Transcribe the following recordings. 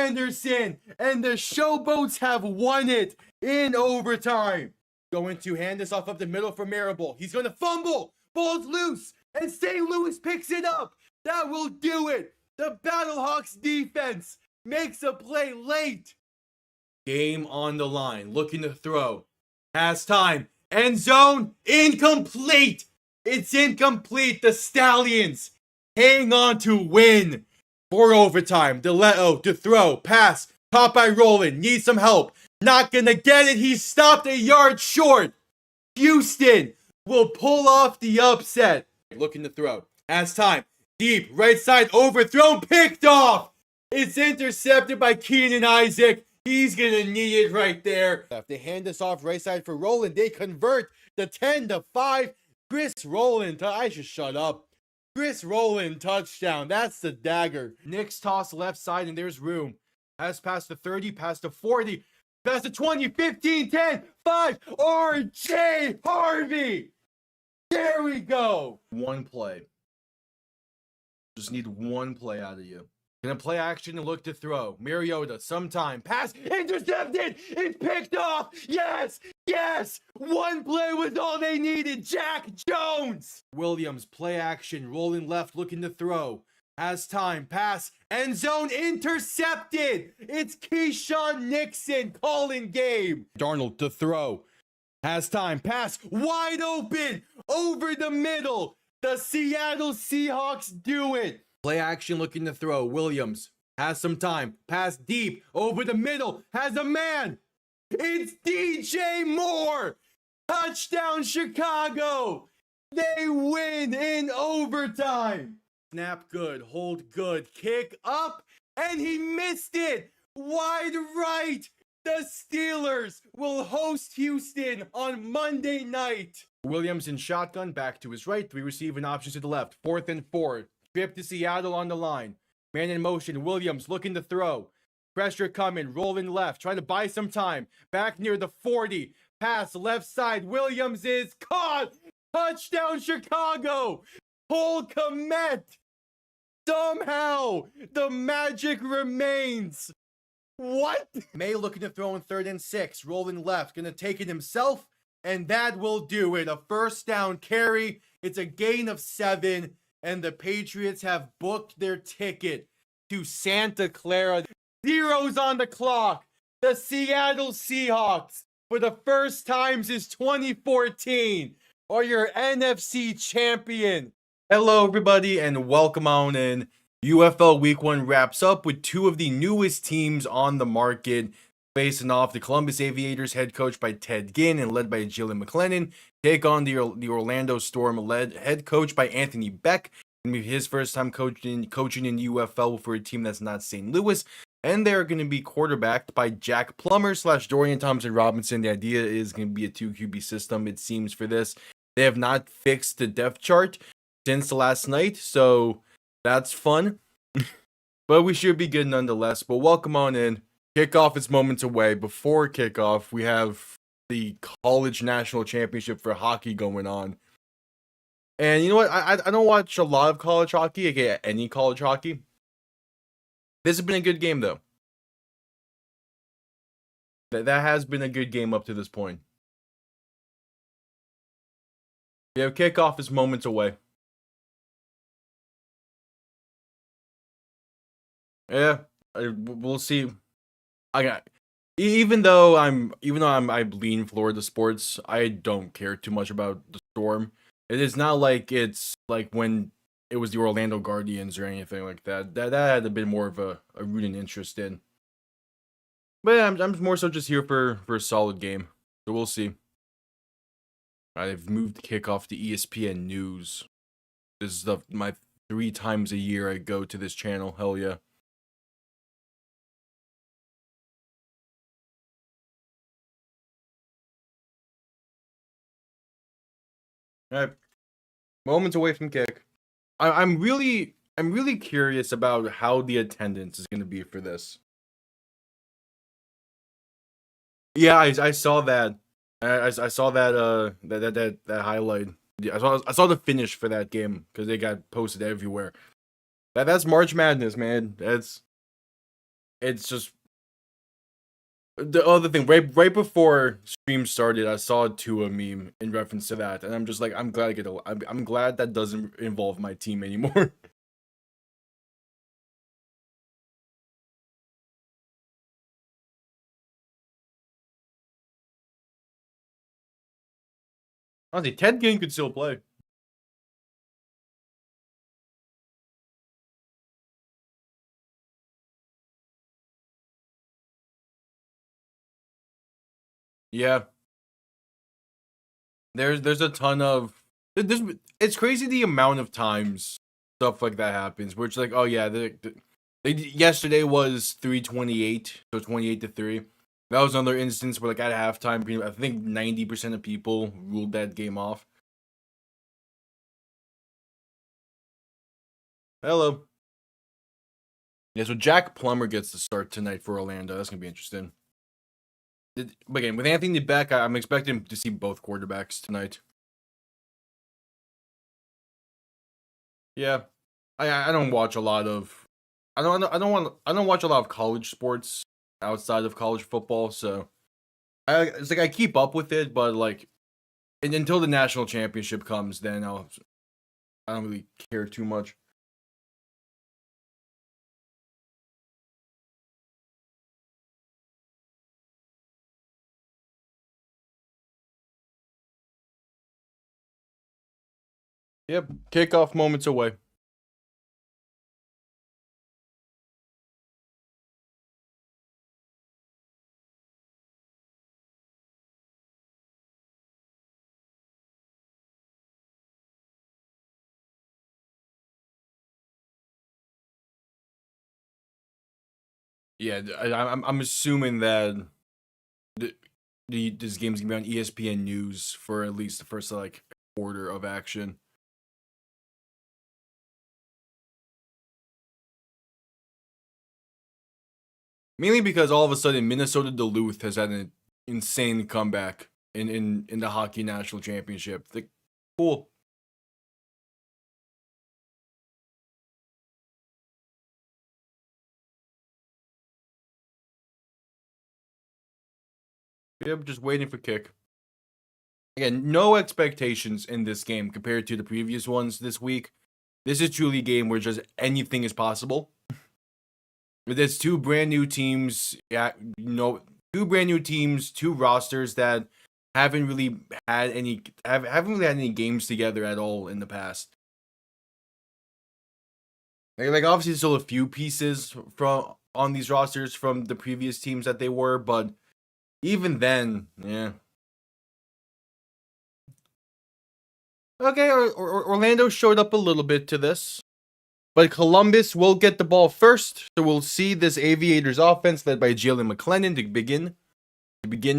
Anderson, and the Showboats have won it in overtime. Going to hand this off up the middle for Marable. He's going to fumble. Ball's loose, and St. Louis picks it up. That will do it. The Battlehawks defense makes a play late. Game on the line, looking to throw. Has time. End zone, incomplete. It's incomplete. The Stallions hang on to win. For overtime, DeLeo to throw, pass, caught by Roland, needs some help. Not gonna get it, he stopped a yard short. Houston will pull off the upset. Looking to throw, has time, deep, right side, overthrown, picked off. It's intercepted by Keenan Isaac. He's gonna need it right there. They hand this off right side for Roland. They convert the 10-5. Chris Roland, I should shut up. Chris Roland touchdown. That's the dagger. Knicks toss left side and there's room. Pass past the 30, past the 40, past the 20, 15, 10, 5. RJ Harvey. There we go. One play. Just need one play out of you. Gonna play action and look to throw. Mariota, sometime. Pass, intercepted. It's picked off. Yes, yes. One play was all they needed. Jack Jones. Williams, play action. Rolling left, looking to throw. Has time. Pass, end zone, intercepted. It's Keyshawn Nixon calling game. Darnold to throw. Has time. Pass, wide open. Over the middle. The Seattle Seahawks do it. Play action looking to throw. Williams has some time. Pass deep. Over the middle. Has a man. It's DJ Moore. Touchdown Chicago. They win in overtime. Snap good. Hold good. Kick up. And he missed it. Wide right. The Steelers will host Houston on Monday night. Williams in shotgun. Back to his right. 3 receiving options to the left. 4th and 4. Trip to Seattle on the line. Man in motion. Williams looking to throw. Pressure coming. Rolling left. Trying to buy some time. Back near the 40. Pass left side. Williams is caught. Touchdown Chicago. Cole Kmet. Somehow the magic remains. What? May looking to throw in 3rd and 6. Rolling left. Gonna take it himself. And that will do it. A first down carry. It's a gain of 7. And the Patriots have booked their ticket to Santa Clara. Zeros on the clock. The Seattle Seahawks, for the first time since 2014, are your NFC champion. Hello, everybody, and welcome on in. UFL Week 1 wraps up with 2 of the newest teams on the market, facing off. The Columbus Aviators, head coached by Ted Ginn and led by Jillian McLennan, take on the Orlando Storm, led head coach by Anthony Becht. Gonna be his first time coaching in UFL for a team that's not St. Louis, and they're going to be quarterbacked by Jack Plummer / Dorian Thompson-Robinson. The idea is going to be a 2 QB system, it seems, for this. They have not fixed the depth chart since last night, so that's fun. But we should be good nonetheless. But welcome on in. Kickoff is moments away. Before kickoff, we have the college national championship for hockey going on. And you know what? I don't watch a lot of college hockey, aka any college hockey. This has been a good game, though. That has been a good game up to this point. Yeah, kickoff is moments away. Yeah, we'll see. Even though I lean Florida sports, I don't care too much about the Storm. It is not like it's like when it was the Orlando Guardians or anything like that. That had a bit more of a rooting interest in. But yeah, I'm more so just here for a solid game. So we'll see. I've moved the kickoff to ESPN News. This is my 3 times a year I go to this channel. Hell yeah. All right. Moments away from kick. I'm really curious about how the attendance is going to be for this. Yeah, I saw that. I saw that that highlight. Yeah, I saw the finish for that game because they got posted everywhere. That's March Madness, man. it's just the other thing. Right before stream started, I saw a Tua meme in reference to that, and I'm just like, I'm glad that doesn't involve my team anymore. Honestly, Ted Ginn could still play. Yeah, there's a ton of it's crazy the amount of times stuff like that happens. Where it's like, oh yeah, yesterday was 328, so 28-3. That was another instance where like at halftime, I think 90% of people ruled that game off. Hello. Yeah, so Jack Plummer gets the start tonight for Orlando. That's gonna be interesting. But again, with Anthony Becht, I'm expecting to see both quarterbacks tonight. Yeah, I don't watch a lot of I don't watch a lot of college sports outside of college football, so it's like I keep up with it, but like until the national championship comes, then I don't really care too much. Yep, kickoff moments away. Yeah, I'm assuming that this game's gonna be on ESPN News for at least the first like quarter of action. Mainly because all of a sudden Minnesota Duluth has had an insane comeback in the hockey national championship. Like, cool. Yep, just waiting for kick. Again, no expectations in this game compared to the previous ones this week. This is truly a game where just anything is possible. There's two brand new teams, two brand new teams, two rosters that haven't really had any games together at all in the past. Like obviously still a few pieces from on these rosters from the previous teams that they were, but even then, yeah. Okay, Orlando showed up a little bit to this. But Columbus will get the ball first, so we'll see this Aviators offense led by Jalen McClellan to begin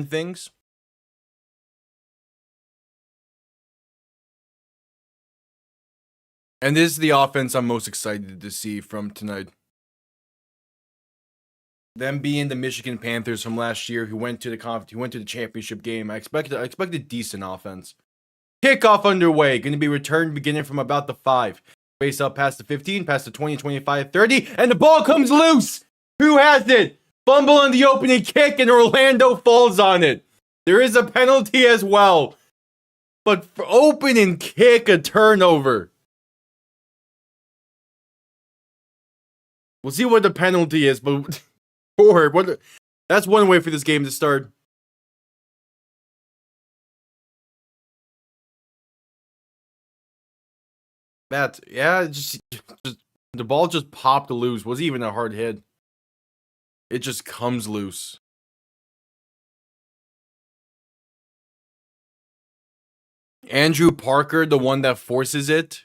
things. And this is the offense I'm most excited to see from tonight. Them being the Michigan Panthers from last year, who went to the championship game. I expect a decent offense. Kickoff underway, going to be returned beginning from about the 5. Face up past the 15, past the 20, 25, 30, and the ball comes loose. Who has it? Fumble on the opening kick, and Orlando falls on it. There is a penalty as well. But for opening kick, a turnover. We'll see what the penalty is, but that's one way for this game to start. Just the ball just popped loose. Wasn't even a hard hit. It just comes loose. Andrew Parker, the one that forces it.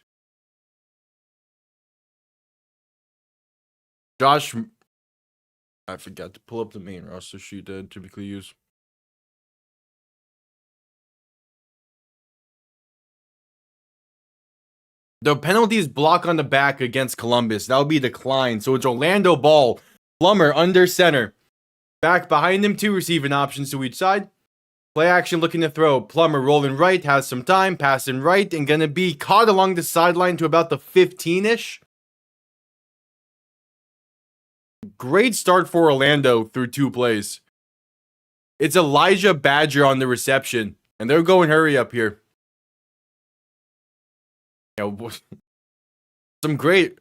Josh, I forgot to pull up the main roster sheet that typically use. The penalty is block on the back against Columbus. That would be declined. So it's Orlando ball. Plummer under center. Back behind him, 2 receiving options to each side. Play action looking to throw. Plummer rolling right, has some time, passing right, and gonna be caught along the sideline to about the 15-ish. Great start for Orlando through 2 plays. It's Elijah Badger on the reception, and they're going hurry up here. Some great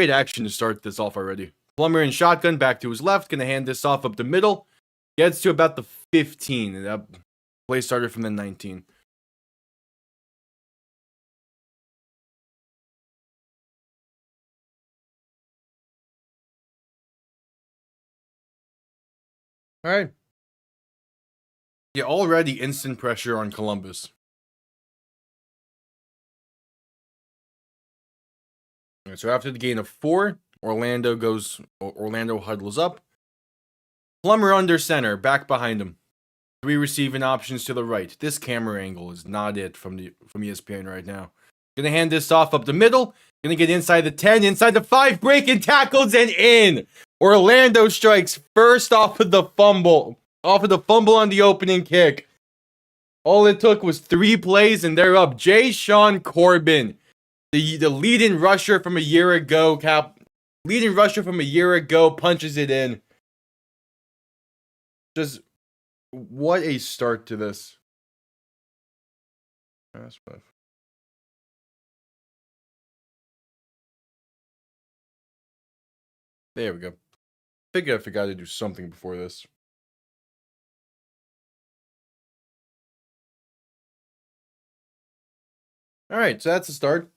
action to start this off already. Plummer in shotgun back to his left, gonna hand this off up the middle. Gets to about the 15, and that play started from the 19. All right. Yeah, already instant pressure on Columbus. Right, so after the gain of 4, Orlando huddles up. Plummer under center, back behind him. 3 receiving options to the right. This camera angle is not it from ESPN right now. Gonna hand this off up the middle. Gonna get inside the 10, inside the 5, breaking tackles and in. Orlando strikes first off of the fumble on the opening kick. All it took was 3 plays and they're up. Sean Corbin, the leading rusher from a year ago, punches it in. Just what a start to this. There we go. I forgot to do something before this. All right, so that's the start.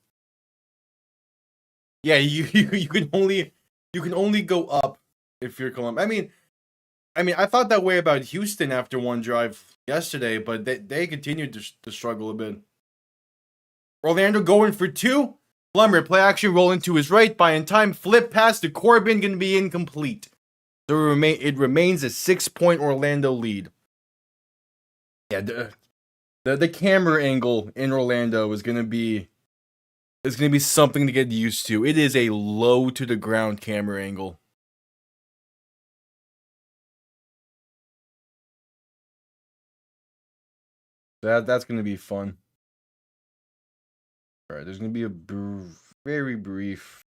Yeah, you can only go up if you're Columbus. I mean, I thought that way about Houston after one drive yesterday, but they continued to struggle a bit. Orlando going for 2. Plummer, play action, roll into his right, buying time, flip pass to Corbin, going to be incomplete. So it remains a 6-point Orlando lead. Yeah, the camera angle in Orlando is going to be something to get used to. It is a low to the ground camera angle. That's going to be fun. All right, there's going to be a very brief.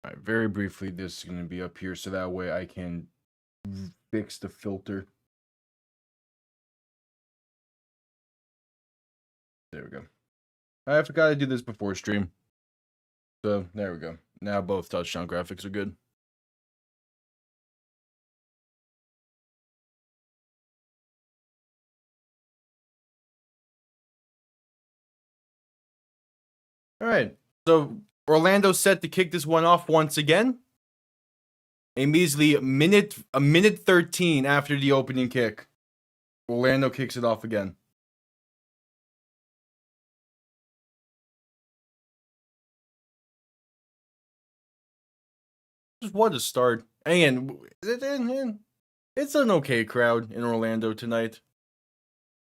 All right, very briefly, this is going to be up here so that way I can fix the filter. There we go. I forgot to do this before stream. So, there we go. Now both touchdown graphics are good. All right. So, Orlando set to kick this one off once again. A measly a minute 13 after the opening kick. Orlando kicks it off again. Just what a start. And it's an okay crowd in Orlando tonight.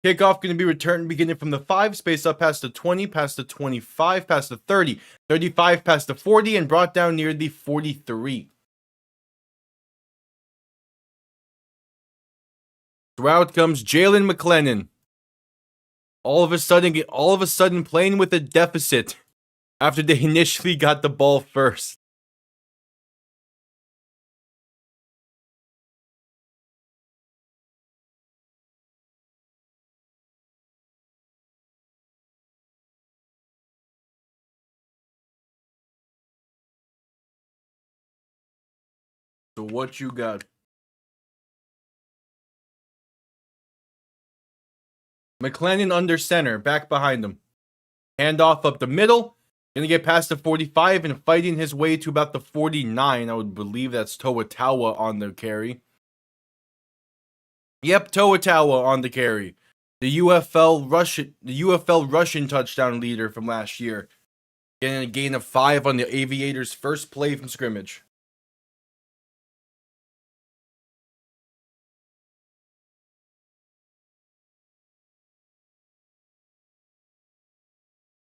Kickoff going to be returned beginning from the 5, space up past the 20, past the 25, past the 30, 35, past the 40, and brought down near the 43. So out comes Jalen McClellan. All of a sudden playing with a deficit after they initially got the ball first. So what you got? McClellan under center, back behind him. Handoff up the middle. Gonna get past the 45 and fighting his way to about the 49. I would believe that's Toa on the carry. Yep, Toa on the carry. The UFL Russian touchdown leader from last year. Getting a gain of 5 on the Aviators' first play from scrimmage.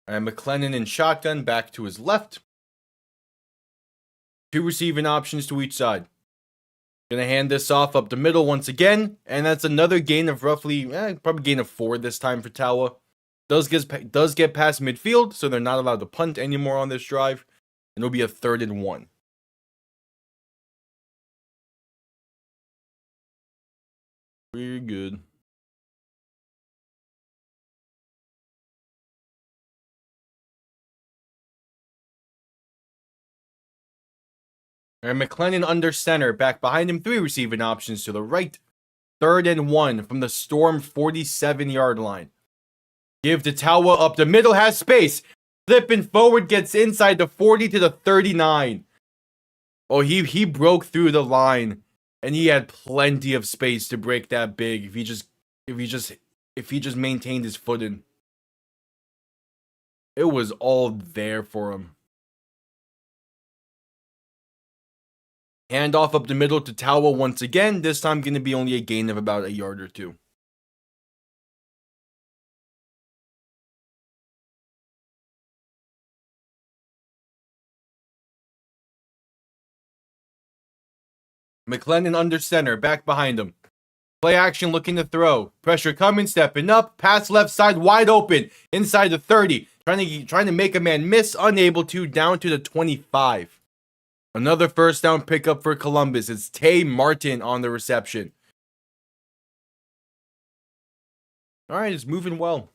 And McClellan in shotgun back to his left. 2 receiving options to each side. Gonna hand this off up the middle once again, and that's another gain of roughly, probably gain of 4 this time for Tawa. Does get past midfield, so they're not allowed to punt anymore on this drive, and it'll be a 3rd and 1. Very good. And McLennan under center, back behind him, 3 receiving options to the right. 3rd and 1 from the Storm 47-yard line. Give to Tawa up the middle, has space. Flipping forward, gets inside the 40 to the 39. Oh, he broke through the line, and he had plenty of space to break that big if he just maintained his footing. It was all there for him. Hand off up the middle to Tawa once again. This time going to be only a gain of about a yard or 2. McLennan under center, back behind him. Play action, looking to throw. Pressure coming, stepping up. Pass left side, wide open. Inside the 30. Trying to make a man miss, unable to, down to the 25. Another first down pickup for Columbus. It's Tay Martin on the reception. All right, it's moving well.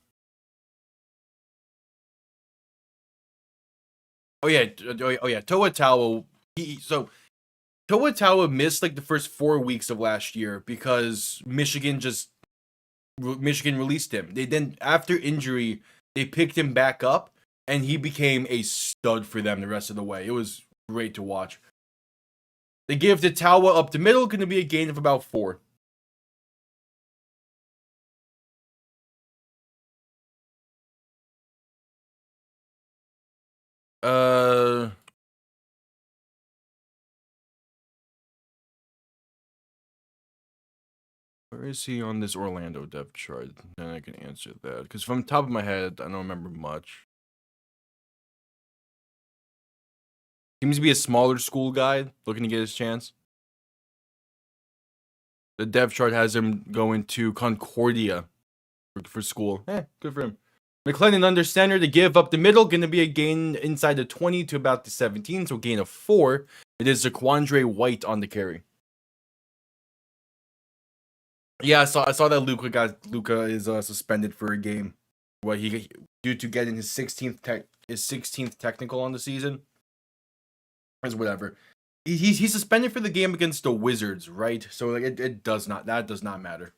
Oh yeah, Toa Tawa. Toa Tawa missed like the first 4 weeks of last year because Michigan released him. They then, after injury, they picked him back up, and he became a stud for them the rest of the way. It was great to watch. They give to Tawa up the middle, going to be a gain of about 4. Where is he on this Orlando depth chart? Then I can answer that. Because from the top of my head, I don't remember much. Seems to be a smaller school guy looking to get his chance. The depth chart has him going to Concordia for school. Good for him. McLennan under center to give up the middle. Going to be a gain inside the 20 to about the 17. So gain of 4. It is Zaquandre White on the carry. Yeah, I saw that Luca is suspended for a game. What he due to getting his 16th technical on the season. Is whatever. He's suspended for the game against the Wizards, right? So like it does not matter.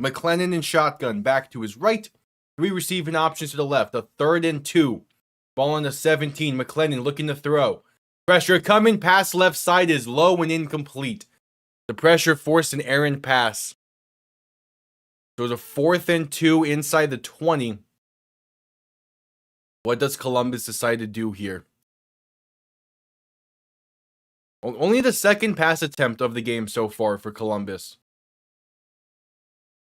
McLennan in shotgun, back to his right. 3 receiving options to the left. A 3rd and 2. Ball on the 17. McLennan looking to throw. Pressure coming. Pass left side is low and incomplete. The pressure forced an errant pass. So it was a 4th and 2 inside the 20. What does Columbus decide to do here? Only the second pass attempt of the game so far for Columbus.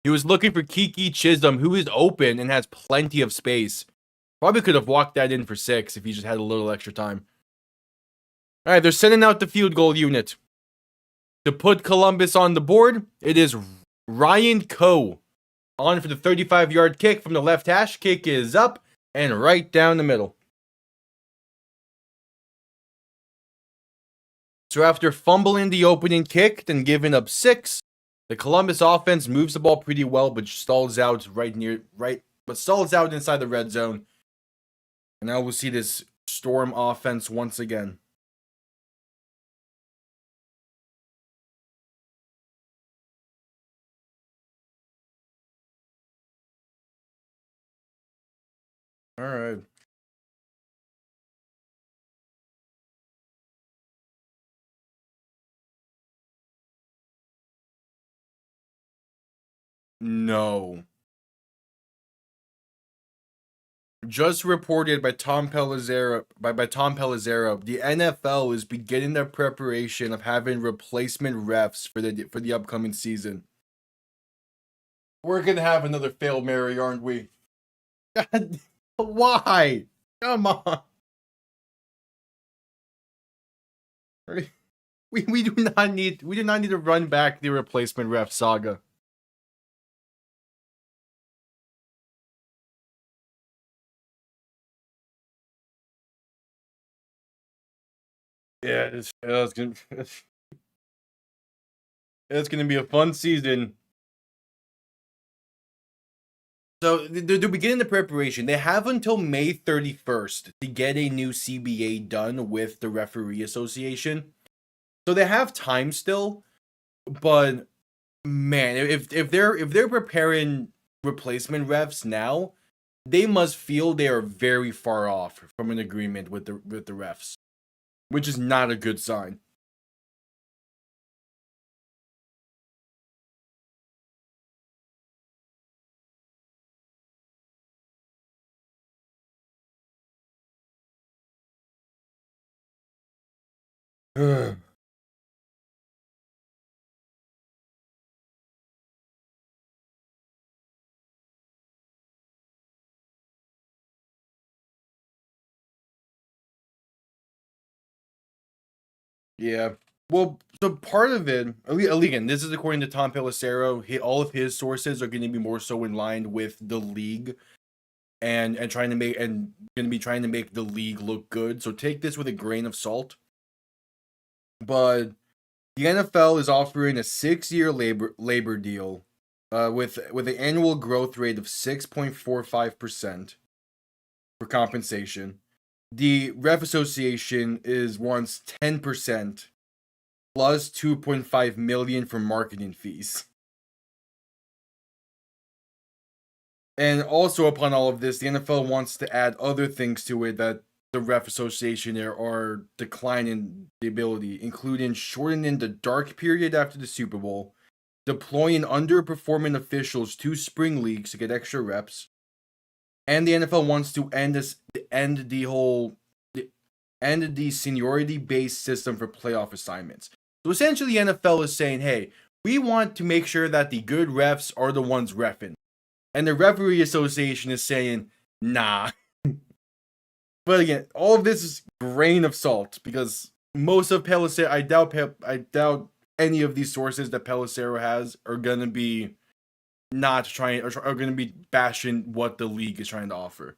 He was looking for Kiki Chisholm, who is open and has plenty of space. Probably could have walked that in for 6 if he just had a little extra time. All right, they're sending out the field goal unit. To put Columbus on the board, it is Ryan Coe on for the 35-yard kick from the left hash. Kick is up and right down the middle. So after fumbling the opening kick, then giving up 6, the Columbus offense moves the ball pretty well, but stalls out stalls out inside the red zone. And now we'll see this Storm offense once again. All right. No. Just reported by Tom Pellizzero, by Tom Pellizzero, the NFL is beginning their preparation of having replacement refs for the upcoming season. We're gonna have another fail Mary, aren't we? God, why? Come on. We do not need to run back the replacement ref saga. Yeah, it's gonna be a fun season. So they're beginning the preparation. They have until May 31st to get a new CBA done with the Referee Association. So they have time still, but man, if they're preparing replacement refs now, they must feel they are very far off from an agreement with the refs, which is not a good sign. Yeah. Well, so part of it, again, this is according to Tom Pelissero. All of his sources are going to be more so in line with the league, and trying to make and going to be trying to make the league look good. So take this with a grain of salt. But the NFL is offering a 6-year labor deal, with an annual growth rate of 6.45% for compensation. The Ref Association is wants 10% plus 2.5 million for marketing fees. And also upon all of this, the NFL wants to add other things to it that the Ref Association are declining the ability, including shortening the dark period after the Super Bowl, deploying underperforming officials to spring leagues to get extra reps, and the NFL wants to end the seniority based system for playoff assignments. So essentially, the NFL is saying, hey, we want to make sure that the good refs are the ones reffing. And the Referee Association is saying, nah. But again, all of this is grain of salt because most of Pelissero, I doubt any of these sources that Pelissero has are gonna be not trying or are gonna be bashing what the league is trying to offer.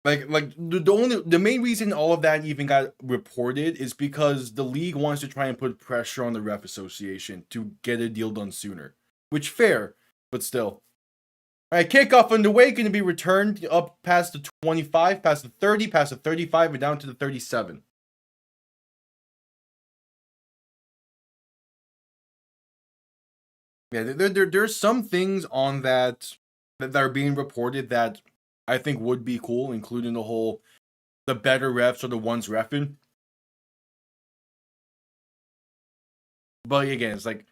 Like the main reason all of that even got reported is because the league wants to try and put pressure on the Ref Association to get a deal done sooner. Which fair, but still. All right, kickoff underway, going to be returned up past the 25, past the 30, past the 35, and down to the 37. Yeah, there's some things on that are being reported that I think would be cool, including the better refs are the ones refing. But again, it's like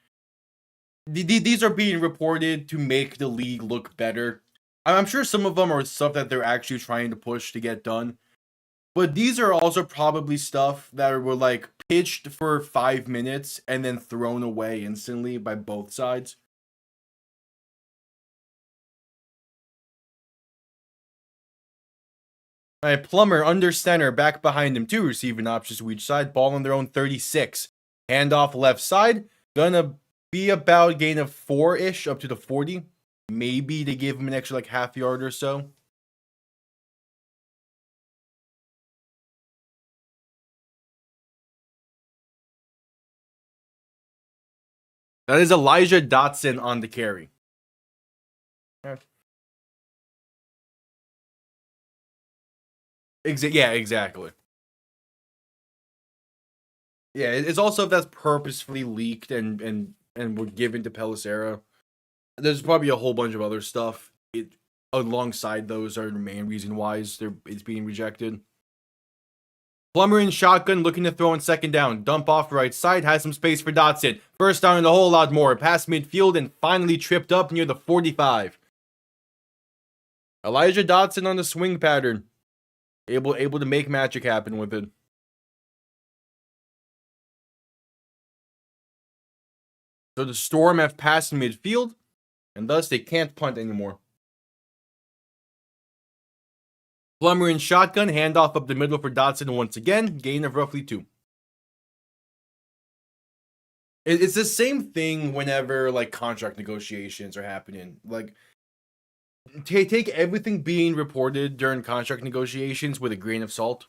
these are being reported to make the league look better. I'm sure some of them are stuff that they're actually trying to push to get done. But these are also probably stuff that were like pitched for 5 minutes and then thrown away instantly by both sides. All right, Plummer under center, back behind him, two receiving options to each side, ball on their own 36. Handoff left side, gonna be about gain of 4-ish up to the 40. Maybe to give him an extra like half yard or so. That is Elijah Dotson on the carry. Yeah, exactly. Yeah, it's also if that's purposefully leaked and were given to Pelissero. There's probably a whole bunch of other stuff. Alongside those are the main reason why it's being rejected. Plummer in shotgun, looking to throw on second down. Dump off right side, has some space for Dotson. First down and a whole lot more. Past midfield and finally tripped up near the 45. Elijah Dotson on the swing pattern. Able to make magic happen with it. So the Storm have passed midfield, and thus they can't punt anymore. Plummer in shotgun, handoff up the middle for Dotson once again, gain of roughly 2. It's the same thing whenever like contract negotiations are happening. Like, take everything being reported during contract negotiations with a grain of salt.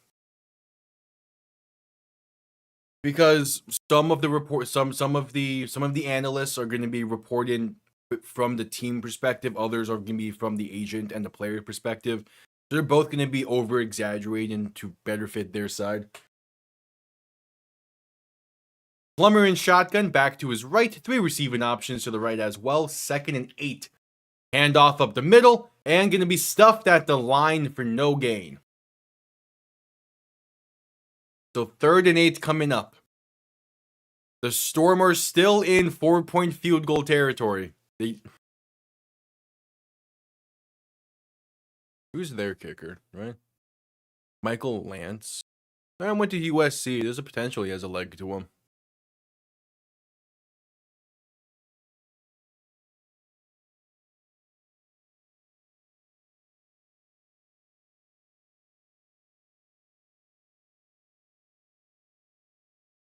Because some of the analysts are going to be reporting from the team perspective, others are going to be from the agent and the player perspective. They're both going to be over exaggerating to better fit their side. Plummer in shotgun, back to his right, 3 receiving options to the right as well, 2nd and 8. Handoff up the middle, and going to be stuffed at the line for no gain. So 3rd and 8 coming up. The Storm are still in 4-point field goal territory. Who's their kicker, right? Michael Lance. I went to USC. There's a potential he has a leg to him.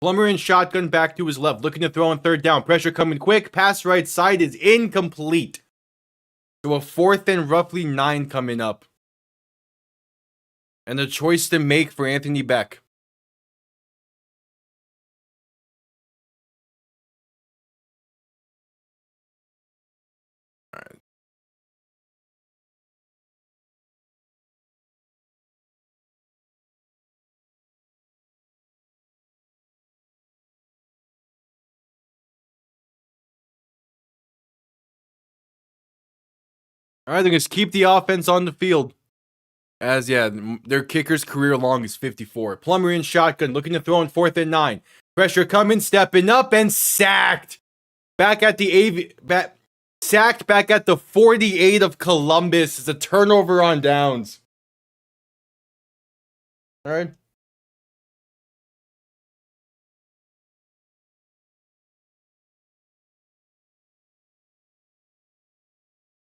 Plummer in shotgun, back to his left, looking to throw on 3rd down. Pressure coming quick. Pass right side is incomplete. So a 4th and roughly 9 coming up. And a choice to make for Anthony Becht. All right. All right, they're going to keep the offense on the field. As, yeah, their kicker's career long is 54. Plummer in shotgun, looking to throw on 4th and 9. Pressure coming, stepping up, and sacked. Back at the sacked back at the 48 of Columbus. It's a turnover on downs. All right.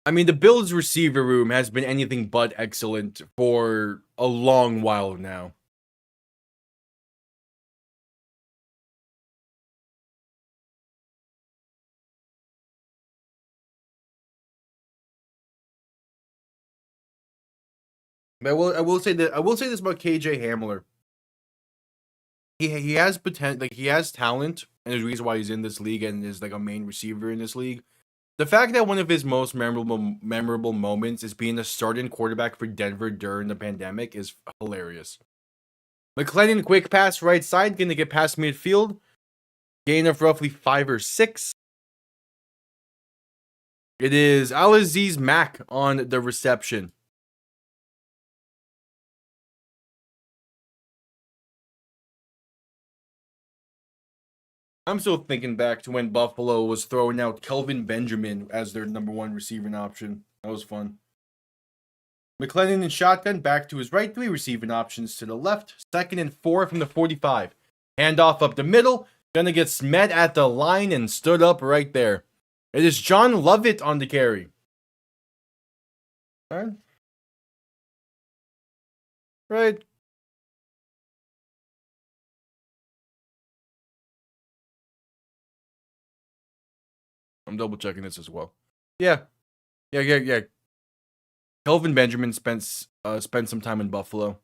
I mean, the Bills receiver room has been anything but excellent for a long while now. But I will say this about KJ Hamler. He has potential, like he has talent, and there's a reason why he's in this league and is like a main receiver in this league. The fact that one of his most memorable moments is being a starting quarterback for Denver during the pandemic is hilarious. McClellan, quick pass right side, gonna get past midfield. Gain of roughly 5 or 6. It is Al-Aziz Mack on the reception. I'm still thinking back to when Buffalo was throwing out Kelvin Benjamin as their number 1 receiving option. That was fun. McClellan in shotgun, back to his right, 3 receiving options to the left. 2nd and 4 from the 45. Handoff up the middle. Gonna get met at the line and stood up right there. It is John Lovett on the carry. All right. Right. I'm double checking this as well. Yeah. Kelvin Benjamin spent some time in Buffalo.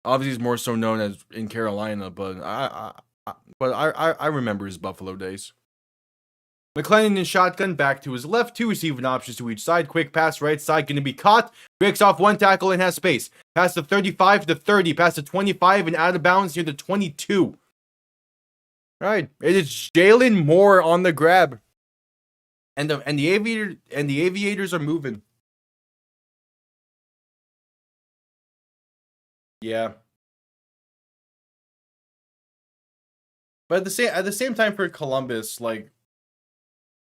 Obviously, he's more so known as in Carolina, but I remember his Buffalo days. McClellan in shotgun, back to his left, 2 receiving options to each side. Quick pass right side, going to be caught. Breaks off 1 tackle and has space. Past the 35 to 30, past the 25 and out of bounds near the 22. All right, it is Jalen Moore on the grab, and the Aviators are moving. Yeah, but at the same time for Columbus, like,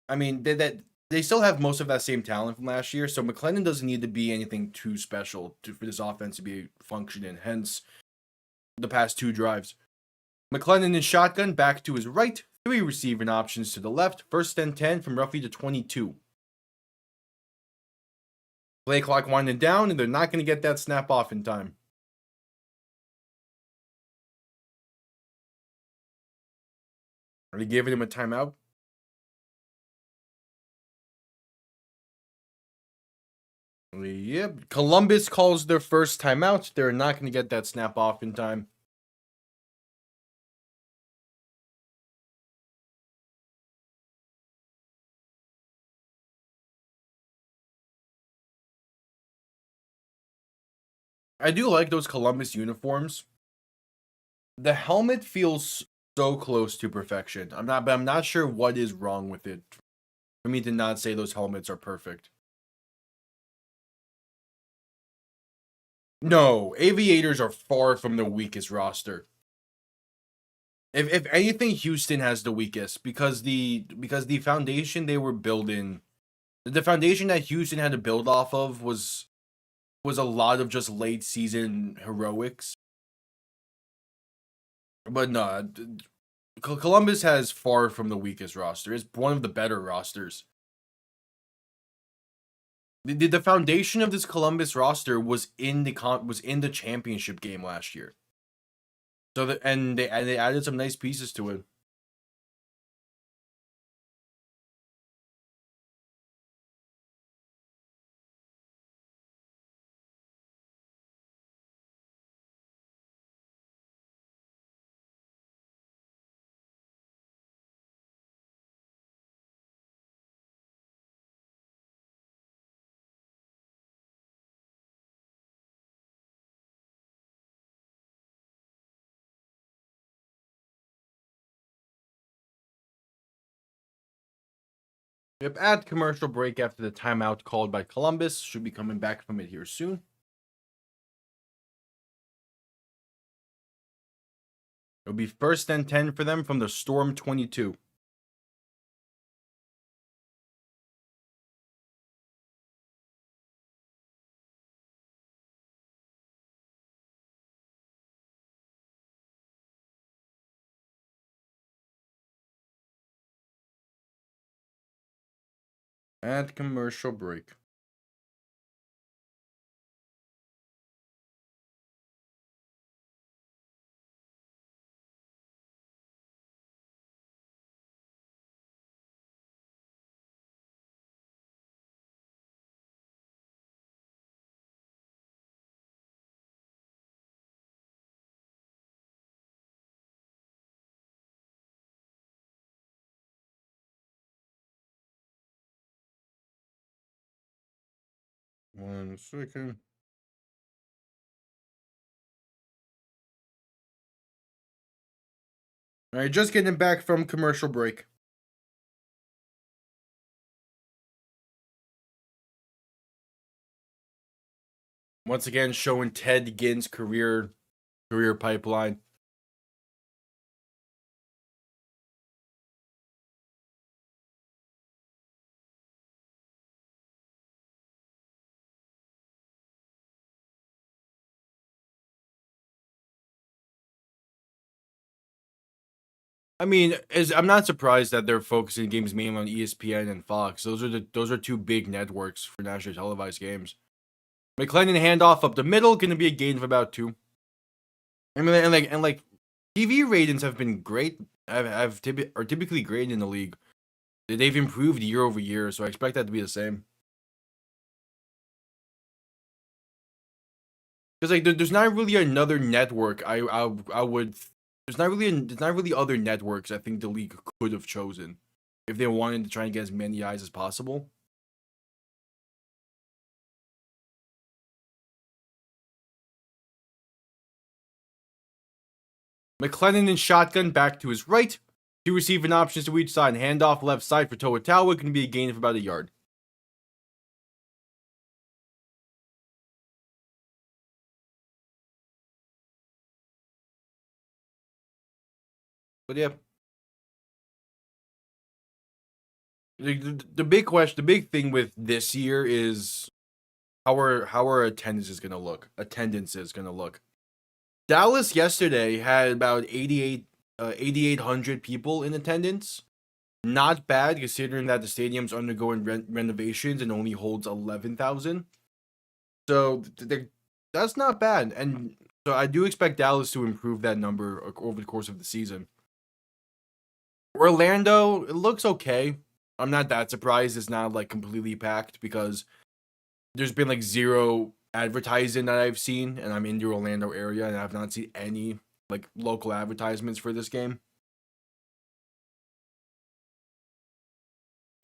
I mean, they still have most of that same talent from last year, so McClellan doesn't need to be anything too special for this offense to be functioning. Hence, the past 2 drives. McLennan in shotgun back to his right. 3 receiving options to the left. 1st and 10 from roughly the 22. Play clock winding down, and they're not going to get that snap off in time. Are they giving him a timeout? Yep. Columbus calls their first timeout. They're not going to get that snap off in time. I do like those Columbus uniforms. The helmet feels so close to perfection. I'm not sure what is wrong with it for me to not say those helmets are perfect. No, Aviators are far from the weakest roster. If anything, Houston has the weakest because the foundation they were building, the foundation that Houston had to build off of was a lot of just late season heroics. But no, Columbus has far from the weakest roster. It's one of the better rosters. The foundation of this Columbus roster was in the championship game last year. So they added some nice pieces to it. Yep, at commercial break after the timeout called by Columbus. Should be coming back from it here soon. It'll be 1st and 10 for them from the Storm 22. At commercial break. One second. All right, just getting back from commercial break. Once again, showing Ted Ginn's career pipeline. I mean, I'm not surprised that they're focusing games mainly on ESPN and Fox. Those are 2 big networks for nationally televised games. McLennan handoff up the middle, going to be a gain of about 2. I mean, and like TV ratings have been great. Are typically great in the league. They've improved year over year, so I expect that to be the same. Because like there's not really another network I would. There's not really other networks I think the league could have chosen if they wanted to try and get as many eyes as possible. McLennan in shotgun back to his right. 2 receiving options to each side. Handoff left side for Toa. Can be a gain of about 1 yard. But yeah. The big question, the big thing with this year is how our attendance is gonna look. Dallas yesterday had about 88 8,800 people in attendance. Not bad considering that the stadium's undergoing renovations and only holds 11,000. So that's not bad. And so I do expect Dallas to improve that number over the course of the season. Orlando, it looks okay. I'm not that surprised it's not like completely packed because there's been like zero advertising that I've seen, and I'm in the Orlando area and I've not seen any like local advertisements for this game.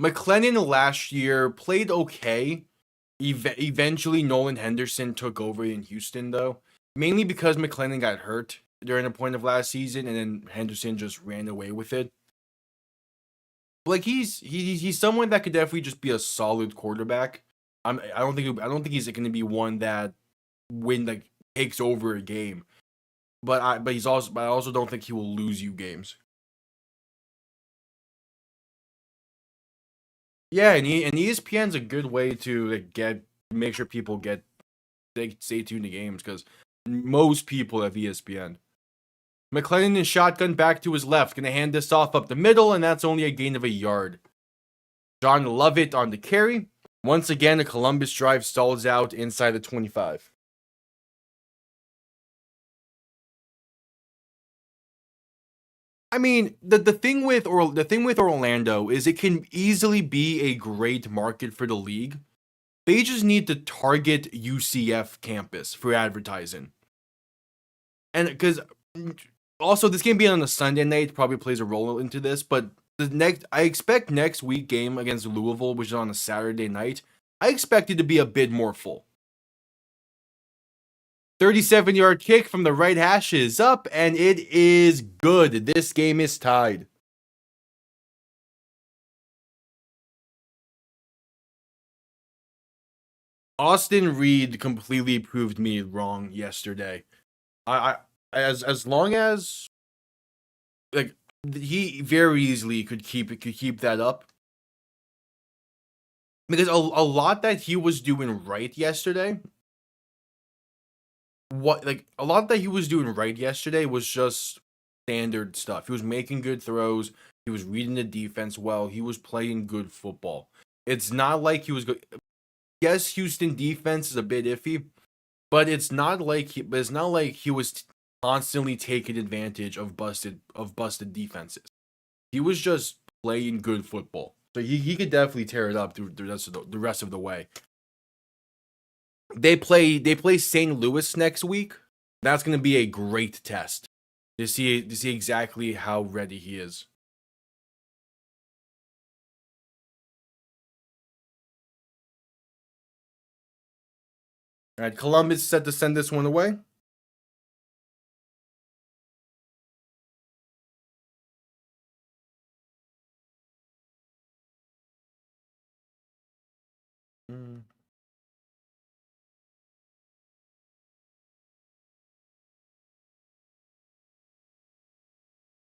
McLennan last year played okay. Eventually, Nolan Henderson took over in Houston, though, mainly because McLennan got hurt during a point of last season, and then Henderson just ran away with it. Like he's someone that could definitely just be a solid quarterback. I don't think he's going to be one that takes over a game, but I also don't think he will lose you games. Yeah, and ESPN's a good way to make sure people stay tuned to games because most people have ESPN. McLennan is shotgun back to his left, gonna hand this off up the middle, and that's only a gain of a yard. John Lovett on the carry. Once again, a Columbus drive stalls out inside the 25. I mean, the thing with Orlando is it can easily be a great market for the league. They just need to target UCF campus for advertising. And because also this game being on a Sunday night probably plays a role into this, but I expect next week game against Louisville, which is on a Saturday night, I expect it to be a bit more full. 37-yard kick from the right hash is up, and it is good. This game is tied. Austin Reed completely proved me wrong yesterday. As long as like he very easily could keep that up. Because a lot that he was doing right yesterday a lot that he was doing right yesterday was just standard stuff. He was making good throws. He was reading the defense well. He was playing good football. It's not like he was good. Yes, Houston defense is a bit iffy, but it's not like he was constantly taking advantage of busted defenses. He was just playing good football. So he could definitely tear it up through the rest of the way. They play St. Louis next week. That's going to be a great test to see exactly how ready he is. All right, Columbus set to send this one away.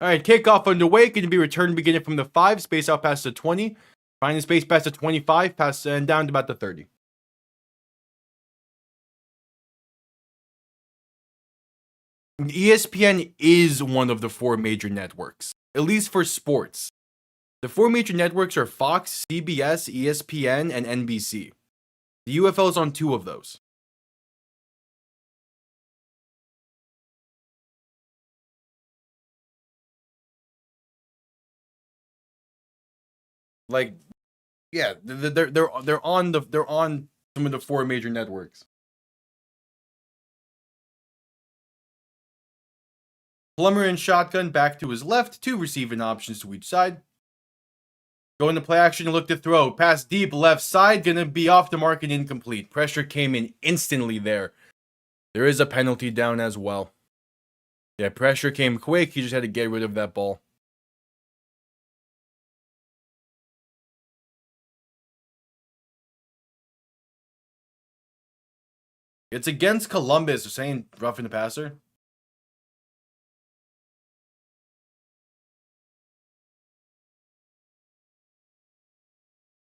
All right, kickoff underway. Going to be returned beginning from the 5, space out past the 20. Finding space past the 25, past and down to about the 30. ESPN is one of the 4 major networks, at least for sports. The 4 major networks are Fox, CBS, ESPN, and NBC. The UFL is on 2 of those. Like, yeah, they're on some of the 4 major networks. Plummer and shotgun back to his left, 2 receiving options to each side. Going to play action and look to throw. Pass deep left side, gonna be off the mark and incomplete. Pressure came in instantly there. There is a penalty down as well. Yeah, pressure came quick. He just had to get rid of that ball. It's against Columbus. They're saying roughing the passer.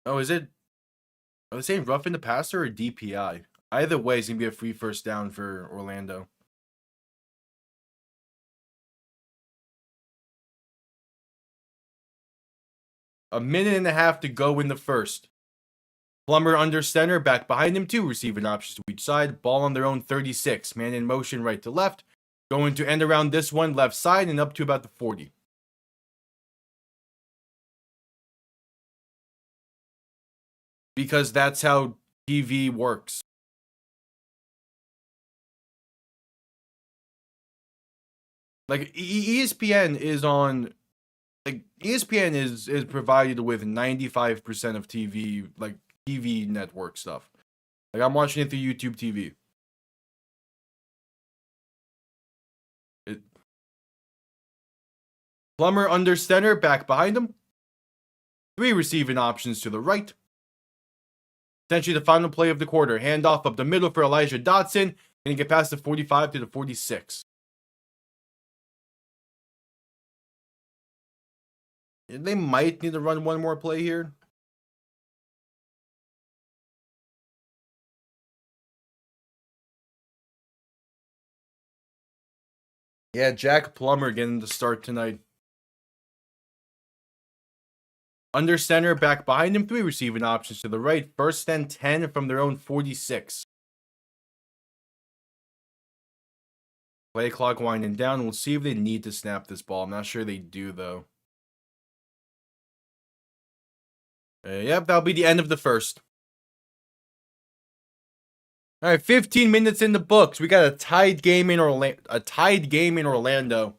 Oh, is it? Are they saying roughing the passer or DPI? Either way, it's gonna be a free first down for Orlando. A minute and a half to go in the first. Plummer under center, back behind him, 2 receiving options to each side. Ball on their own 36. Man in motion right to left. Going to end around this one left side and up to about the 40. Because that's how TV works. Like ESPN is on, like ESPN is provided with 95% of TV, like TV network stuff. Like I'm watching it through YouTube TV. Plummer under center, back behind him. 3 receiving options to the right. Essentially the final play of the quarter. Handoff up the middle for Elijah Dotson. And he get past the 45 to the 46. They might need to run one more play here. Yeah, Jack Plummer getting the start tonight. Under center, back behind him, 3 receiving options to the right. First and 10 from their own 46. Play clock winding down. We'll see if they need to snap this ball. I'm not sure they do, though. Yep, that'll be the end of the first. All right, 15 minutes in the books. We got a tied game in Orlando.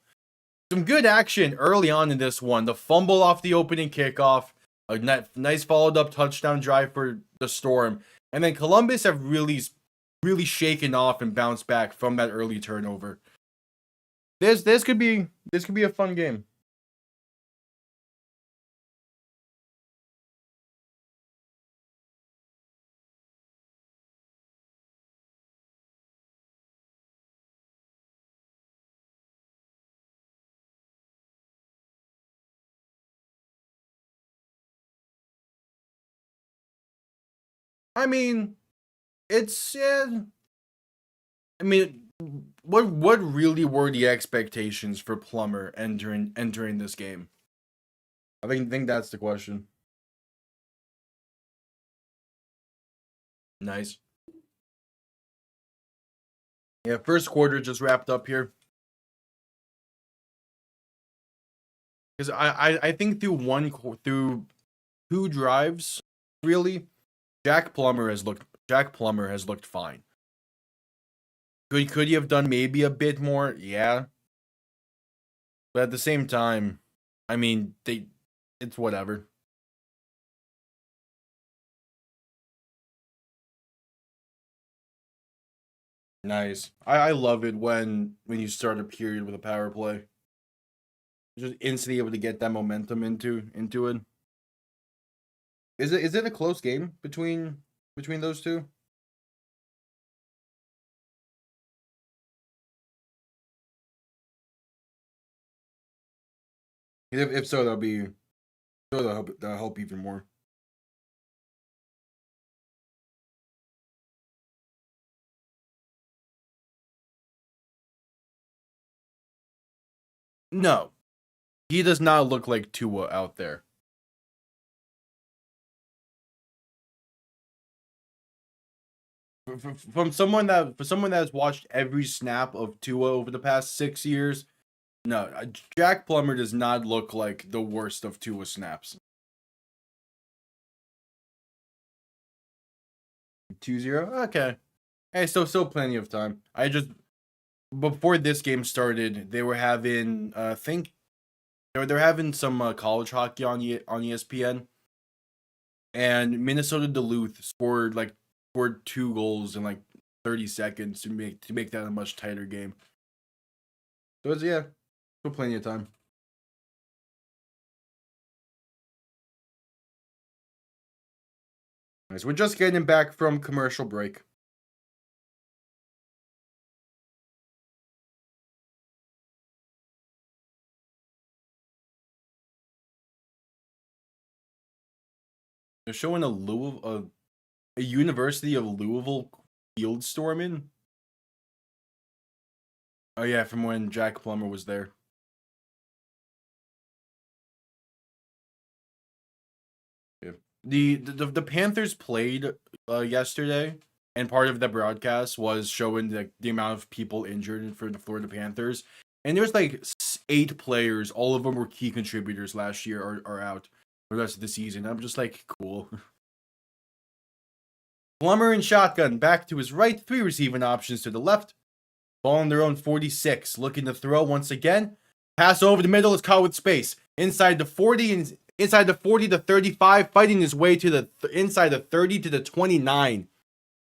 Some good action early on in this one. The fumble off the opening kickoff. A nice followed up touchdown drive for the Storm. And then Columbus have really shaken off and bounced back from that early turnover. This could be a fun game. I mean, it's I mean, what really were the expectations for Plummer entering this game? I think that's the question. Nice. Yeah, first quarter just wrapped up here. Because I think through 2 drives, really, Jack Plummer has looked fine. Could he have done maybe a bit more? Yeah. But at the same time, I mean, it's whatever. Nice. I love it when you start a period with a power play. Just instantly able to get that momentum into it. Is it a close game between those two? If so, that'll help even more. No, he does not look like Tua out there. For someone that's watched every snap of Tua over the past 6 years, no, Jack Plummer does not look like the worst of Tua snaps. 2-0. Okay. Hey, still plenty of time. I just before this game started, they were having I think they're having some college hockey on ESPN, and Minnesota Duluth scored 2 goals in like 30 seconds to make that a much tighter game. So it's still plenty of time. Nice. We're just getting back from commercial break. They're showing a University of Louisville field storming. Oh yeah, from when Jack Plummer was there. The Panthers played yesterday, and part of the broadcast was showing the amount of people injured for the Florida Panthers, and there's like 8 players, all of them were key contributors last year, are out for the rest of the season. I'm just like, cool. Plummer and shotgun back to his right, 3 receiving options to the left. Ball on their own 46, looking to throw once again. Pass over the middle is caught with space. Inside the 40 and inside the 40 to 35, fighting his way to the inside the 30 to the 29.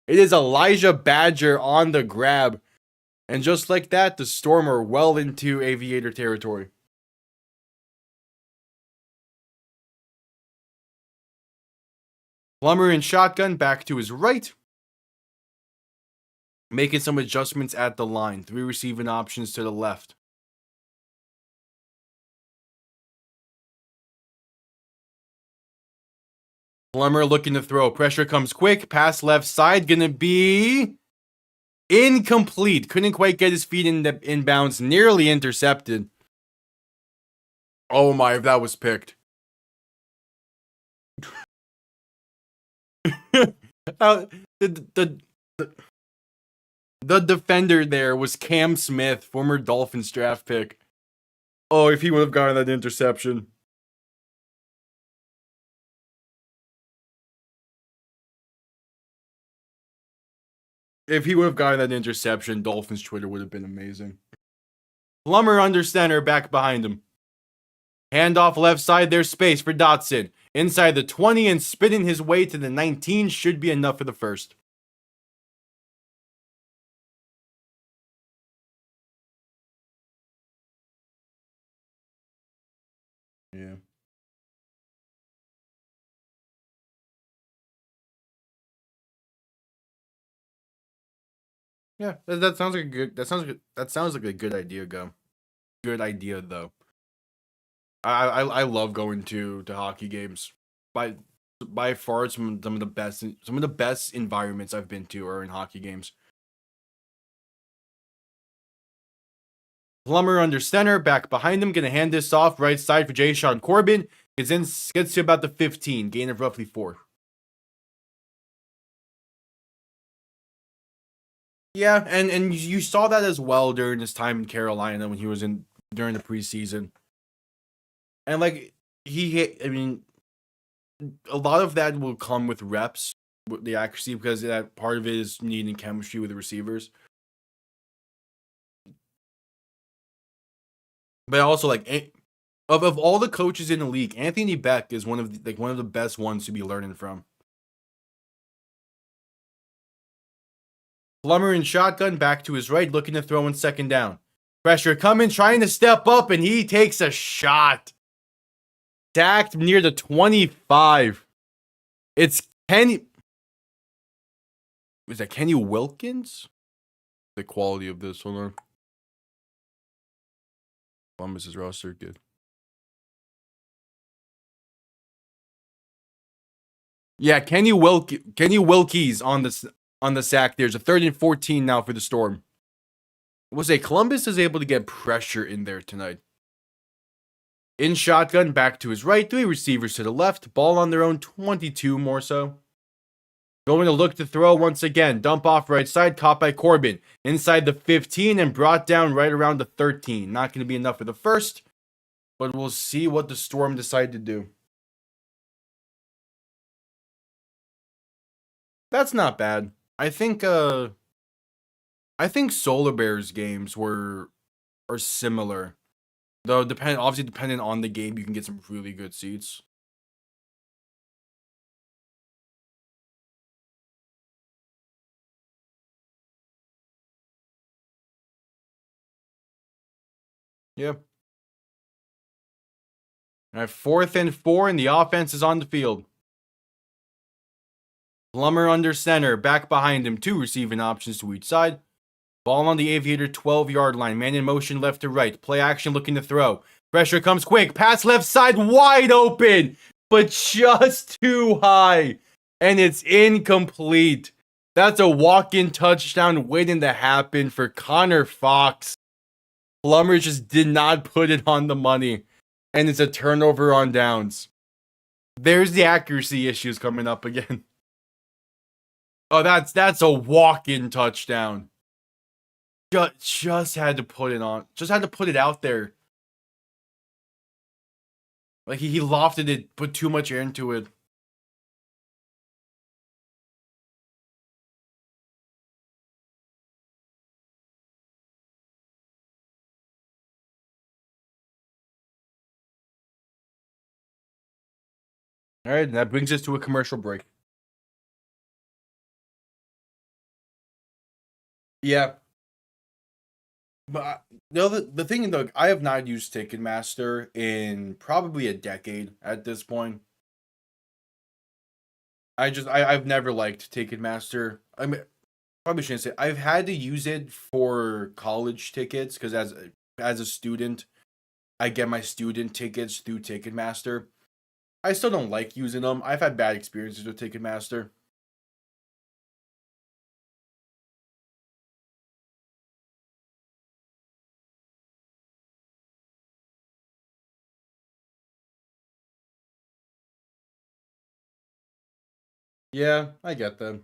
It is Elijah Badger on the grab. And just like that, the Storm are well into Aviator territory. Plummer and shotgun back to his right. Making some adjustments at the line. 3 receiving options to the left. Plummer looking to throw. Pressure comes quick. Pass left side. Gonna be incomplete. Couldn't quite get his feet in bounds. Nearly intercepted. Oh my, if that was picked. The defender there was Cam Smith, former Dolphins draft pick. Oh, if he would have gotten that interception. If he would have gotten that interception, Dolphins Twitter would have been amazing. Plummer under center, back behind him. Handoff left side, there's space for Dotson. Inside the 20 and spinning his way to the 19 should be enough for the first. Yeah. Yeah, that sounds like a good. That sounds like a good idea. Good idea though. I love going to hockey games. By far, some of the best environments I've been to are in hockey games. Plummer under center, back behind him, gonna hand this off right side for Jayshon Corbin. Gets to about the 15, gain of roughly 4. Yeah, and you saw that as well during his time in Carolina when he was during the preseason. And like I mean, a lot of that will come with reps, with the accuracy, because that part of it is needing chemistry with the receivers. But also, like, of all the coaches in the league, Anthony Becht is one of the best ones to be learning from. Plummer and shotgun back to his right, looking to throw in second down. Pressure coming, trying to step up, and he takes a shot. Sacked near the 25. It's Kenny. Was that Kenny Wilkins? The quality of this, hold on. Columbus's roster, good. Yeah, Kenny Wilkes on the sack. There's a 3rd and 14 now for the Storm. Was a Columbus is able to get pressure in there tonight. In shotgun, back to his right, 3 receivers to the left, ball on their own 22 more so. Going to look to throw once again, dump off right side, caught by Corbin. Inside the 15 and brought down right around the 13. Not going to be enough for the first, but we'll see what the Storm decide to do. That's not bad. I think Solar Bears games are similar. Though obviously depending on the game, you can get some really good seats. Yep. All right, 4th and 4, and the offense is on the field. Plummer under center, back behind him, 2 receiving options to each side. Ball on the Aviator 12-yard line. Man in motion left to right. Play action looking to throw. Pressure comes quick. Pass left side wide open, but just too high. And it's incomplete. That's a walk-in touchdown waiting to happen for Connor Fox. Plummer just did not put it on the money. And it's a turnover on downs. There's the accuracy issues coming up again. Oh, that's a walk-in touchdown. Just had to put it on. Just had to put it out there. Like he lofted it, put too much air into it. All right, that brings us to a commercial break. Yeah, but the thing though, I have not used Ticketmaster in probably a decade at this point. I've never liked Ticketmaster. I mean, probably shouldn't say I've had to use it for college tickets because as a student, I get my student tickets through Ticketmaster. I still don't like using them. I've had bad experiences with Ticketmaster. Yeah, I get that.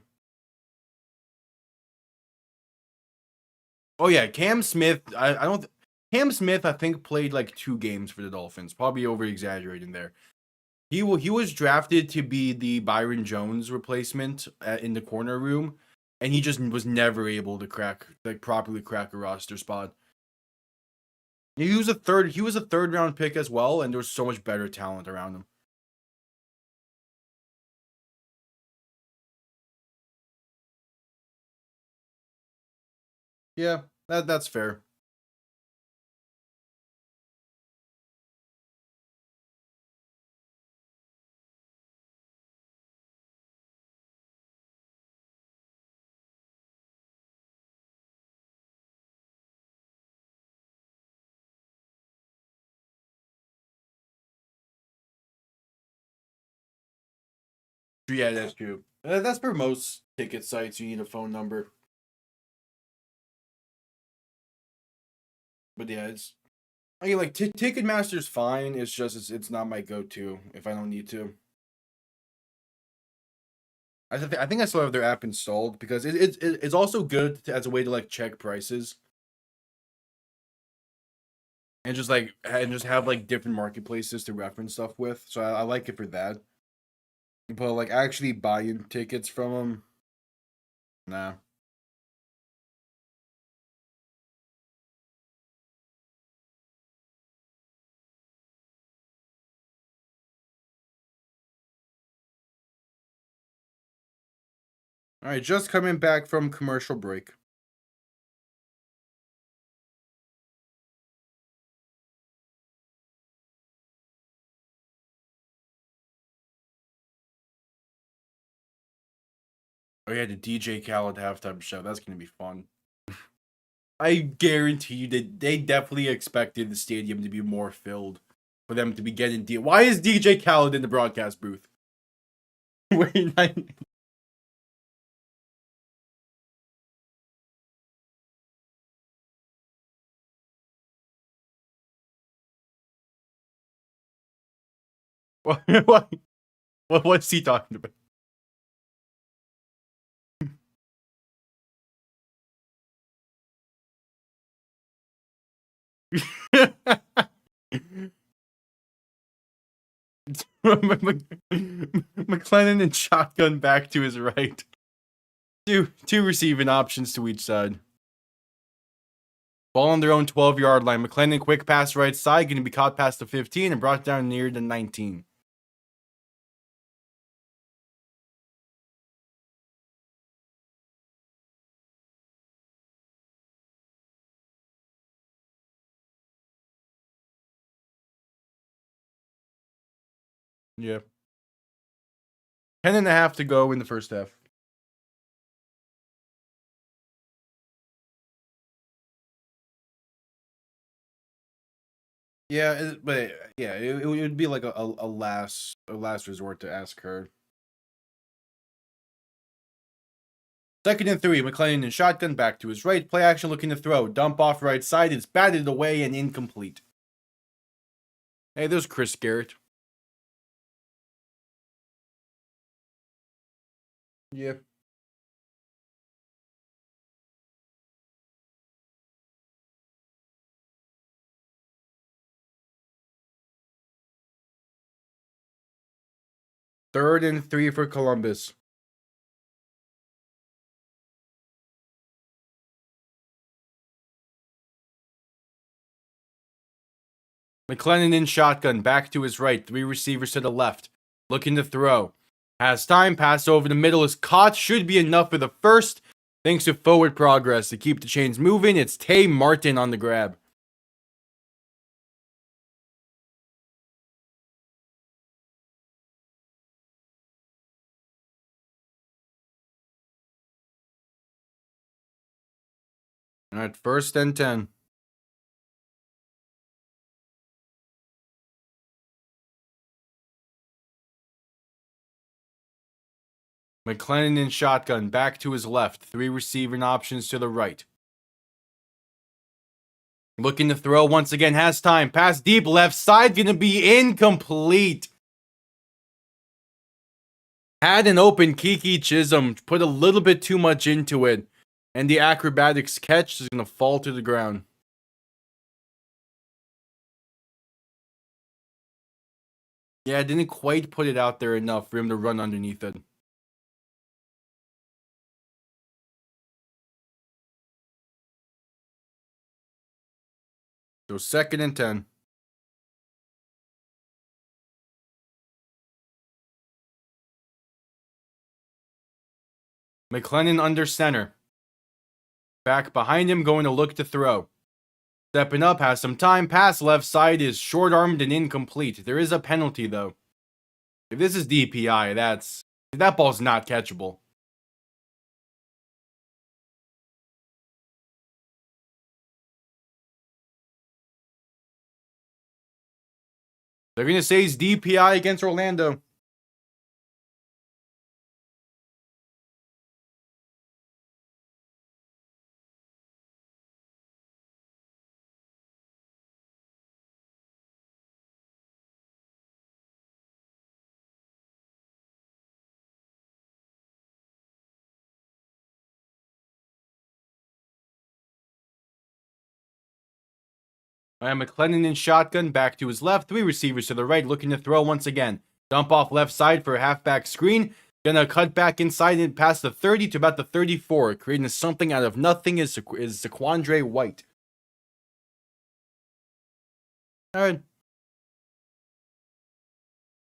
Oh yeah, Cam Smith. I don't. Cam Smith, I think, played like 2 games for the Dolphins. Probably over exaggerating there. He was drafted to be the Byron Jones replacement in the corner room, and he just was never able to properly crack a roster spot. He was a third round pick as well, and there was so much better talent around him. Yeah, that's fair. Yeah, that's true. That's for most ticket sites. You need a phone number. But yeah, it's I mean, like Ticketmaster's fine. It's just it's not my go-to if I don't need to. I think I still have their app installed because it's also good as a way to like check prices and just have like different marketplaces to reference stuff with. So I like it for that. But like actually buying tickets from them, nah. All right, just coming back from commercial break. Oh yeah, the DJ Khaled halftime show. That's gonna be fun. I guarantee you that they definitely expected the stadium to be more filled for them to be getting deal. Why is DJ Khaled in the broadcast booth? Wait, what, what's he talking about? McLennan and shotgun back to his right. Two receiving options to each side. Ball on their own 12-yard line. McLennan quick pass right side, going to be caught past the 15 and brought down near the 19. Yeah. 10.5 to go in the first half. Yeah, but yeah, it would be like a last resort to ask her. 2nd and 3, McLennan in shotgun back to his right. Play action looking to throw. Dump off right side. It's batted away and incomplete. Hey, there's Chris Garrett. Yep. Third and 3 for Columbus. McLennan in shotgun, back to his right, 3 receivers to the left. Looking to throw. Has time, pass over the middle is caught, should be enough for the first. Thanks to forward progress to keep the chains moving, it's Tay Martin on the grab. Alright, first and 10. McLennan in shotgun, back to his left, 3 receiving options to the right. Looking to throw once again, has time, pass deep left side, gonna be incomplete. Had an open Kiki Chisholm, put a little bit too much into it, and the acrobatics catch is gonna fall to the ground. Yeah, I didn't quite put it out there enough for him to run underneath it. So second and 10. McLennan under center. Back behind him, going to look to throw. Stepping up, has some time. Pass left side is short-armed and incomplete. There is a penalty, though. If this is DPI, that ball's not catchable. They're going to say it's DPI against Orlando. McLennan in shotgun, back to his left. 3 receivers to the right, looking to throw once again. Dump off left side for a halfback screen. Gonna cut back inside and past the 30 to about the 34. Creating something out of nothing is Zaquandre White. Alright.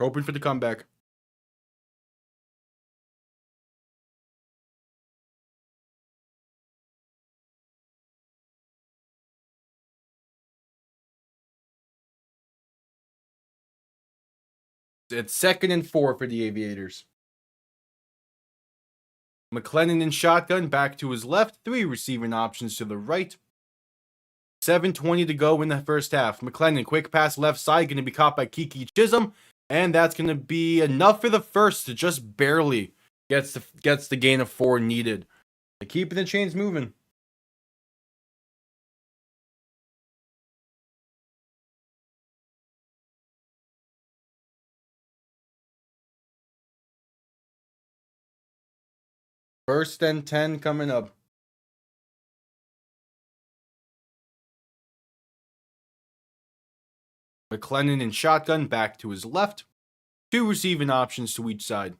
Hoping for the comeback. It's second and 4 for the Aviators. McLennan in shotgun, back to his left. 3 receiving options to the right. 7:20 to go in the first half. McLennan, quick pass left side, going to be caught by Kiki Chisholm. And that's going to be enough for the first to just barely gets the gain of 4 needed. Keeping the chains moving. First and 10 coming up. McLennan in shotgun, back to his left. 2 receiving options to each side.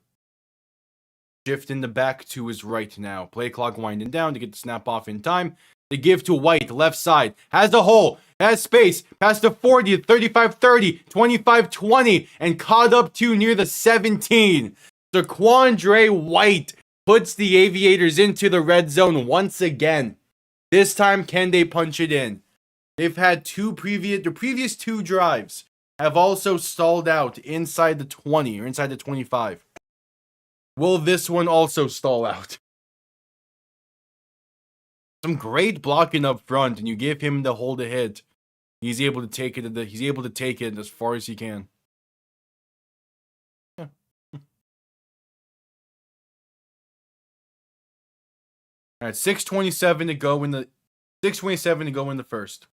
Shifting the back to his right now. Play clock winding down to get the snap off in time. The give to White, left side. Has the hole, has space. Past the 40, 35-30, 25-20, and caught up to near the 17. Zaquandre White puts the Aviators into the red zone once again. This time, can they punch it in? They've had the previous 2 drives have also stalled out inside the 20 or inside the 25. Will this one also stall out? Some great blocking up front, and you give him the hold to hit. He's able to take it. He's able to take it as far as he can. Yeah. All right, 6:27 to go in the first.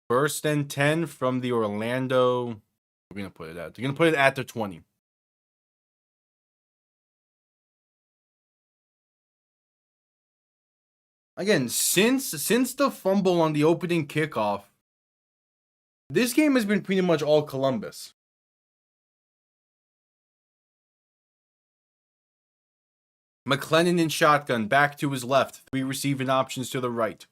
First and 10 from the Orlando. We're going to put it at. They're going to put it at the 20. Again, since the fumble on the opening kickoff, this game has been pretty much all Columbus. McLennan in shotgun, back to his left. 3 receiving options to the right.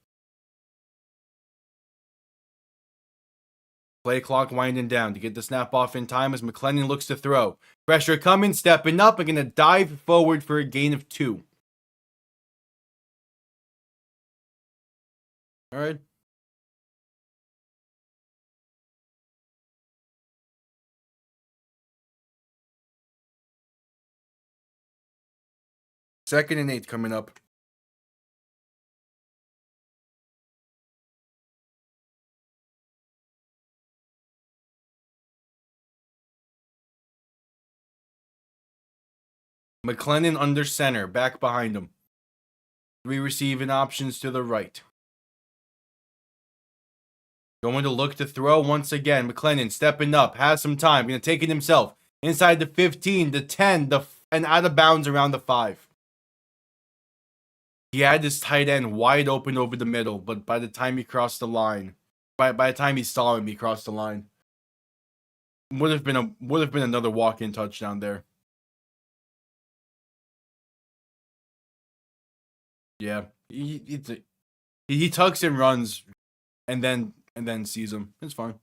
Play clock winding down to get the snap off in time as McLennan looks to throw. Pressure coming, stepping up, and going to dive forward for a gain of 2. All right. Second and 8 coming up. McLennan under center, back behind him. 3 receiving options to the right. Going to look to throw once again. McLennan stepping up, has some time, going to take it himself. Inside the 15, the 10, and out of bounds around the 5. He had his tight end wide open over the middle, but by the time he crossed the line, by the time he saw him, he crossed the line. Would have been another walk-in touchdown there. Yeah, he tucks and runs, and then sees him. It's fine.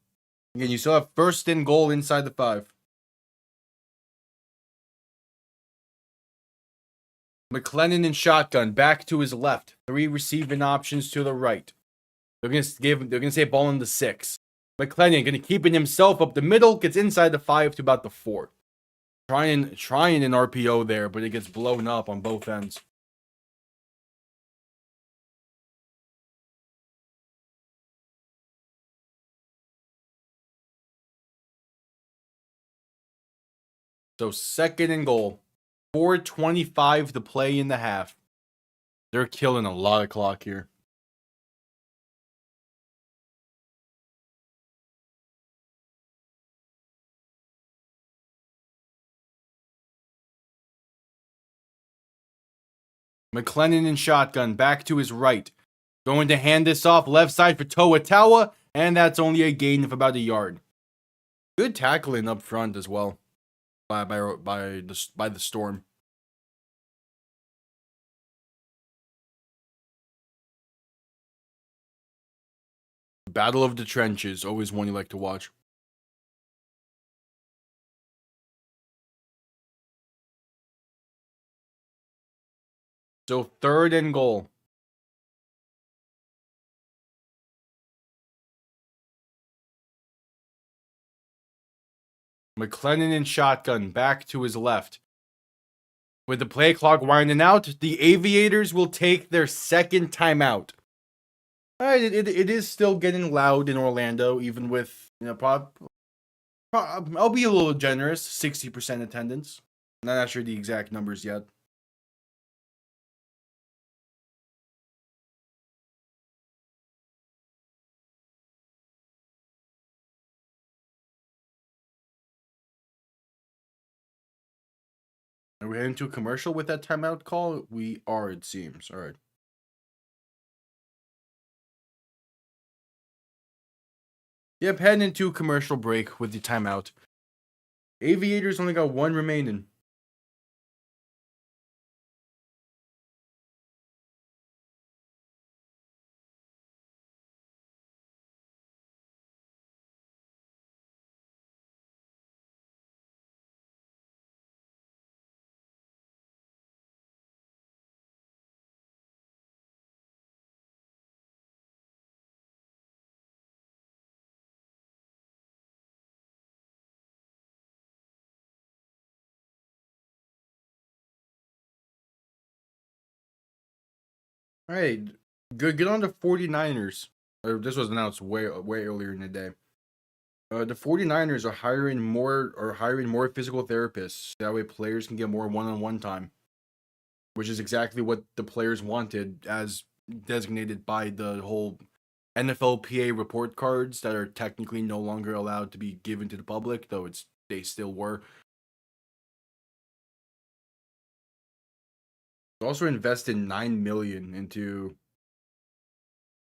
Again, you still have first and goal inside the 5. McLennan in shotgun, back to his left. 3 receiving options to the right. They're gonna say ball in the 6. McLennan gonna keep it himself up the middle, gets inside the 5 to about the 4. Trying an RPO there, but it gets blown up on both ends. So second and goal. 4:25 to play in the half. They're killing a lot of clock here. McLennan in shotgun, back to his right. Going to hand this off left side for Toa, and that's only a gain of about a yard. Good tackling up front as well by the Storm. Battle of the Trenches, always one you like to watch. So third and goal. McLennan in shotgun, back to his left. With the play clock winding out, the Aviators will take their second timeout. All right, it is still getting loud in Orlando, even with, I'll be a little generous, 60% attendance. I'm not sure the exact numbers yet. Are we heading to a commercial with that timeout call? We are, it seems. All right. Yep, heading into a commercial break with the timeout. Aviators only got 1 remaining. All right, good on the 49ers. This was announced way earlier in the day. The 49ers are hiring more physical therapists. That way players can get more one-on-one time, which is exactly what the players wanted as designated by the whole NFLPA report cards that are technically no longer allowed to be given to the public, though they still were. Also invested $9 million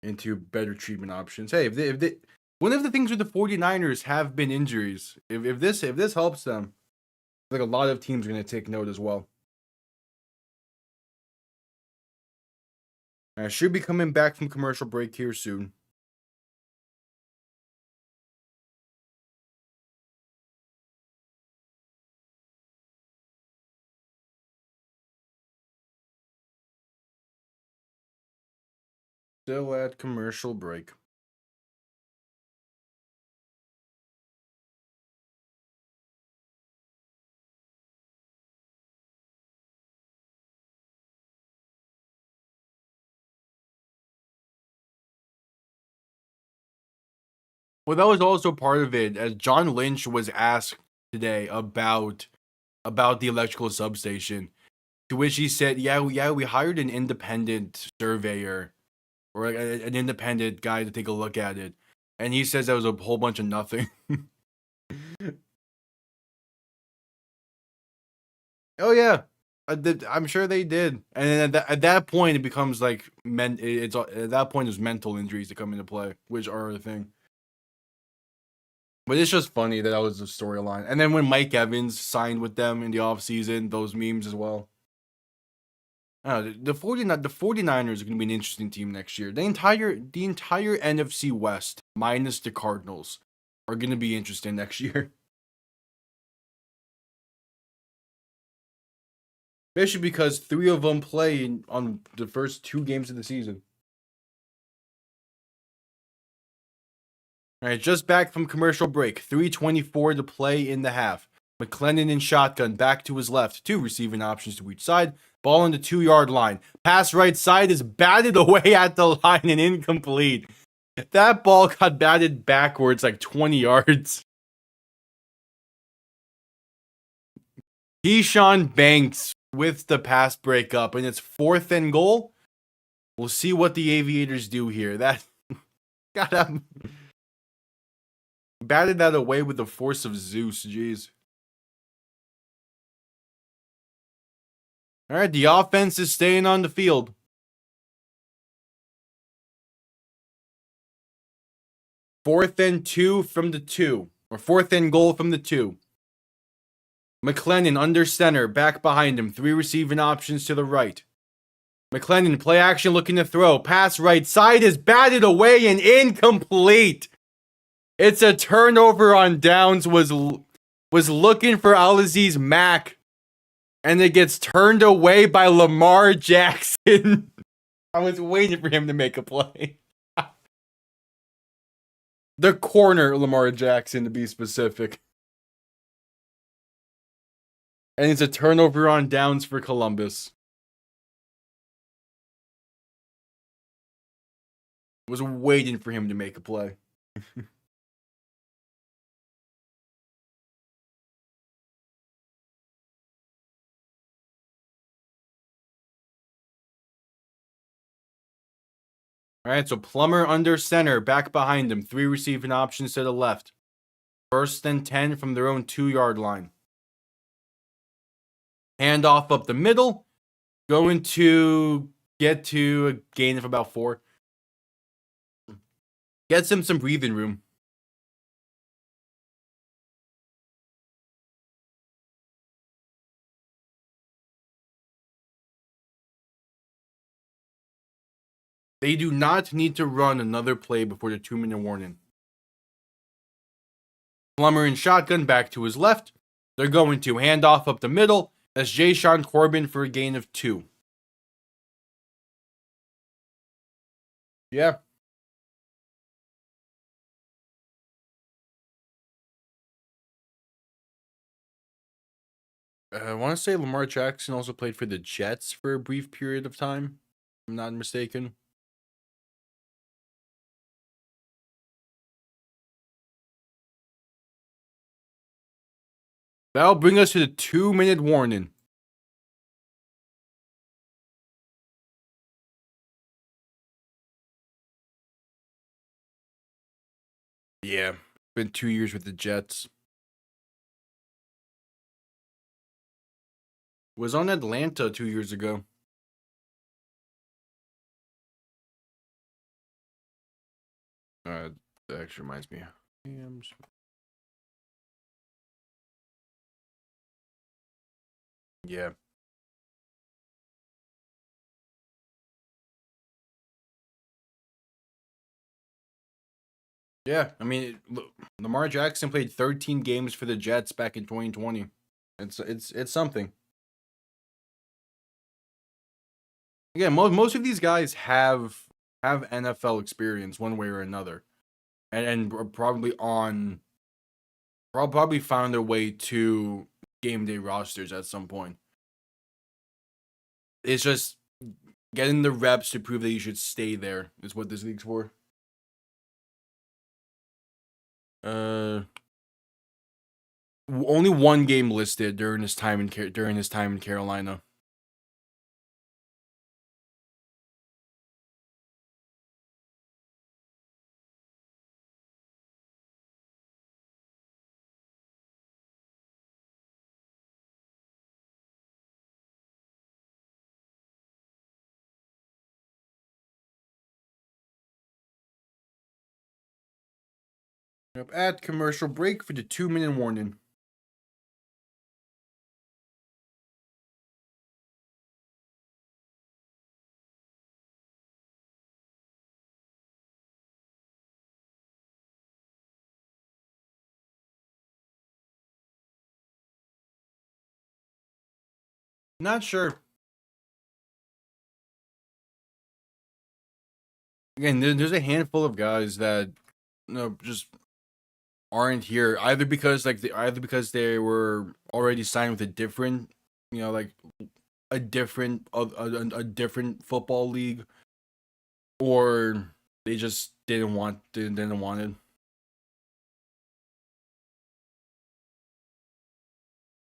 into better treatment options. Hey, if they one of the things with the 49ers have been injuries. If this helps them, like a lot of teams are going to take note as well. I should be coming back from commercial break here soon. Still at commercial break. Well, that was also part of it, as John Lynch was asked today about the electrical substation, to which he said, "Yeah, we hired an independent surveyor or an independent guy to take a look at it," and he says that was a whole bunch of nothing. Oh yeah, I'm sure they did, and then at that point it becomes like it's at that point there's mental injuries that come into play, which are a thing. But it's just funny that was the storyline. And then when Mike Evans signed with them in the offseason, those memes as well. The 49ers are going to be an interesting team next year. The entire NFC West, minus the Cardinals, are going to be interesting next year. Especially because 3 of them play on the first 2 games of the season. All right, just back from commercial break. 3:24 to play in the half. McClellan in shotgun, back to his left. 2 receiving options to each side. Ball on the 2-yard line. Pass right side is batted away at the line and incomplete. That ball got batted backwards like 20 yards. Keyshawn Banks with the pass breakup, and it's 4th and goal. We'll see what the Aviators do here. That got batted that away with the force of Zeus. Jeez. All right, the offense is staying on the field. 4th and 2 from the 2, or 4th and goal from the 2. McClellan under center, back behind him. 3 receiving options to the right. McClellan, play action, looking to throw. Pass right side is batted away and incomplete. It's a turnover on downs. Was looking for Alaziz Mack, and it gets turned away by Lamar Jackson. I was waiting for him to make a play. The corner, Lamar Jackson, to be specific. And it's a turnover on downs for Columbus. Was waiting for him to make a play. All right, so Plummer under center, back behind him. 3 receiving options to the left. 1st and 10 from their own 2-yard line. Handoff up the middle. Going to get to a gain of about 4. Gets him some breathing room. They do not need to run another play before the 2-minute warning. Plummer in shotgun, back to his left. They're going to hand off up the middle. That's Jay-Sean Corbin for a gain of 2. Yeah. I want to say Lamar Jackson also played for the Jets for a brief period of time, if I'm not mistaken. That'll bring us to the 2-minute warning. Yeah, been 2 years with the Jets. Was on Atlanta 2 years ago. That actually reminds me. Yeah. Yeah, I mean, Lamar Jackson played 13 games for the Jets back in 2020. It's something. Again, most of these guys have NFL experience one way or another, and are probably found their way to game day rosters at some point. It's just getting the reps to prove that you should stay there is what this league's for. Only one game listed during his time in Carolina. Yep, at commercial break for the 2-minute warning. Not sure. Again, there's a handful of guys that just aren't here either because they were already signed with a different like a different football league, or they just didn't want it.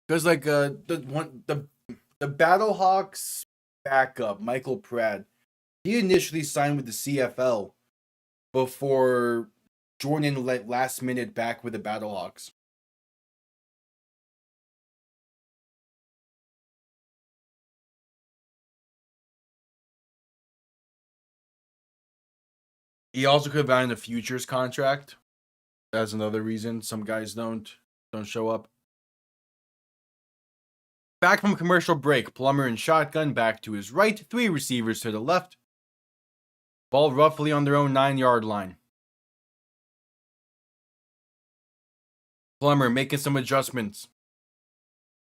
Because like the Battlehawks backup Michael Pratt, he initially signed with the CFL before Jordan last minute back with the Battlehawks. He also could have gotten a futures contract. That's another reason some guys don't show up. Back from commercial break, Plummer and shotgun back to his right, 3 receivers to the left. Ball roughly on their own 9-yard line. Plummer making some adjustments.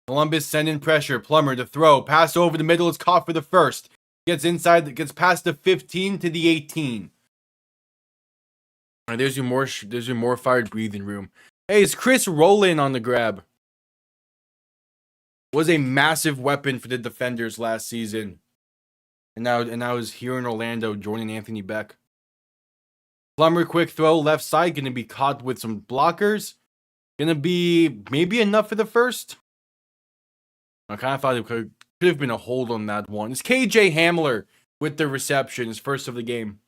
Columbus sending pressure. Plummer to throw. Pass over the middle is caught for the first. Gets past the 15 to the 18. And there's your more fired breathing room. Hey, it's Chris Rowland on the grab. Was a massive weapon for the defenders last season. And now is here in Orlando joining Anthony Becht. Plummer quick throw left side, gonna be caught with some blockers. Gonna be maybe enough for the first. I kind of thought it could have been a hold on that one. It's KJ Hamler with the reception, his first of the game.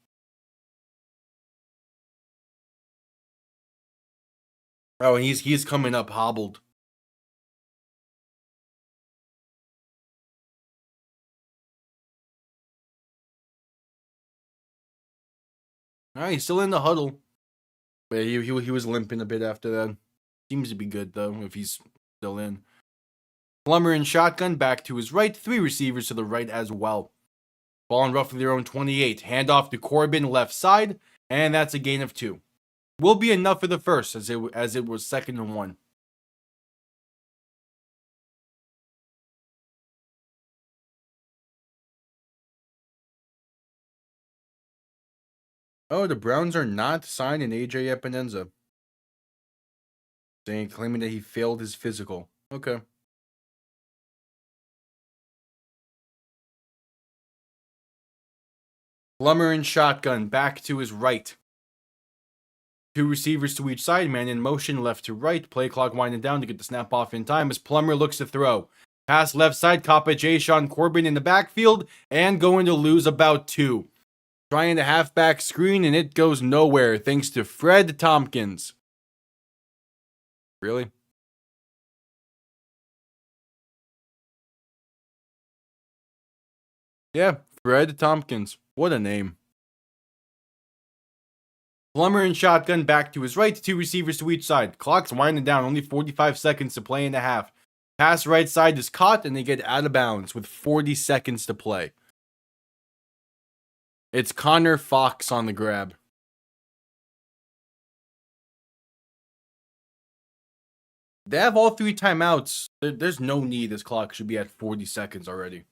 Oh, and he's coming up hobbled. All right, he's still in the huddle. But he was limping a bit after that. Seems to be good, though, if he's still in. Plummer and shotgun back to his right. 3 receivers to the right as well. Ball on roughly their own 28. Handoff to Corbin left side. And that's a gain of 2. Will be enough for the first, as it was 2nd and 1. Oh, the Browns are not signing AJ Epinenza. Claiming that he failed his physical. Okay. Plummer and shotgun back to his right. 2 receivers to each side, man in motion left to right. Play clock winding down to get the snap off in time as Plummer looks to throw. Pass left side, caught by Sean Corbin in the backfield and going to lose about 2. Trying the halfback screen, and it goes nowhere thanks to Fred Tompkins. Really? Yeah, Fred Tompkins. What a name. Plummer and shotgun back to his right, 2 receivers to each side. Clock's winding down, only 45 seconds to play in the half. Pass right side is caught, and they get out of bounds with 40 seconds to play. It's Connor Fox on the grab. They have all 3 timeouts. There's no need. This clock should be at 40 seconds already.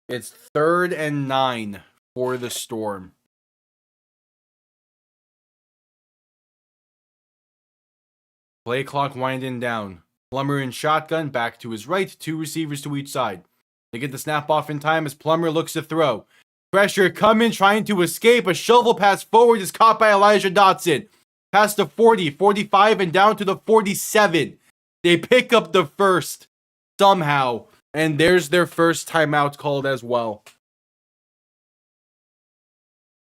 It's 3rd and 9 for the Storm. Play clock winding down. Plummer and shotgun back to his right, 2 receivers to each side. They get the snap off in time as Plummer looks to throw. Pressure coming, trying to escape. A shovel pass forward is caught by Elijah Dotson. Past the 40, 45, and down to the 47. They pick up the first somehow, and there's their first timeout called as well.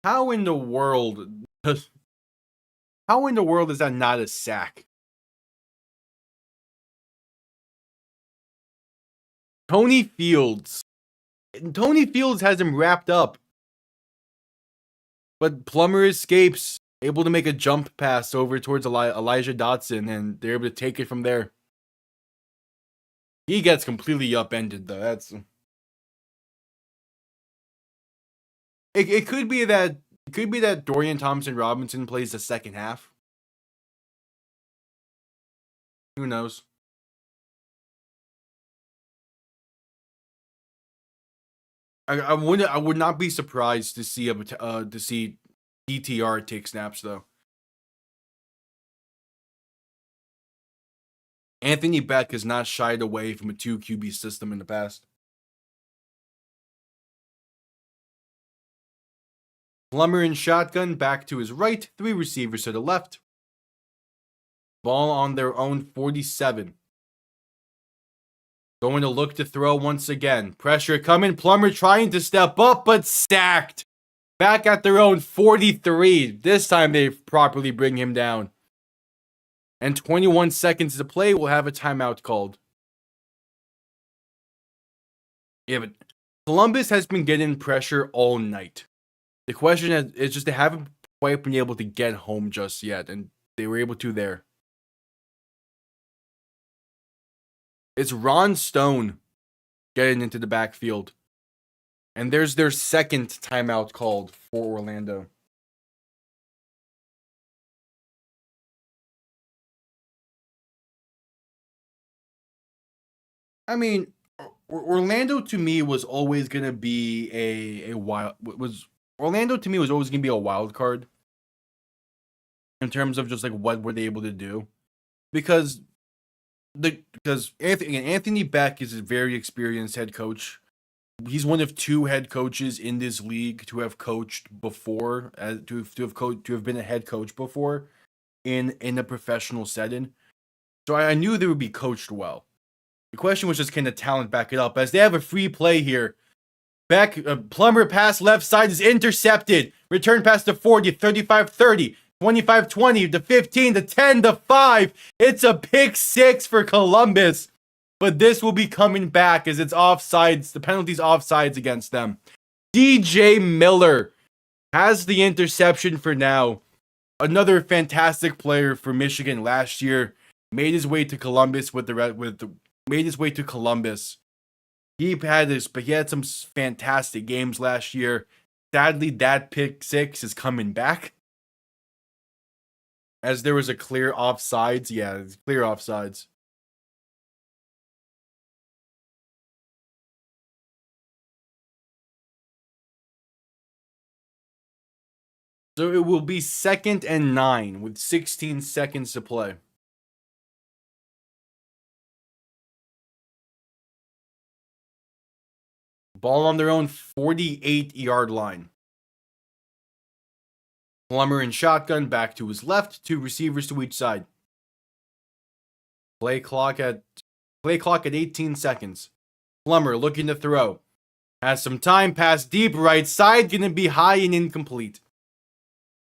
How in the world is that not a sack? Tony Fields has him wrapped up. But Plummer escapes, able to make a jump pass over towards Elijah Dotson, and they're able to take it from there. He gets completely upended, though. It could be that Dorian Thompson-Robinson plays the second half. Who knows? I would not be surprised to see DTR take snaps though. Anthony Becht has not shied away from a 2 QB system in the past. Plummer and shotgun back to his right, 3 receivers to the left. Ball on their own 47. Going to look to throw once again. Pressure coming. Plummer trying to step up, but sacked. Back at their own 43. This time they properly bring him down. And 21 seconds to play. We'll have a timeout called. Yeah, but Columbus has been getting pressure all night. The question is just they haven't quite been able to get home just yet. And they were able to there. It's Ron Stone getting into the backfield. And there's their second timeout called for Orlando. I mean, Orlando to me was always going to be a wild card in terms of just like what were they able to do, because Anthony Becht is a very experienced head coach. He's one of 2 head coaches in this league to have coached before, to have been a head coach before in a professional setting. So I knew they would be coached well. The question was just, can the talent back it up? As they have a free play here. Plummer pass left side is intercepted. Return pass to 40, 35-30. 25-20 to 15 to 10 to 5. It's a pick 6 for Columbus. But this will be coming back as it's offsides. The penalty's offsides against them. DJ Miller has the interception for now. Another fantastic player for Michigan last year. Made his way to Columbus He had some fantastic games last year. Sadly, that pick 6 is coming back. As there was a clear offsides. Yeah, it's clear offsides. So it will be 2nd and 9 with 16 seconds to play. Ball on their own 48-yard line. Plummer and shotgun back to his left, 2 receivers to each side. Play clock at Play clock at 18 seconds. Plummer looking to throw. Has some time, pass deep right side, gonna be high and incomplete.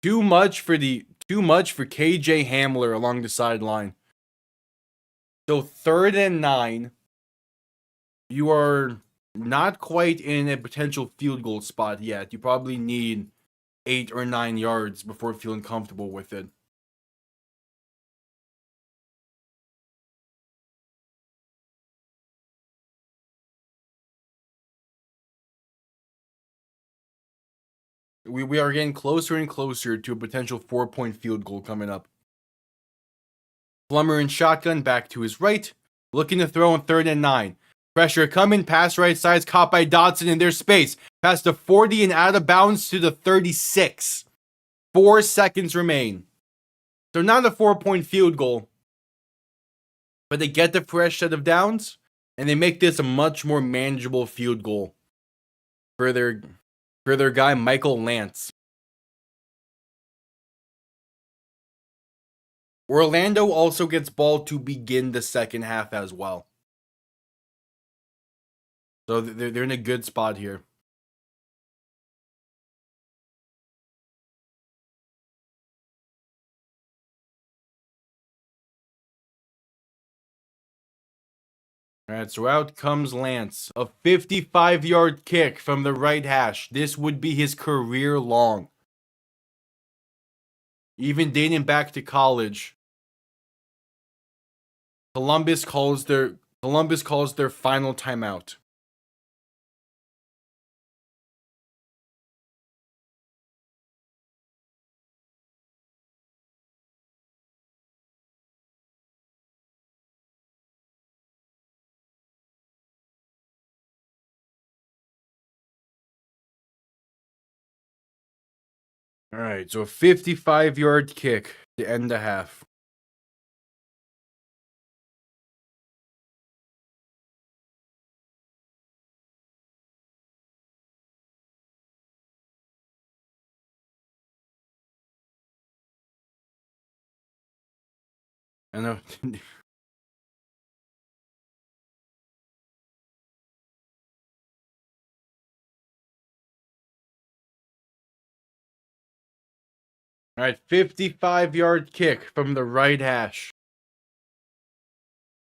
Too much for KJ Hamler along the sideline. So 3rd and 9. You are not quite in a potential field goal spot yet. You probably need 8 or 9 yards before feeling comfortable with it. We are getting closer and closer to a potential 4-point field goal coming up. Plummer in shotgun back to his right. Looking to throw on 3rd and 9. Pressure coming, pass right sides, caught by Dotson in their space. Past the 40 and out of bounds to the 36. 4 seconds remain. So not a 4-point field goal. But they get the fresh set of downs. And they make this a much more manageable field goal. For their guy, Michael Lance. Orlando also gets ball to begin the second half as well. So they're in a good spot here. All right, so out comes Lance. A 55-yard kick from the right hash. This would be his career long. Even dating back to college. Columbus calls their final timeout. All right, so a 55-yard kick to end the half. I know. All right, 55-yard kick from the right hash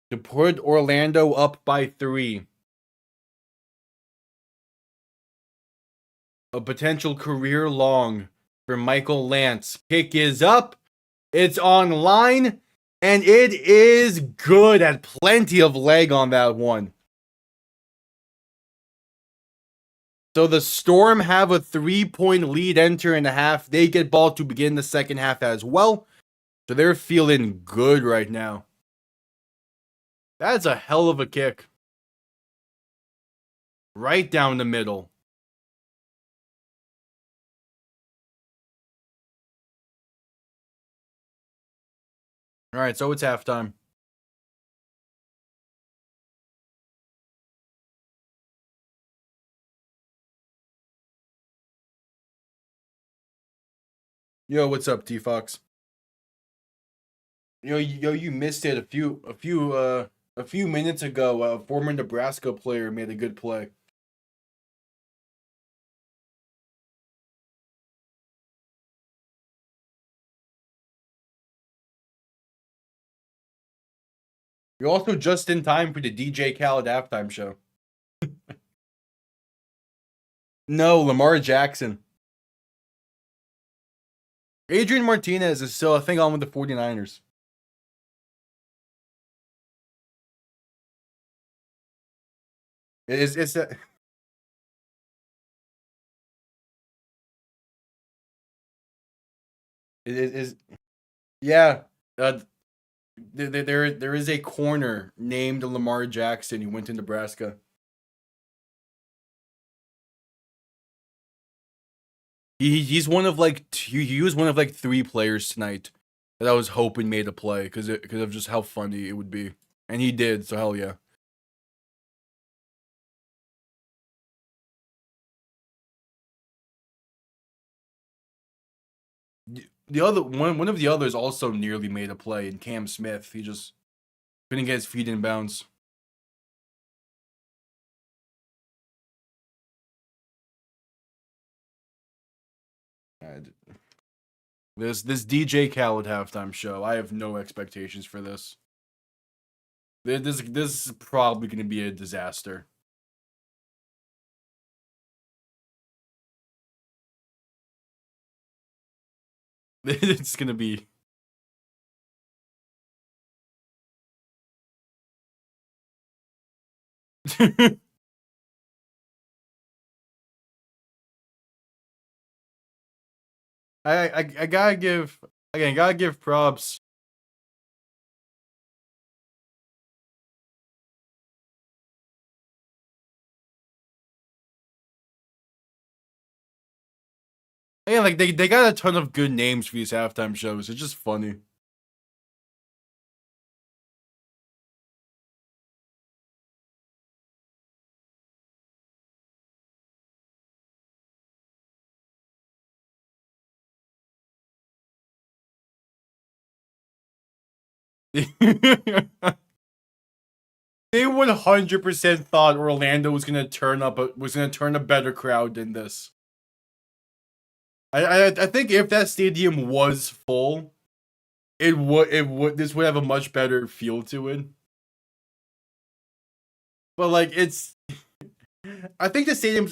to put Orlando up by 3. A potential career long for Michael Lance. Kick is up. It's on line. And it is good. Had plenty of leg on that one. So the Storm have a 3-point lead entering the half. They get ball to begin the second half as well. So they're feeling good right now. That's a hell of a kick. Right down the middle. All right, so it's halftime. Yo, what's up, T-Fox? You missed it a few minutes ago. A former Nebraska player made a good play. You're also just in time for the DJ Khaled halftime show. No, Lamar Jackson. Adrian Martinez is still, I think, on with the 49ers. It's that. It is. Yeah. There is a corner named Lamar Jackson who went to Nebraska. He's one of like he was one of like 3 players tonight that I was hoping made a play because of just how funny it would be, and he did. So hell yeah. The other one of the others also nearly made a play in Cam Smith. He just couldn't get his feet in bounds. And this DJ Khaled halftime show, I have no expectations for this. This is probably going to be a disaster. It's going to be. I gotta give props. Yeah, like they got a ton of good names for these halftime shows. It's just funny. They 100% thought Orlando was gonna turn a better crowd than this. I think if that stadium was full, this would have a much better feel to it. But like it's I think the stadium's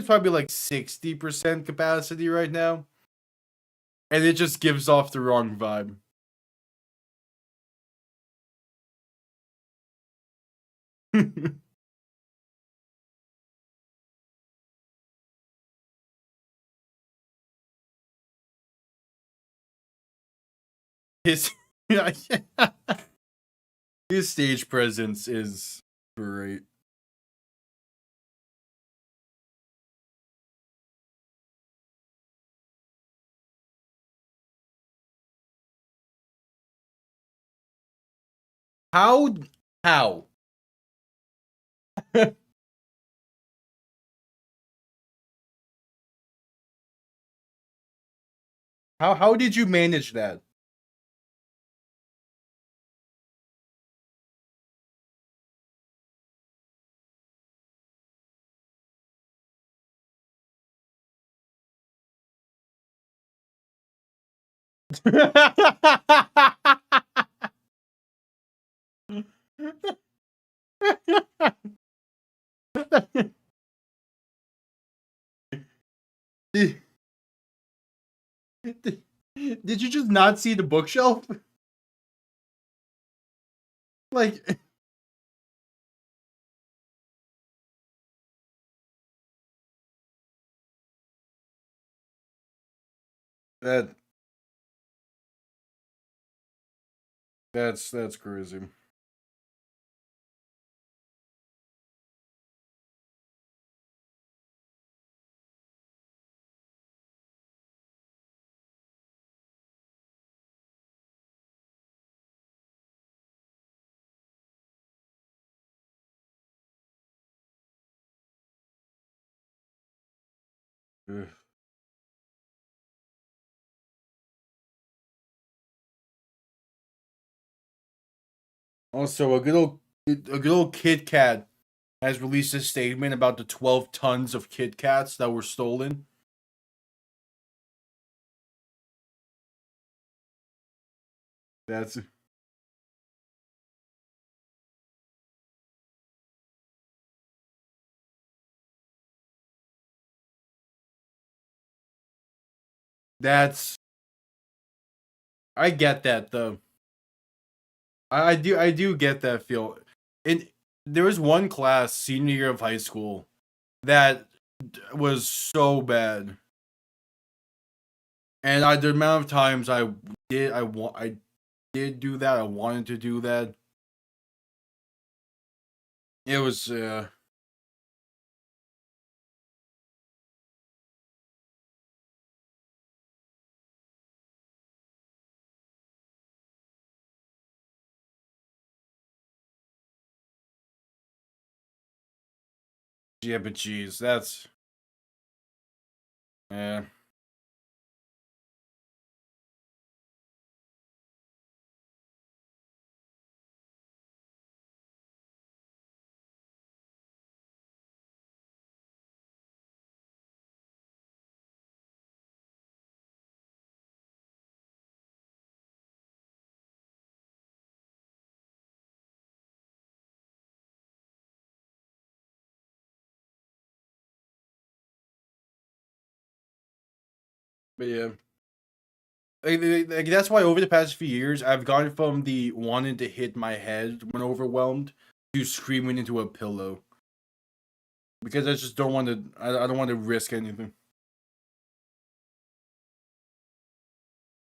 probably like 60% capacity right now. And it just gives off the wrong vibe. His his stage presence is great. How how how did you manage that? did, did you just not see the bookshelf? Like that that's crazy. Ugh. Also, a good old Kit Kat has released a statement about the 12 tons of Kit Kats that were stolen. That's that's I get that though. I do get that feel. And there was one class senior year of high school that was so bad. And the amount of times I did do that, I wanted to do that. It was yeah, but geez, that's yeah. But yeah. Like, that's why over the past few years, I've gone from the wanting to hit my head when overwhelmed to screaming into a pillow. Because I just don't want to. I don't want to risk anything.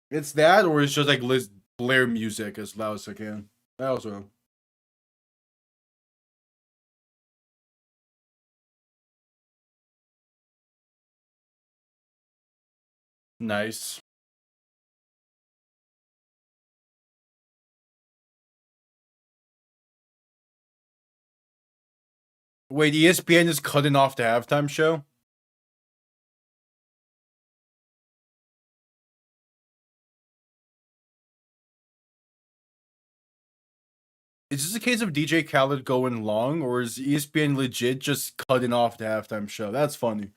It's that, or it's just like blare music as loud as I can. That also nice. Wait, ESPN is cutting off the halftime show. Is this a case of DJ Khaled going long, or is ESPN legit just cutting off the halftime show? That's funny.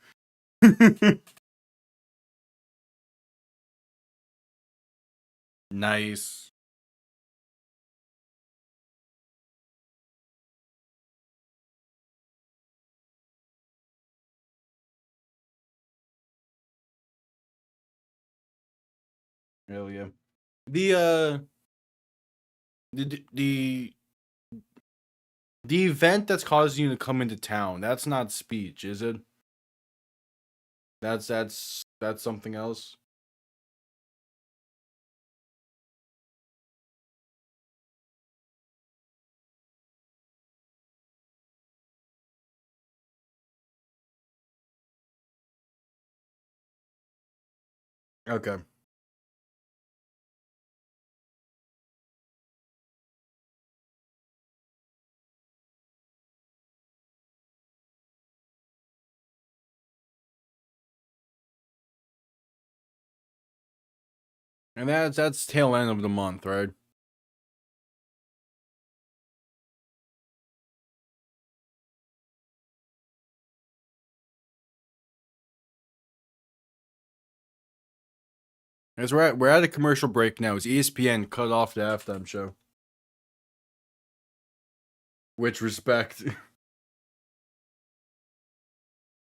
Nice. Hell yeah. The the the event that's causing you to come into town, that's not speech, is it? That's something else. Okay. And that's tail end of the month, right? As we're at a commercial break now. Is ESPN cut off the halftime show? Which respect.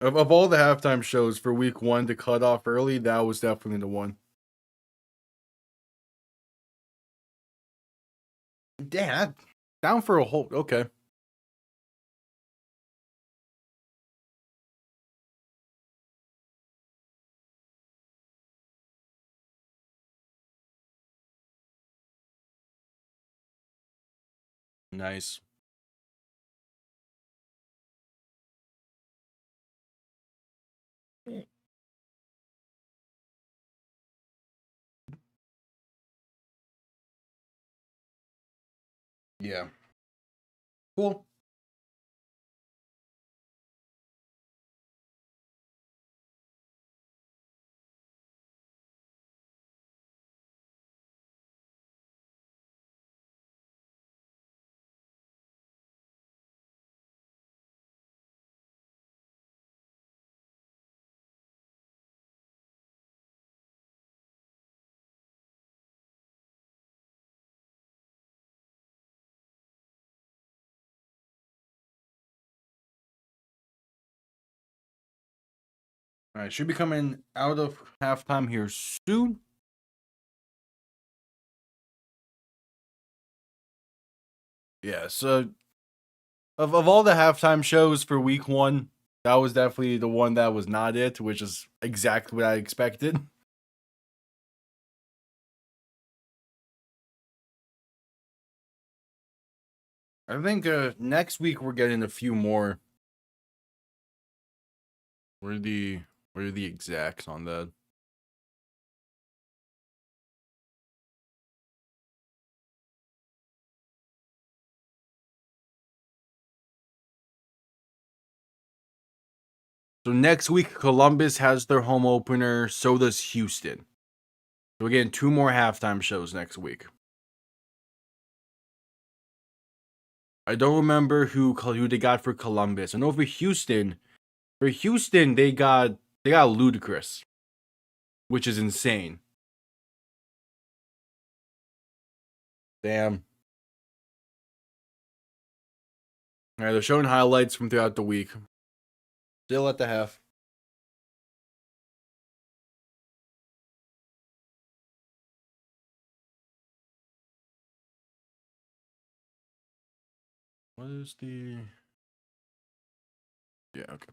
Of all the halftime shows for week one to cut off early, that was definitely the one. Damn, down for a whole. Okay. Nice. Yeah. Cool. All right, should be coming out of halftime here soon. Yeah. So of all the halftime shows for week one, that was definitely the one that was not it, which is exactly what I expected. I think next week we're getting a few more. What are the what are the exacts on that? So next week Columbus has their home opener, so does Houston. So we're getting two more halftime shows next week. I don't remember who they got for Columbus. I know for Houston they got Ludacris, which is insane. Damn. All right, they're showing highlights from throughout the week. Still at the half. What is the? Yeah. Okay.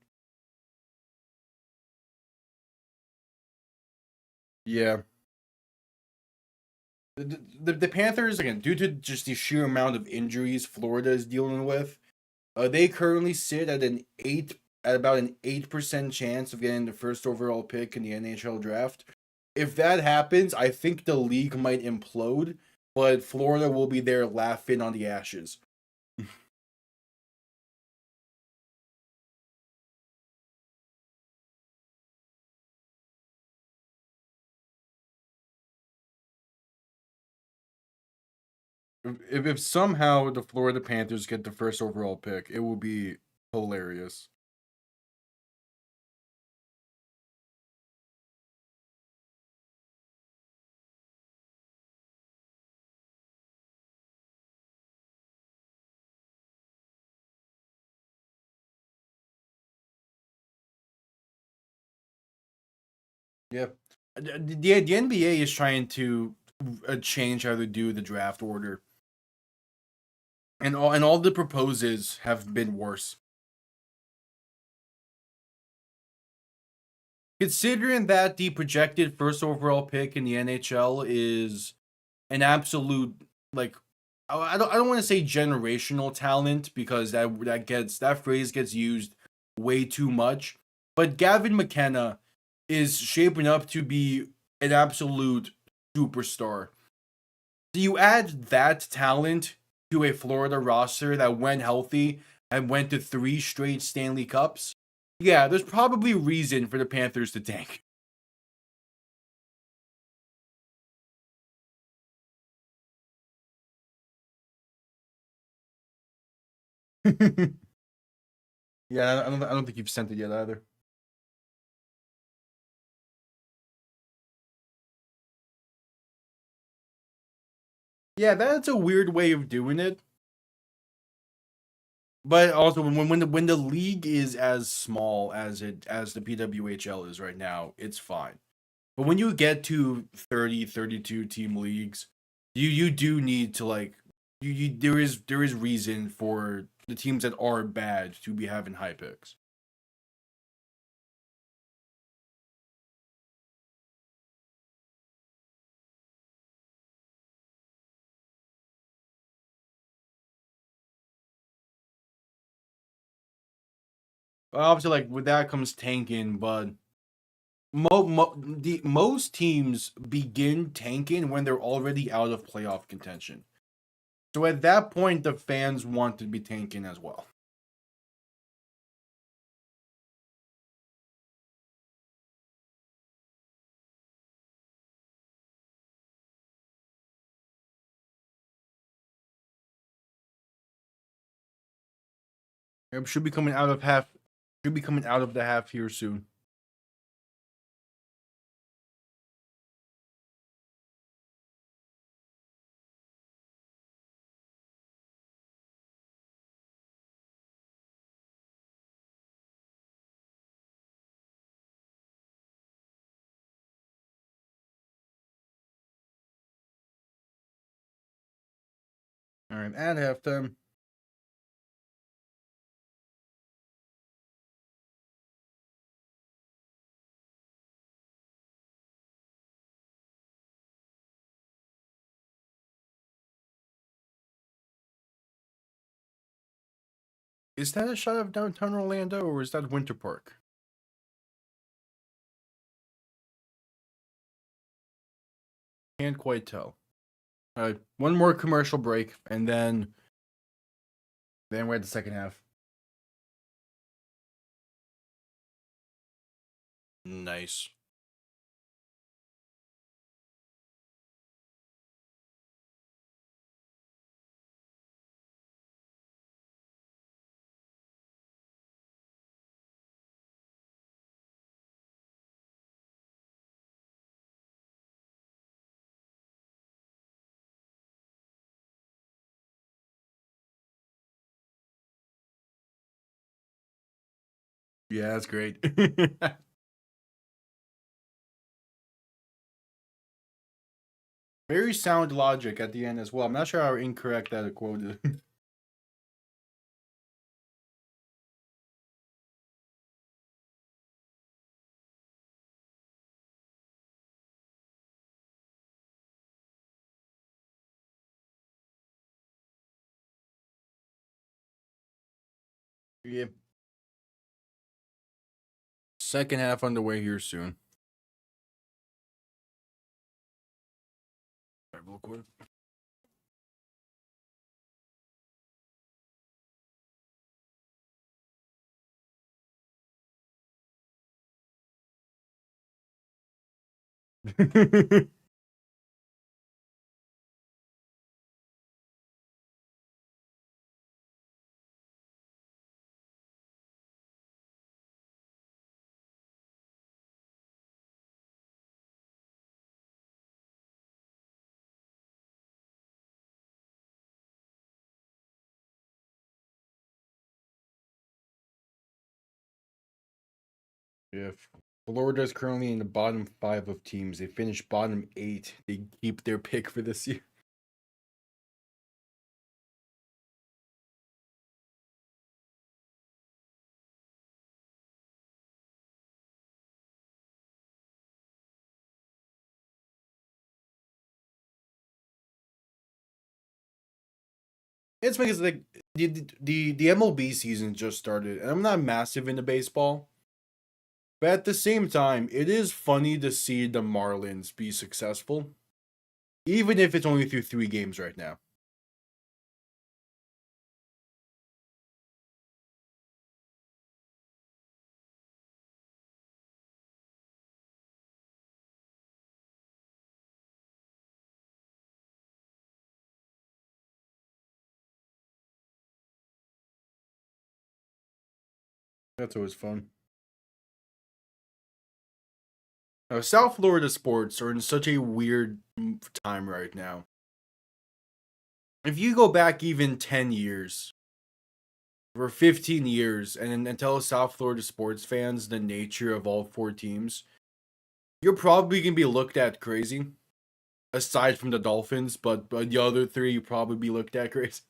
Yeah. The Panthers, again, due to just the sheer amount of injuries Florida is dealing with, they currently sit at about an 8% chance of getting the first overall pick in the NHL draft. If that happens, I think the league might implode, but Florida will be there laughing on the ashes. If somehow the Florida Panthers get the first overall pick, it will be hilarious. Yeah. The NBA is trying to change how they do the draft order. And all the proposes have been worse. Considering that the projected first overall pick in the NHL is an absolute, like, I don't want to say generational talent, because that phrase gets used way too much. But Gavin McKenna is shaping up to be an absolute superstar. So you add that talent to a Florida roster that, when healthy, and went to 3 straight Stanley Cups. Yeah, there's probably reason for the Panthers to tank. Yeah, I don't think you've sent it yet either. Yeah, that's a weird way of doing it. But also, when the league is as small as the PWHL is right now, it's fine. But when you get to 30, 32 team leagues, you do need to, like, there is reason for the teams that are bad to be having high picks. Obviously, like, with that comes tanking, but most teams begin tanking when they're already out of playoff contention. So at that point, the fans want to be tanking as well. It should be coming out of half. Should be coming out of the half here soon. All right, at halftime. Is that a shot of downtown Orlando, or is that Winter Park? Can't quite tell. All right, one more commercial break, and then we're at the second half. Nice. Yeah, that's great. Very sound logic at the end as well. I'm not sure how incorrect that quote is. Yeah. Second half underway here soon. All right, real quick. Yeah, Florida is currently in the bottom 5 of teams. They finished bottom 8. They keep their pick for this year. It's because like the MLB season just started, and I'm not massive into baseball, but at the same time, it is funny to see the Marlins be successful, even if it's only through 3 games right now. That's always fun. Now, South Florida sports are in such a weird time right now. If you go back even 10 years, for 15 years, and tell South Florida sports fans the nature of all 4 teams, you're probably going to be looked at crazy. Aside from the Dolphins, but the other 3 you probably be looked at crazy.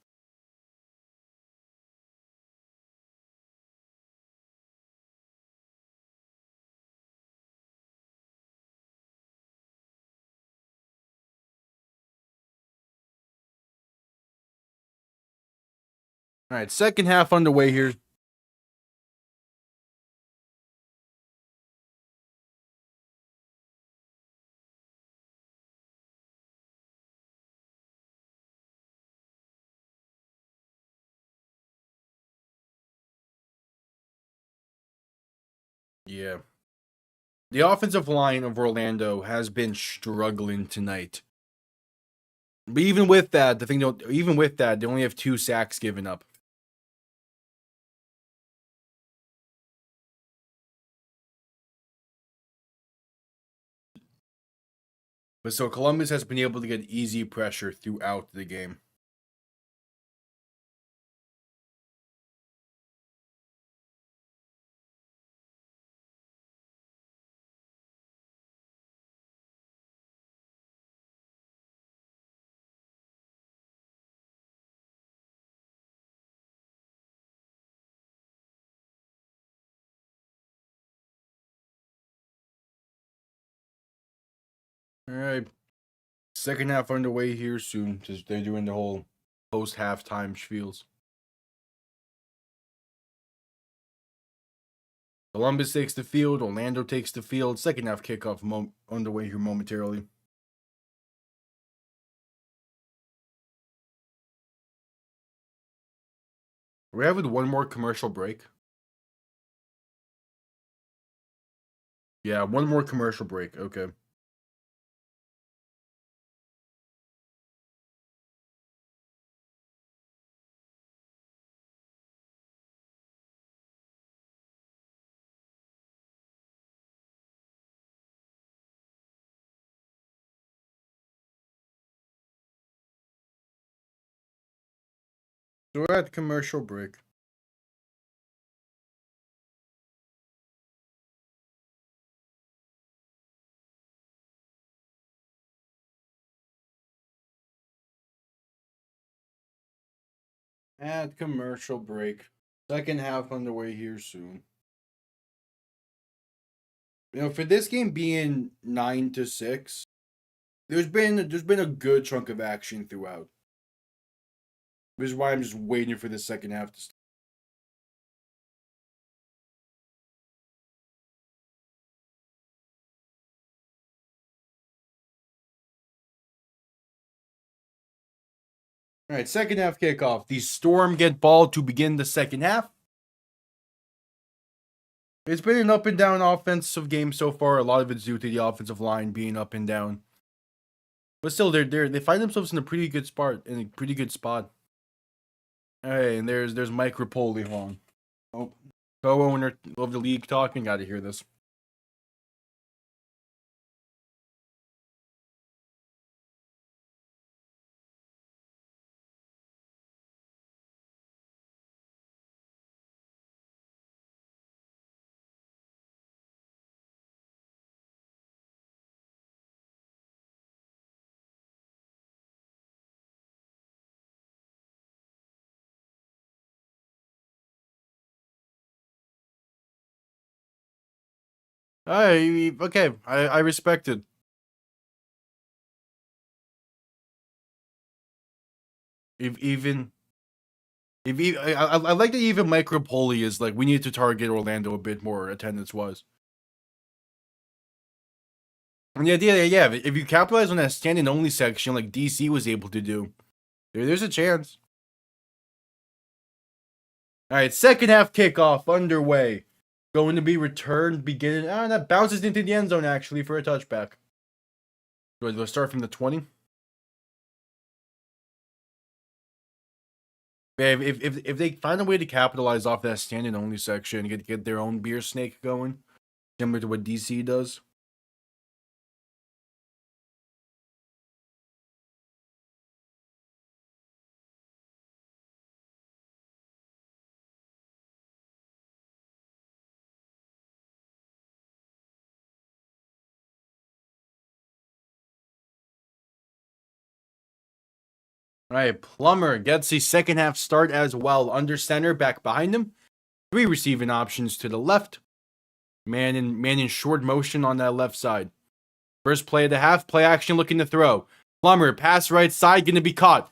All right, second half underway here. Yeah. The offensive line of Orlando has been struggling tonight. But even with that, they only have 2 sacks given up. But so Columbus has been able to get easy pressure throughout the game. All right. Second half underway here soon. Just they're doing the whole post halftime spiels. Columbus takes the field. Orlando takes the field. Second half kickoff underway here momentarily. We have one more commercial break. Yeah, one more commercial break. Okay. So we're at commercial break. At commercial break. Second half underway here soon. For this game being 9-6, there's been a good chunk of action throughout. Which is why I'm just waiting for the second half to start. All right, second half kickoff. The Storm get ball to begin the second half. It's been an up and down offensive game so far. A lot of it's due to the offensive line being up and down. But still, they find themselves in a pretty good spot. All right, and there's Mike Rapoli on. Oh, co-owner of the league talking. Got to hear this. Okay, I respect it. I like that even Mike Rapoli is like, we need to target Orlando a bit more attendance wise. And the idea, yeah, if you capitalize on that standing only section like DC was able to do, there's a chance. All right, second half kickoff underway. Going to be returned beginning. That bounces into the end zone actually for a touchback. Do I start from the 20? If they find a way to capitalize off that standing only section and get their own beer snake going, similar to what DC does. All right, Plummer gets the second half start as well. Under center, back behind him. 3 receiving options to the left. Man in short motion on that left side. First play of the half, play action looking to throw. Plummer, pass right side, going to be caught.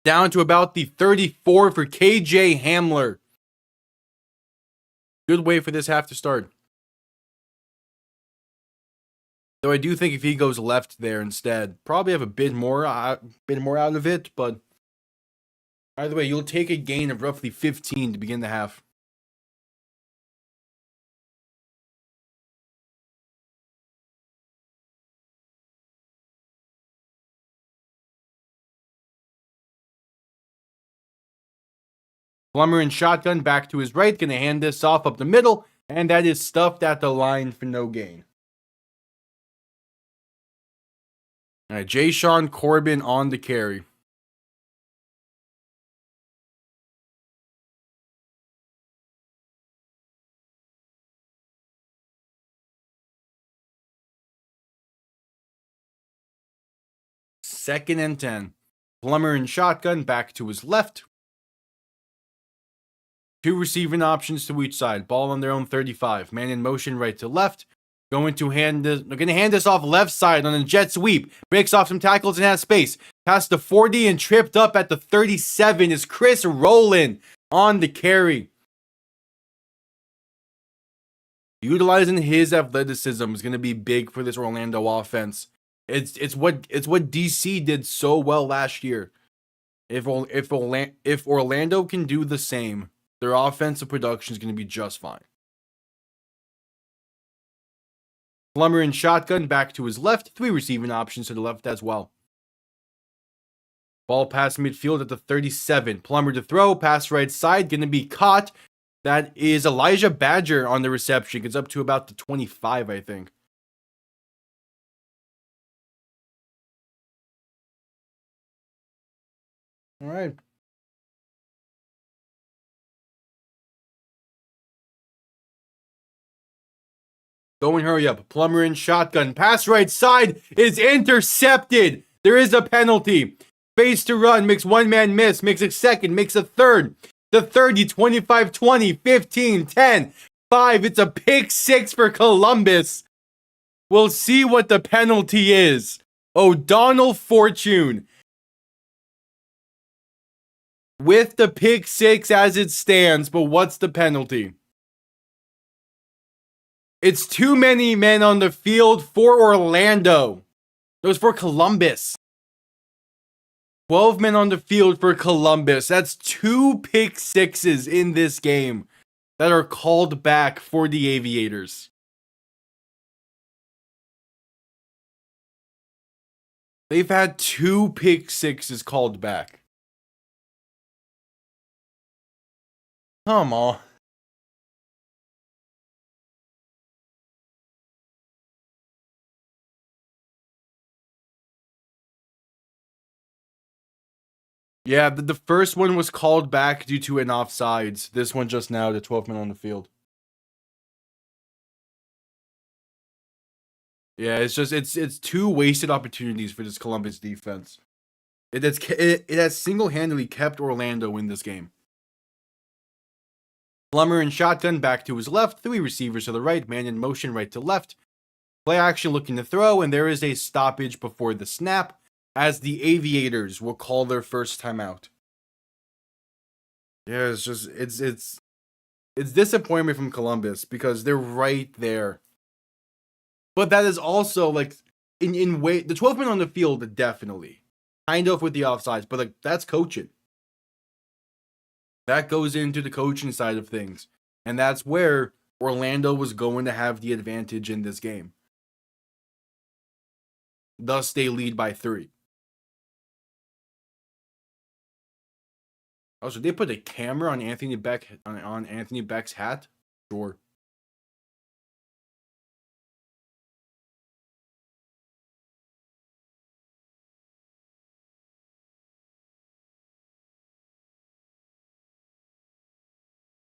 Down to about the 34 for KJ Hamler. Good way for this half to start. Though I do think if he goes left there instead, probably have a bit more out of it. But either way, you'll take a gain of roughly 15 to begin the half. Plummer in shotgun back to his right, going to hand this off up the middle, and that is stuffed at the line for no gain. All right, Jay-Sean Corbin on the carry. Second and 10. Plummer in shotgun back to his left. 2 receiving options to each side. Ball on their own 35. Man in motion right to left. They're going to hand this off left side on a jet sweep. Breaks off some tackles and has space. Past the 40 and tripped up at the 37 is Chris Rowland on the carry. Utilizing his athleticism is going to be big for this Orlando offense. It's what DC did so well last year. If Orlando can do the same, their offensive production is going to be just fine. Plummer in shotgun back to his left. 3 receiving options to the left as well. Ball past midfield at the 37. Plummer to throw. Pass right side. Going to be caught. That is Elijah Badger on the reception. Gets up to about the 25, I think. All right. Go and hurry up. Plummer in shotgun. Pass right side is intercepted. There is a penalty. Face to run. Makes one man miss. Makes a second. Makes a third. The 30, 25, 20, 15, 10, 5. It's a pick 6 for Columbus. We'll see what the penalty is. O'Donnell Fortune. With the pick 6 as it stands, but what's the penalty? It's too many men on the field for Orlando. It was for Columbus. 12 men on the field for Columbus. That's 2 pick sixes in this game that are called back for the Aviators. They've had 2 pick sixes called back. Come on. Yeah, the first one was called back due to an offsides. This one just now, the 12 men on the field. Yeah, it's 2 wasted opportunities for this Columbus defense. It has single-handedly kept Orlando in this game. Plummer in shotgun back to his left, 3 receivers to the right, man in motion right to left. Play action looking to throw, and there is a stoppage before the snap, as the Aviators will call their first timeout. Yeah, it's disappointment from Columbus because they're right there. But that is also like in way the 12 men on the field definitely. Kind of with the offsides, but like that's coaching. That goes into the coaching side of things. And that's where Orlando was going to have the advantage in this game. Thus they lead by 3. Oh, so they put a camera on Anthony Becht on Anthony Becht's hat? Sure.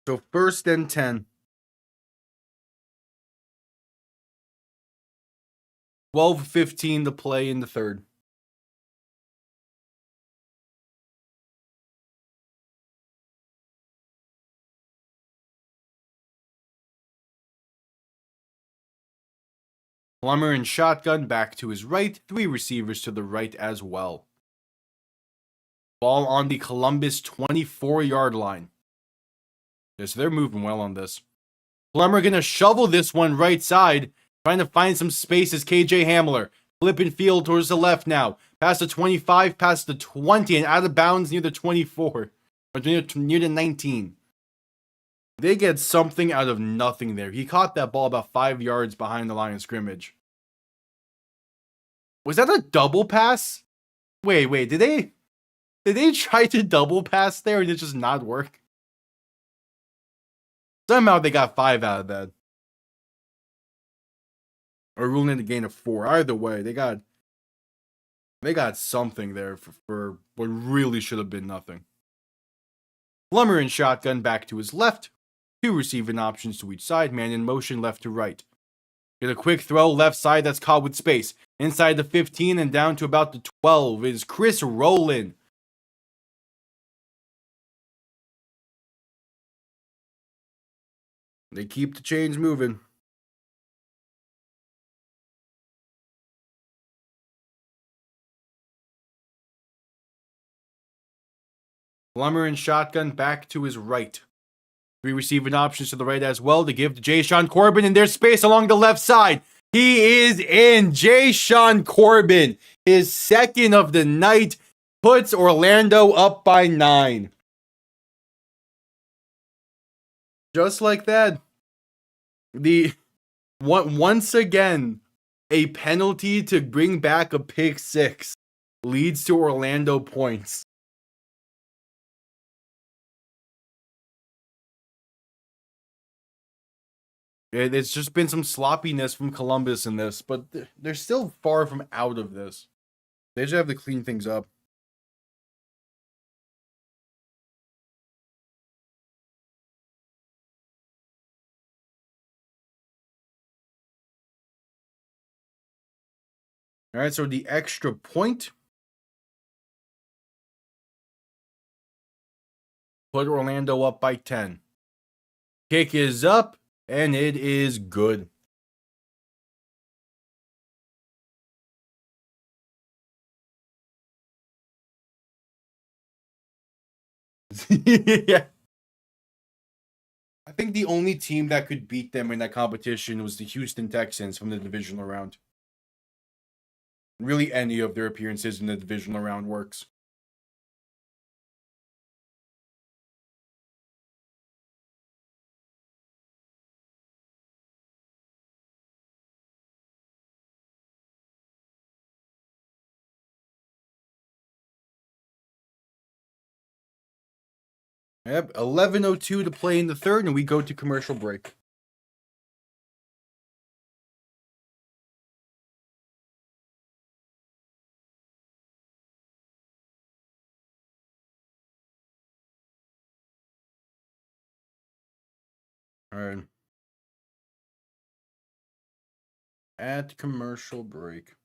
So 1st and 10. 12:15 to play in the third. Plummer in shotgun back to his right, 3 receivers to the right as well. Ball on the Columbus 24-yard line. Yes, they're moving well on this. Plummer gonna shovel this one right side, trying to find some space as KJ Hamler. Flipping field towards the left now. Past the 25, past the 20, and out of bounds near the 24. Or near the 19. They get something out of nothing there. He caught that ball about 5 yards behind the line of scrimmage. Was that a double pass? Wait, did they try to double pass there and it just not work? Somehow they got 5 out of that. Or ruling in the gain of 4. Either way, they got something there for what really should have been nothing. Plummer in shotgun back to his left. 2 receiving options to each side. Man in motion left to right. Get a quick throw left side that's caught with space. Inside the 15 and down to about the 12 is Chris Rowland. They keep the chains moving. Plummer in shotgun back to his right. 3 receiving options to the right as well to give to Jayshon Corbin, and there's space along the left side. He is in. Jayshon Corbin, his 2nd of the night, puts Orlando up by 9. Just like that. Once again, a penalty to bring back a pick 6 leads to Orlando points. It's just been some sloppiness from Columbus in this, but they're still far from out of this. They just have to clean things up. All right, so the extra point put Orlando up by 10. Kick is up, and it is good. Yeah. I think the only team that could beat them in that competition was the Houston Texans from the divisional round. Really, any of their appearances in the divisional round works. Yep, 11:02 to play in the third, and we go to commercial break. All right. At commercial break.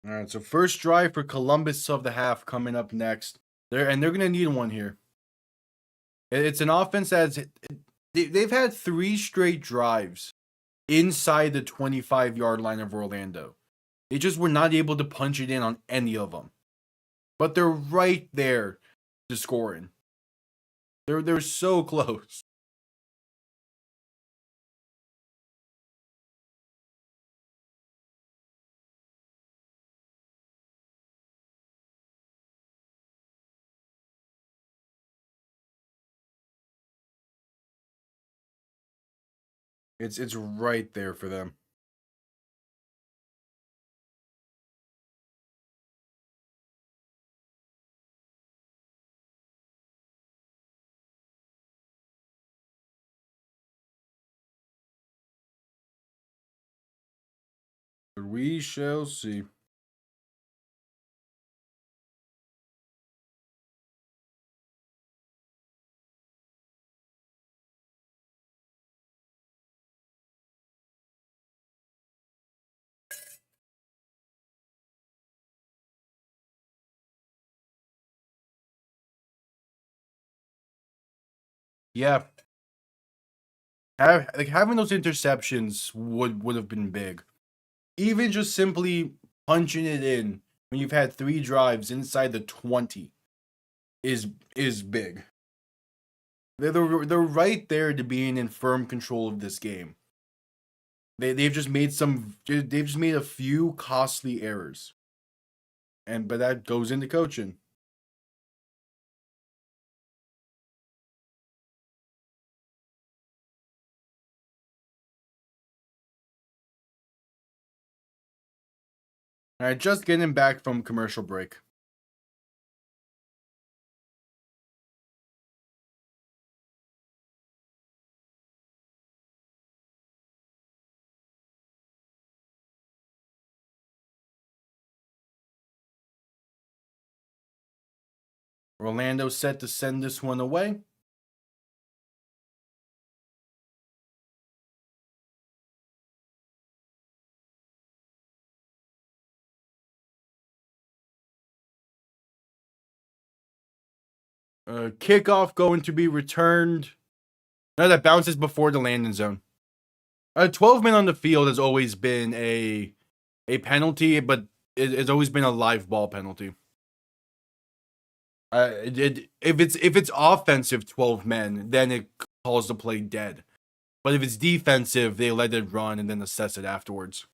All right, so first drive for Columbus of the half coming up next. They're gonna need one here. It's an offense they've had 3 straight drives inside the 25-yard line of Orlando. They just were not able to punch it in on any of them. But they're right there to scoring. They're so close. It's right there for them. We shall see. Yeah. Having those interceptions would have been big. Even just simply punching it in when you've had 3 drives inside the 20 is big. They're right there to being in firm control of this game. They've just made a few costly errors. But that goes into coaching. All right, just getting back from commercial break. Orlando set to send this one away. Kickoff going to be returned. No, that bounces before the landing zone. 12 men on the field has always been a penalty, but it's always been a live ball penalty. If it's offensive 12 men, then it calls the play dead. But if it's defensive, they let it run and then assess it afterwards.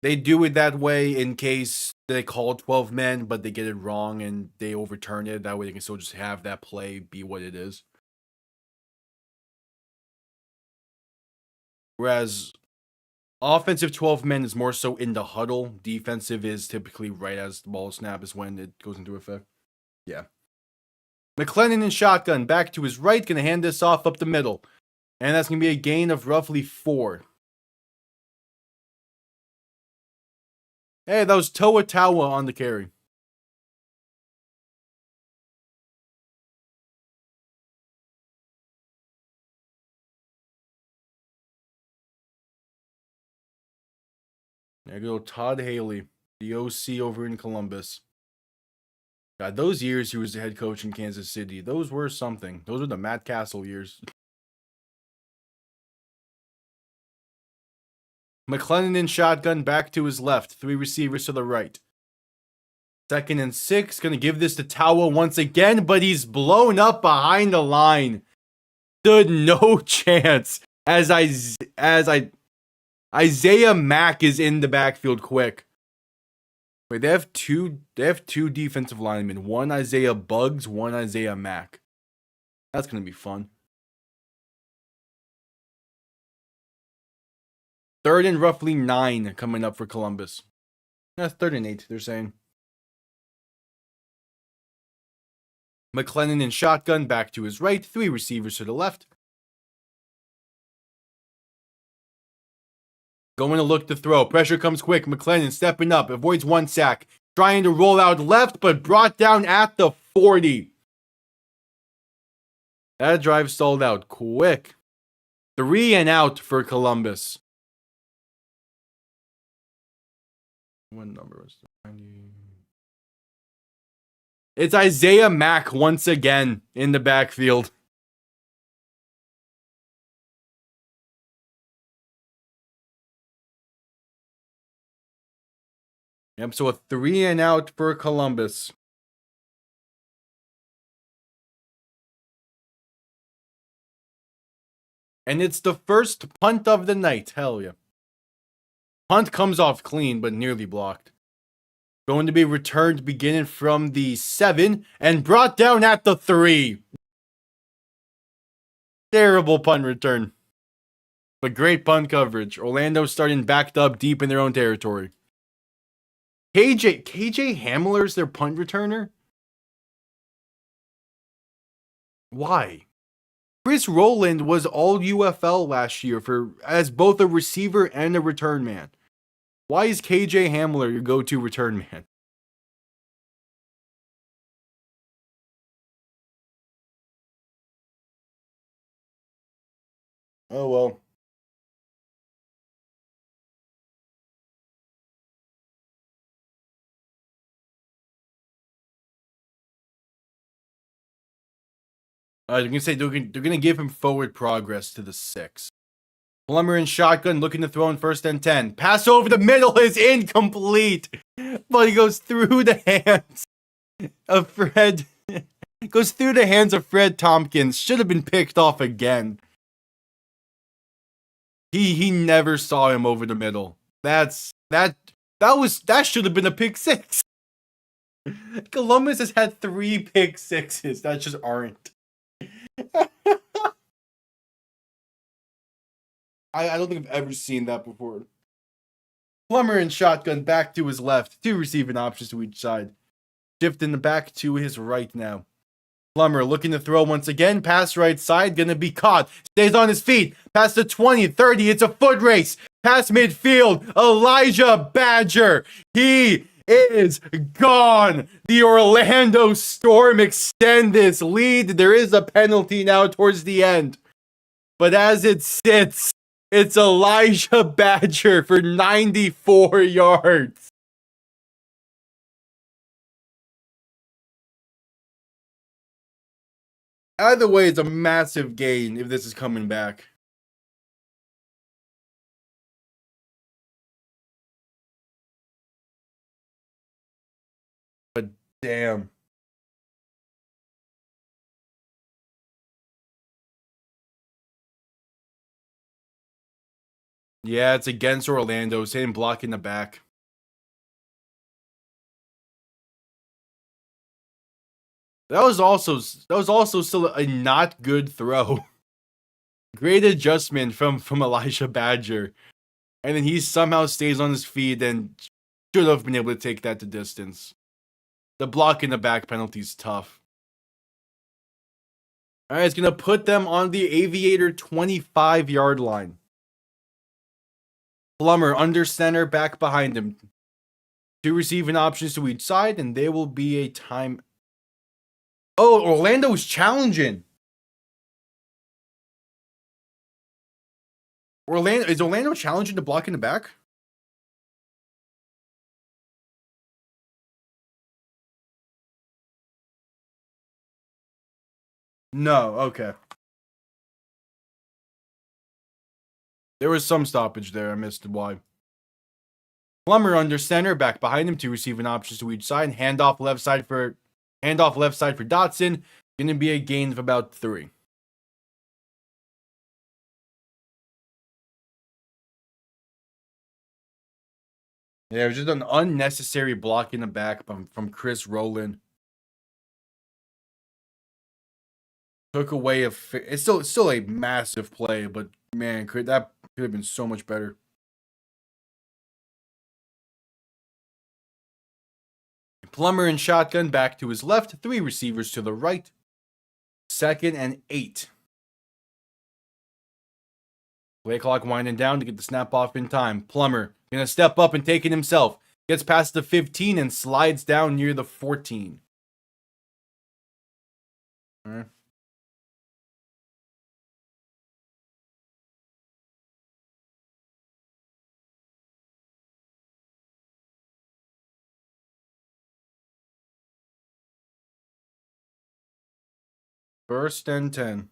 They do it that way in case they call 12 men, but they get it wrong and they overturn it. That way they can still just have that play be what it is. Whereas offensive 12 men is more so in the huddle. Defensive is typically right as the ball snap is when it goes into effect. Yeah. McClellan in shotgun, back to his right, going to hand this off up the middle. And that's going to be a gain of roughly 4. Hey, that was Toa Tawa on the carry. There you go, Todd Haley, the OC over in Columbus. God, those years he was the head coach in Kansas City, those were something. Those were the Matt Castle years. McClellan in shotgun, back to his left. 3 receivers to the right. 2nd and 6. Gonna give this to Tawa once again, but he's blown up behind the line. Stood no chance as Isaiah Mack is in the backfield quick. Wait, they have two defensive linemen. One Isaiah Bugs, one Isaiah Mack. That's gonna be fun. 3rd and roughly 9 coming up for Columbus. That's 3rd and 8, they're saying. McLennan in shotgun, back to his right. 3 receivers to the left. Going to look to throw. Pressure comes quick. McLennan stepping up. Avoids 1 sack. Trying to roll out left, but brought down at the 40. That drive stalled out quick. 3 and out for Columbus. What number was it? 90. It's Isaiah Mack once again in the backfield. Yep, so a 3 and out for Columbus. And it's the first punt of the night. Hell yeah. Punt comes off clean, but nearly blocked. Going to be returned beginning from the 7 and brought down at the 3. Terrible punt return. But great punt coverage. Orlando starting backed up deep in their own territory. KJ Hamler's their punt returner? Why? Chris Rowland was all UFL last year as both a receiver and a return man. Why is KJ Hamler your go-to return man? Oh well. They're gonna say they're gonna give him forward progress to the 6. Plummer in shotgun, looking to throw in 1st and 10. Pass over the middle is incomplete, but he goes through the hands of Fred. Goes through the hands of Fred Tompkins. Should have been picked off again. He never saw him over the middle. That should have been a pick 6. Columbus has had 3 pick 6s that just aren't. I don't think I've ever seen that before. Plummer in shotgun, back to his left. 2 receiving options to each side. Shifting the back to his right now. Plummer looking to throw once again. Pass right side, gonna be caught. Stays on his feet. Past the 20, 30, it's a foot race. Past midfield, Elijah Badger. He is gone. The Orlando Storm extend this lead. There is a penalty now towards the end. But as it sits, it's Elijah Badger for 94 yards. Either way, it's a massive gain if this is coming back. But damn. Yeah, it's against Orlando. Same block in the back. That was also still a not good throw. Great adjustment from Elijah Badger. And then he somehow stays on his feet and should have been able to take that to distance. The block in the back penalty is tough. Alright, it's going to put them on the Aviator 25-yard line. Plummer under center, back behind him. 2 receiving options to each side, and there will be a time. Oh, Orlando's challenging. Is Orlando challenging the block in the back? No, okay. There was some stoppage there. I missed why. Plummer under center, back behind him, 2 receiving options to each side. Handoff left side for Dotson. Going to be a gain of about 3. Yeah, it was just an unnecessary block in the back from Chris Rowland. Took away it's still a massive play, but man, could have been so much better. Plummer in shotgun, back to his left, 3 receivers to the right. 2nd and 8. Play clock winding down to get the snap off in time. Plummer gonna step up and take it himself. Gets past the 15 and slides down near the 14. All right. First and 10.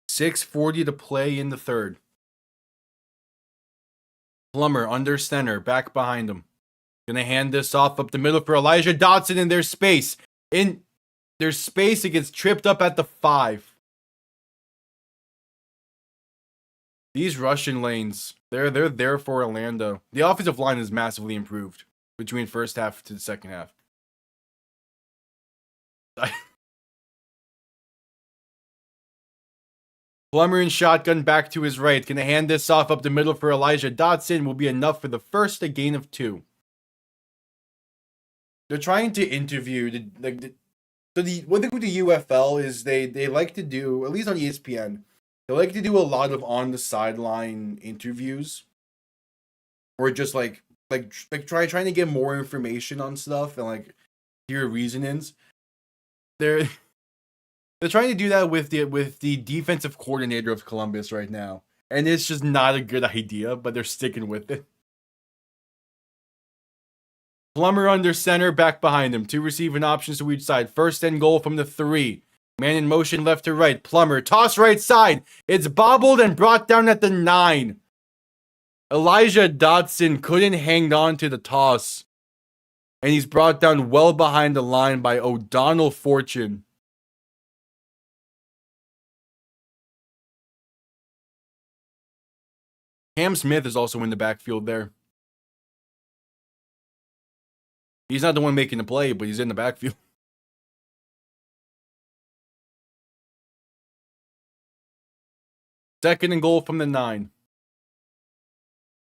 .640 to play in the third. Plummer under center, back behind him. Gonna hand this off up the middle for Elijah Dotson in their space. In their space, it gets tripped up at the 5. These Russian lanes, they're there for Orlando. The offensive line is massively improved between first half to the second half. Plummer in shotgun, back to his right. Gonna hand this off up the middle for Elijah Dotson. Will be enough for the first, a gain of 2. They're trying to interview one thing with the UFL is they like to do, at least on ESPN, they like to do a lot of on the sideline interviews, or just trying to get more information on stuff and like hear reasonings. They're trying to do that with the defensive coordinator of Columbus right now, and it's just not a good idea, but they're sticking with it. Plummer under center, back behind him. 2 receiving options to each side. First and goal from the 3. Man in motion left to right. Plummer, toss right side. It's bobbled and brought down at the 9. Elijah Dotson couldn't hang on to the toss. And he's brought down well behind the line by O'Donnell Fortune. Cam Smith is also in the backfield there. He's not the one making the play, but he's in the backfield. Second and goal from the 9.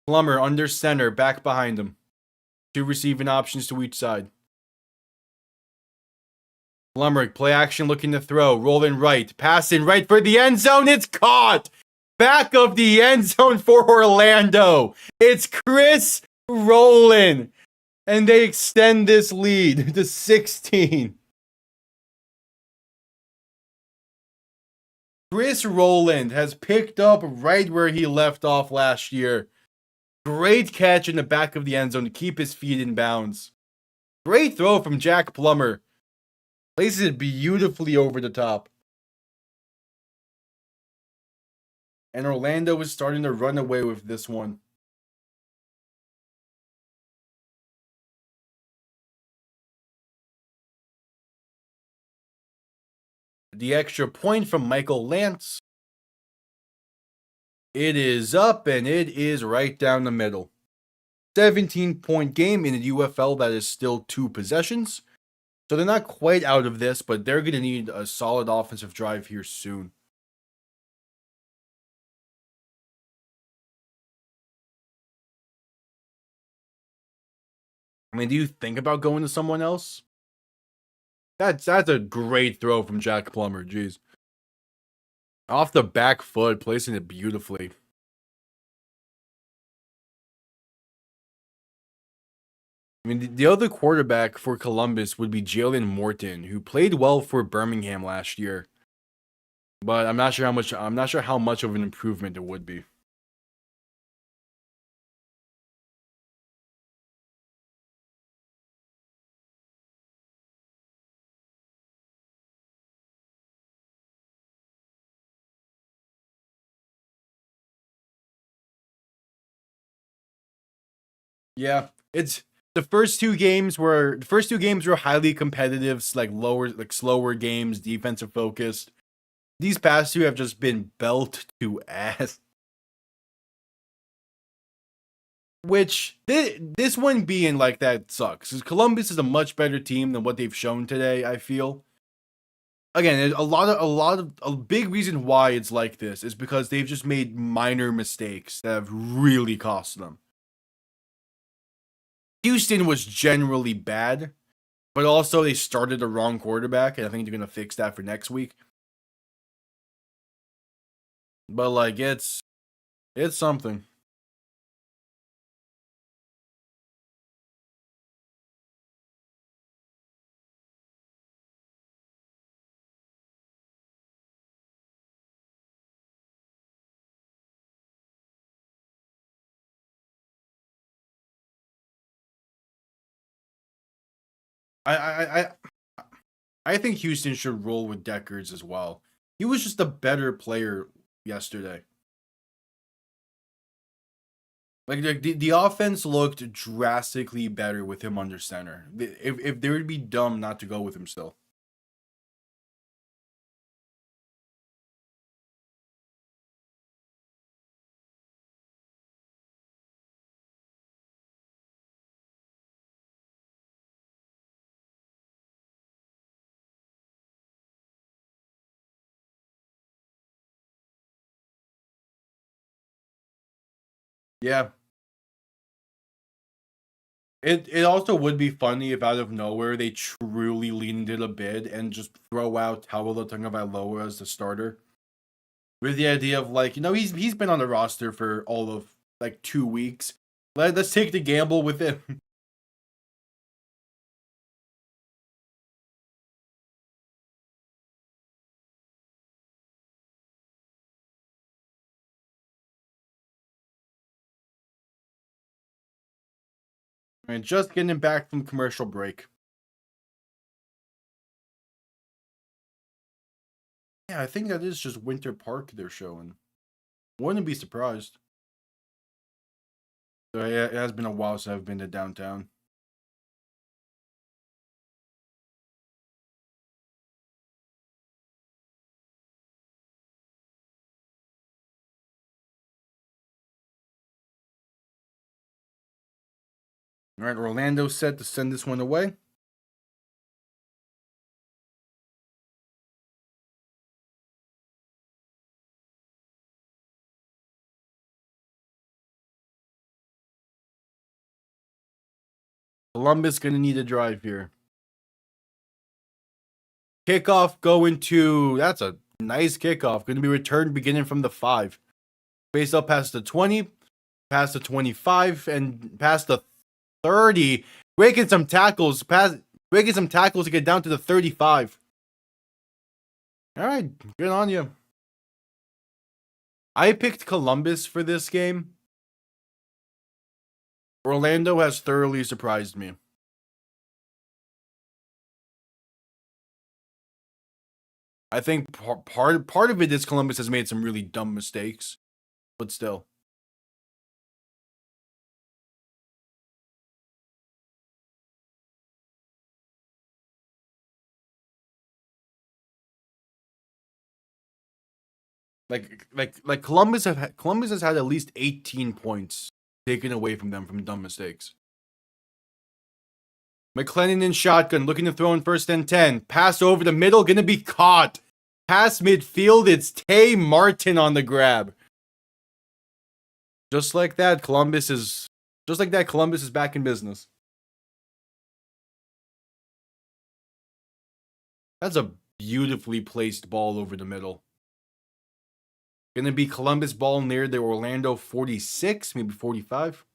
Plummer under center, back behind him. 2 receiving options to each side. Plummer, play action looking to throw. Rolling right. Passing right for the end zone. It's caught! Back of the end zone for Orlando. It's Chris Rowland. And they extend this lead to 16. Chris Rowland has picked up right where he left off last year. Great catch in the back of the end zone to keep his feet in bounds. Great throw from Jack Plummer. Places it beautifully over the top. And Orlando is starting to run away with this one. The extra point from Michael Lance. It is up, and it is right down the middle. 17-point game in the UFL that is still 2 possessions. So they're not quite out of this, but they're going to need a solid offensive drive here soon. I mean, do you think about going to someone else? That's a great throw from Jack Plummer, jeez. Off the back foot, placing it beautifully. I mean, the other quarterback for Columbus would be Jalen Morton, who played well for Birmingham last year. But I'm not sure how much of an improvement it would be. Yeah, it's the first two games were highly competitive, slower games, defensive focused. These past two have just been belt to ass. Which this one being like that sucks. 'Cause Columbus is a much better team than what they've shown today, I feel. Again, a big reason why it's like this is because they've just made minor mistakes that have really cost them. Houston was generally bad, but also they started the wrong quarterback, and I think they're gonna fix that for next week. But like it's something. I I I I think Houston should roll with Deckers as well. He was just a better player yesterday. Like the offense looked drastically better with him under center. If they would be dumb not to go with him still. Yeah. It also would be funny if out of nowhere they truly leaned it a bit and just throw out Taulo Tagovailoa as the starter. With the idea of like, he's been on the roster for all of like 2 weeks. Let's take the gamble with him. And just getting back from commercial break. Yeah, I think that is just Winter Park they're showing. Wouldn't be surprised. So yeah, it has been a while since I've been to downtown. All right, Orlando set to send this one away. Columbus gonna need a drive here. Kickoff going to, that's a nice kickoff. Going to be returned beginning from the 5. Based up past the 20, past the 25, and past the 30. Breaking some tackles, to get down to the 35. All right, good on you. I picked Columbus for this game. Orlando has thoroughly surprised me. I think part of it is Columbus has made some really dumb mistakes, but still. Like Columbus has had at least 18 points taken away from them from dumb mistakes. McLennan in shotgun, looking to throw in 1st and 10. Pass over the middle, gonna be caught. Pass midfield, it's Tay Martin on the grab. Just like that, Columbus is back in business. That's a beautifully placed ball over the middle. Gonna be Columbus ball near the Orlando 46, maybe 45.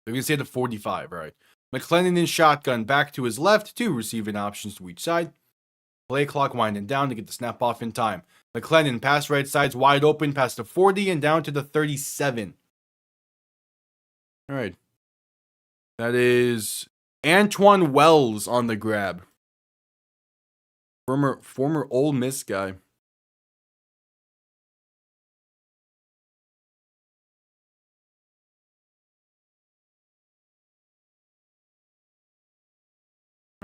They're gonna say the 45, right? McLennan in shotgun, back to his left, 2 receiving options to each side. Play clock winding down to get the snap off in time. McLennan pass right side's wide open past the 40 and down to the 37. All right. That is Antoine Wells on the grab. Former Ole Miss guy.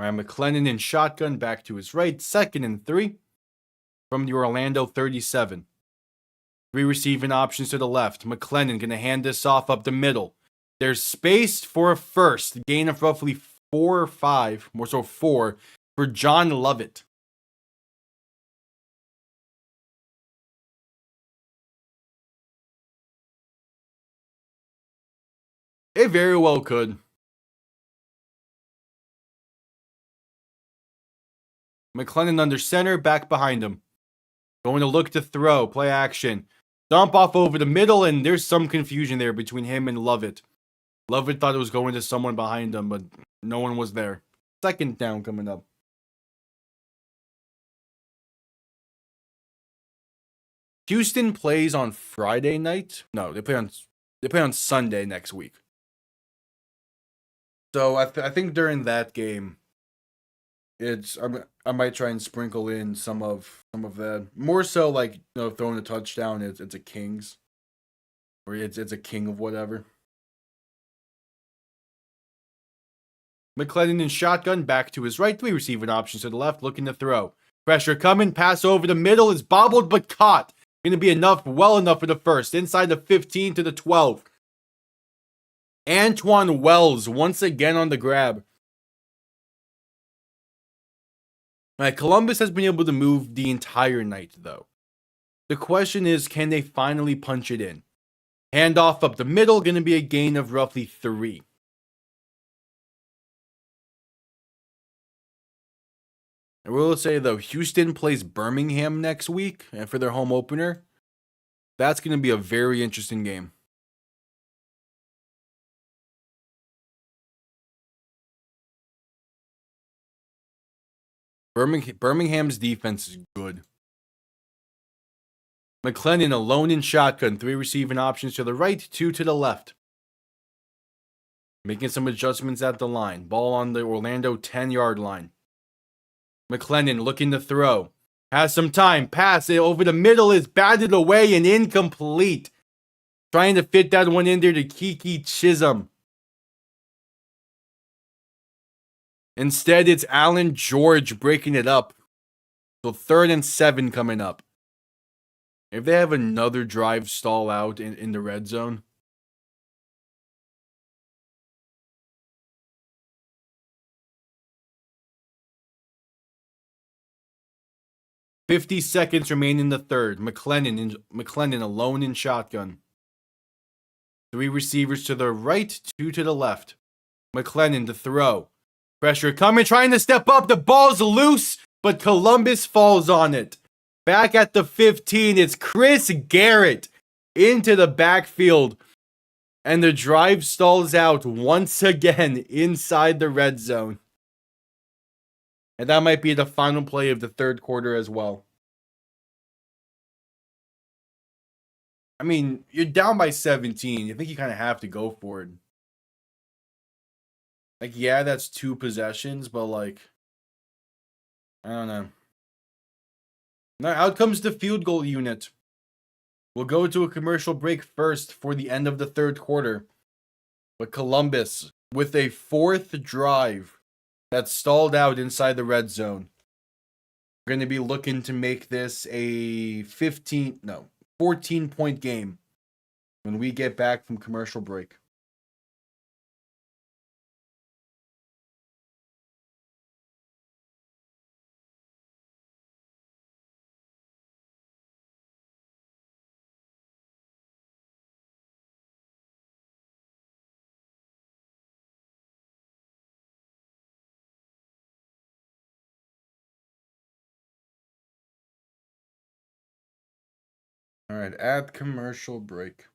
All right, McLennan in shotgun back to his right. 2nd and 3 from the Orlando 37. 3 receiving options to the left. McLennan going to hand this off up the middle. There's space for a first. Gain of roughly 4 or 5, more so 4, for John Lovett. It very well could. McLennan under center, back behind him. Going to look to throw, play action. Dump off over the middle, and there's some confusion there between him and Lovett. Lovett thought it was going to someone behind him, but no one was there. 2nd down coming up. Houston plays on Friday night. No, they play on Sunday next week. So I think during that game, I might try and sprinkle in some of that. More so like, throwing a touchdown. It's a Kings, or it's a king of whatever. McLennan in shotgun, back to his right. 3 receiving options to the left, looking to throw. Pressure coming, pass over the middle is bobbled but caught. Going to be well enough for the first. Inside the 15 to the 12. Antoine Wells once again on the grab. All right, Columbus has been able to move the entire night, though. The question is, can they finally punch it in? Handoff up the middle, going to be a gain of roughly 3. I will say, though, Houston plays Birmingham next week, and for their home opener, that's going to be a very interesting game. Birmingham's defense is good. McLennan alone in shotgun, 3 receiving options to the right, 2 to the left. Making some adjustments at the line. Ball on the Orlando 10-yard line. McLennan looking to throw. Has some time. Pass it over the middle is batted away and incomplete. Trying to fit that one in there to Kiki Chisholm. Instead, it's Allen George breaking it up. So 3rd and 7 coming up. If they have another drive stall out in the red zone. "50 seconds remain in the third. McLennan alone in shotgun. 3 receivers to the right, 2 to the left. McLennan to throw. Pressure coming, trying to step up. The ball's loose, but Columbus falls on it. Back at the 15, it's Chris Garrett into the backfield. And the drive stalls out once again inside the red zone. And that might be the final play of the third quarter as well. I mean, you're down by 17. You think you kind of have to go for it. Like, yeah, that's 2 possessions, but like, I don't know. Now, out comes the field goal unit. We'll go to a commercial break first for the end of the third quarter. But Columbus, with a 4th drive that stalled out inside the red zone, we're going to be looking to make this a 14-point game when we get back from commercial break. All right, at commercial break.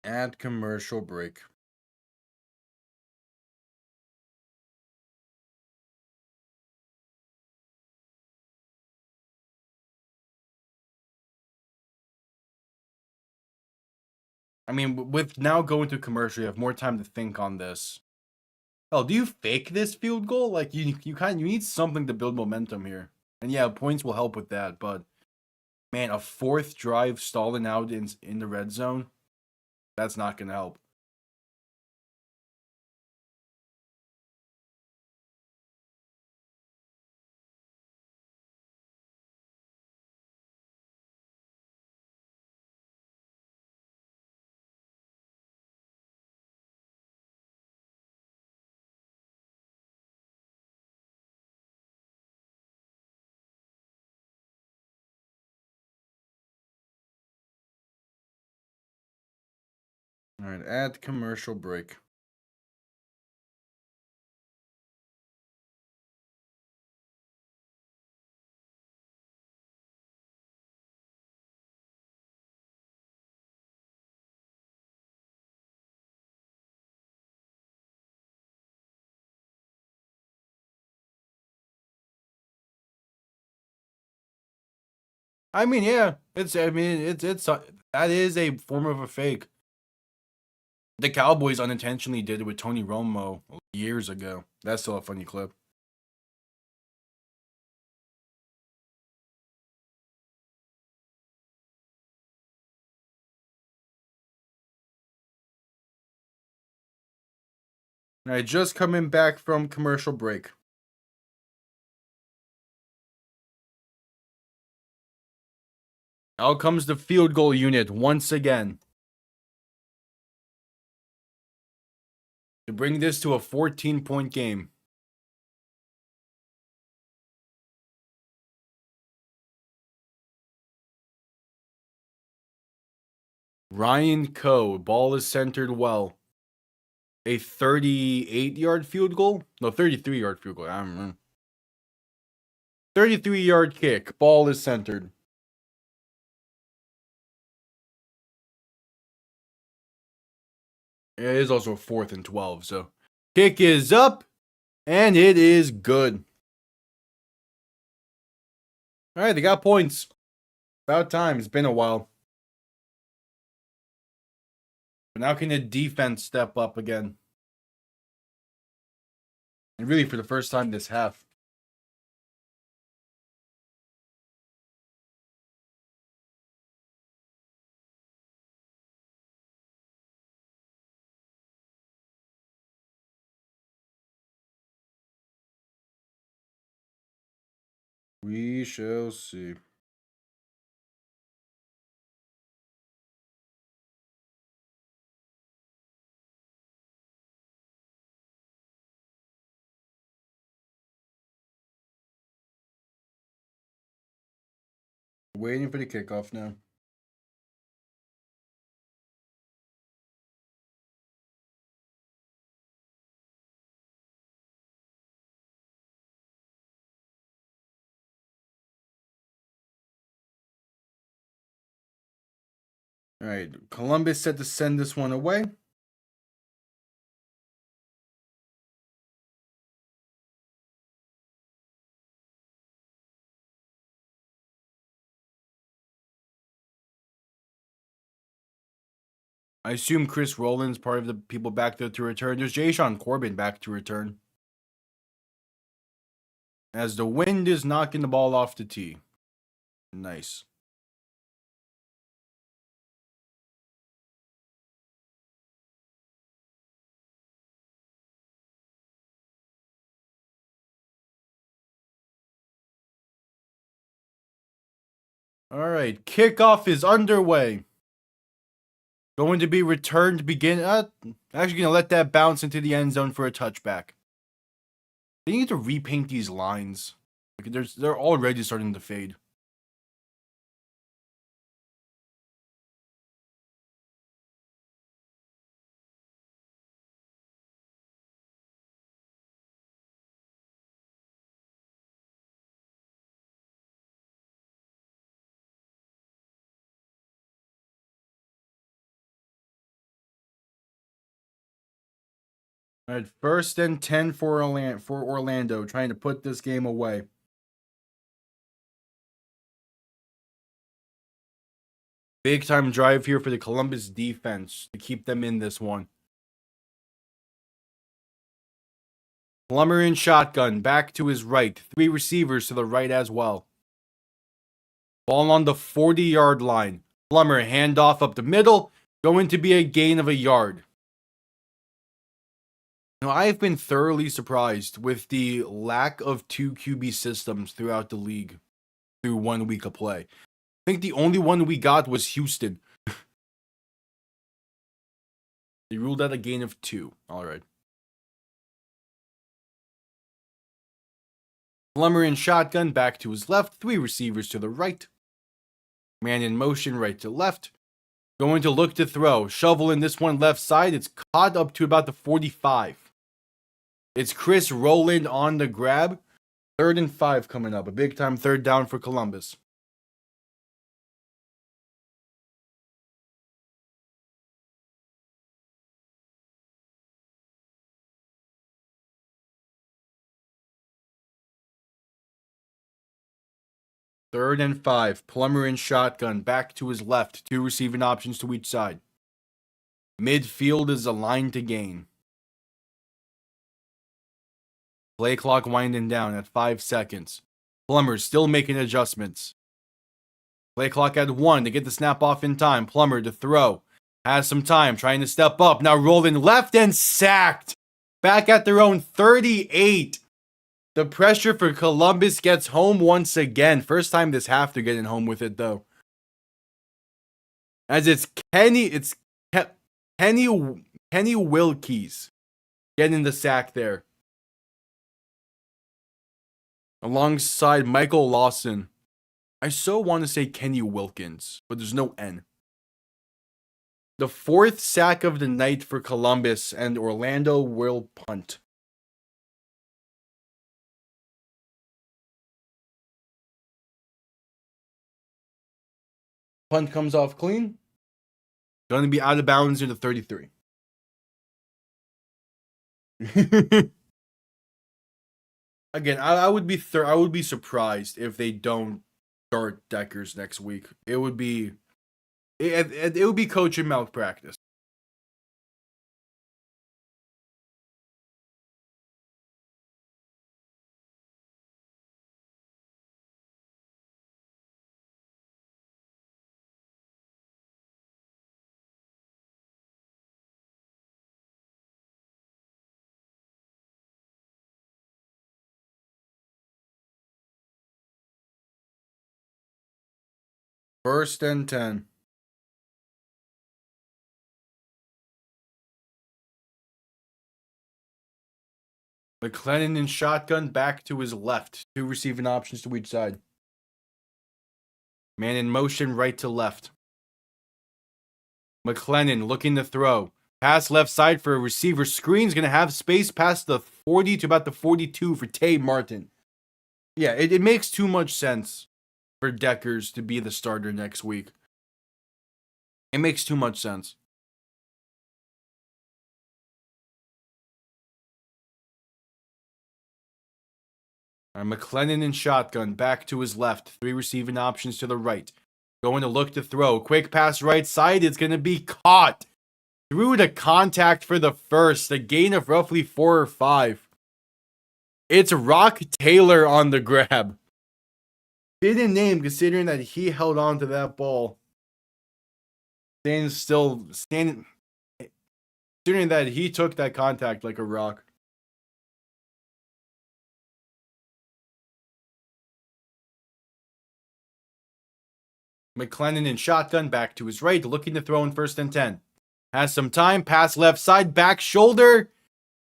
At commercial break. I mean, with now going to commercial, you have more time to think on this. Oh, do you fake this field goal? Like you need something to build momentum here. And yeah, points will help with that, but man, a fourth drive stalling out in the red zone, that's not gonna help. All right, add commercial break. I mean, yeah, it's that is a form of a fake. The Cowboys unintentionally did it with Tony Romo years ago. That's still a funny clip. All right, just coming back from commercial break. Out comes the field goal unit once again to bring this to a 14-point game. Ryan Coe, ball is centered well. A 38-yard field goal? No, 33-yard field goal. I don't remember. 33-yard kick. Ball is centered. It is also 4th and 12, so kick is up, and it is good. All right, they got points. About time. It's been a while. But now can the defense step up again? And really for the first time this half. We shall see. Waiting for the kickoff now. All right, Columbus set to send this one away. I assume Chris Rowland's part of the people back there to return. There's Jayshon Corbin back to return. As the wind is knocking the ball off the tee. Nice. All right, kickoff is underway. Going to be returned. Actually going to let that bounce into the end zone for a touchback. They need to repaint these lines. Like they're already starting to fade. All right, 1st and 10 for Orlando, trying to put this game away. Big time drive here for the Columbus defense to keep them in this one. Plummer in shotgun, back to his right. 3 receivers to the right as well. Ball on the 40-yard line. Plummer handoff up the middle. Going to be a gain of a yard. Now, I've been thoroughly surprised with the lack of 2 QB systems throughout the league through 1 week of play. I think the only one we got was Houston. They ruled out a gain of 2. All right. Plummer in shotgun, back to his left. 3 receivers to the right. Man in motion, right to left. Going to look to throw. Shovel in this one left side. It's caught up to about the 45. It's Chris Rowland on the grab. 3rd and 5 coming up. A big time 3rd down for Columbus. Third and 5. Plummer in shotgun. Back to his left. 2 receiving options to each side. Midfield is aligned to gain. Play clock winding down at 5 seconds. Plummer still making adjustments. Play clock at 1 to get the snap off in time. Plummer to throw. Has some time, trying to step up. Now rolling left and sacked. Back at their own 38. The pressure for Columbus gets home once again. First time this half they're getting home with it though. As it's Kenny Wilkes getting the sack there. Alongside Michael Lawson. I so want to say Kenny Wilkins, but there's no N. The 4th sack of the night for Columbus, and Orlando will punt. Punt comes off clean. Going to be out of bounds into 33. Again, I would be surprised if they don't start Deckers next week. It would be coach and malpractice. First and 10. McLennan in shotgun, back to his left. 2 receiving options to each side. Man in motion, right to left. McLennan looking to throw. Pass left side for a receiver. Screen's going to have space past the 40 to about the 42 for Tay Martin. Yeah, it makes too much sense for Deckers to be the starter next week. It makes too much sense. McLennan in shotgun, back to his left. 3 receiving options to the right. Going to look to throw. Quick pass right side. It's going to be caught. Through the contact for the first. A gain of roughly 4 or 5. It's Rock Taylor on the grab. Didn't name considering that he held on to that ball. Considering that he took that contact like a rock. McLennan in shotgun, back to his right, looking to throw in 1st and 10. Has some time, pass left side, back shoulder.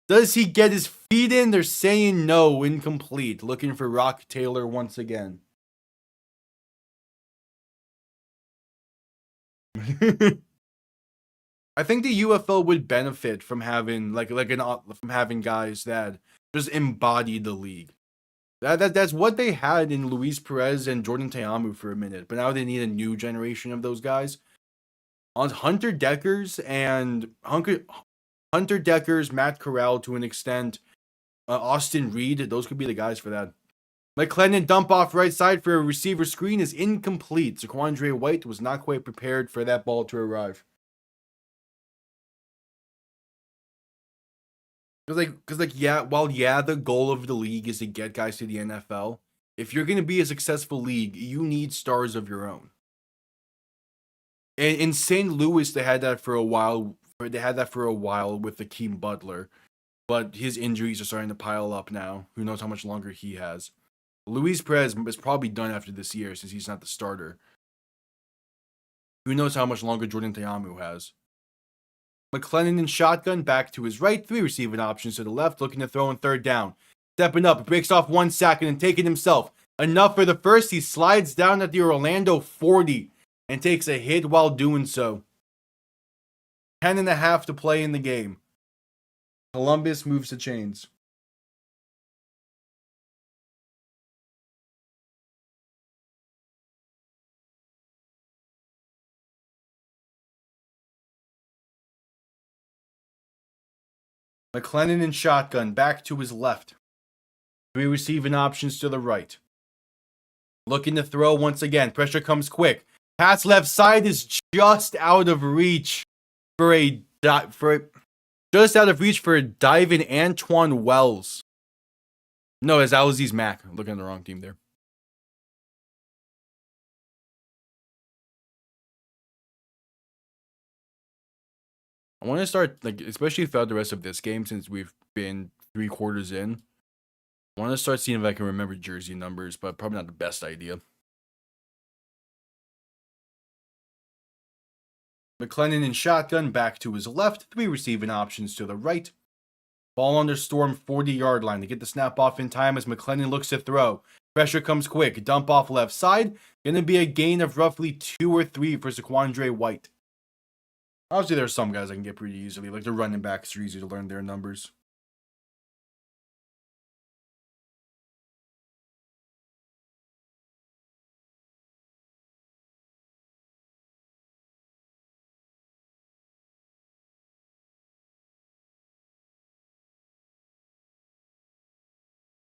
Does he get his feet in? They're saying no, incomplete. Looking for Rock Taylor once again. I think the UFL would benefit from having from having guys that just embody the league. That's what they had in Luis Perez and Jordan Teamu for a minute, but now they need a new generation of those guys. On Hunter Deckers, Matt Corral to an extent, Austin Reed, those could be the guys for that. McClendon dump off right side for a receiver screen is incomplete. Zaquandre White was not quite prepared for that ball to arrive. While the goal of the league is to get guys to the NFL, if you're going to be a successful league, you need stars of your own. And in St. Louis, they had that for a while. They had that for a while with Akeem Butler, but his injuries are starting to pile up now. Who knows how much longer he has? Luis Perez is probably done after this year since he's not the starter. Who knows how much longer Jordan Ta'amu has? McClendon in shotgun, back to his right, 3 receiving options to the left, looking to throw in third down. Stepping up, breaks off 1 second and taking himself. Enough for the first, he slides down at the Orlando 40 and takes a hit while doing so. 10.5 to play in the game. Columbus moves to chains. McClendon in shotgun, back to his left. 3 receiving options to the right. Looking to throw once again. Pressure comes quick. Pass left side is just out of reach for diving Antoine Wells. No, it's Alaziz Mack. I'm looking at the wrong team there. I want to start, especially throughout the rest of this game, since we've been 3 quarters in. I want to start seeing if I can remember jersey numbers, but probably not the best idea. McClendon in shotgun, back to his left. 3 receiving options to the right. Ball under Storm 40-yard line to get the snap off in time as McClendon looks to throw. Pressure comes quick. Dump off left side. Going to be a gain of roughly 2 or 3 for Zaquandre White. Obviously, there's some guys I can get pretty easily. Like the running backs are easy to learn their numbers.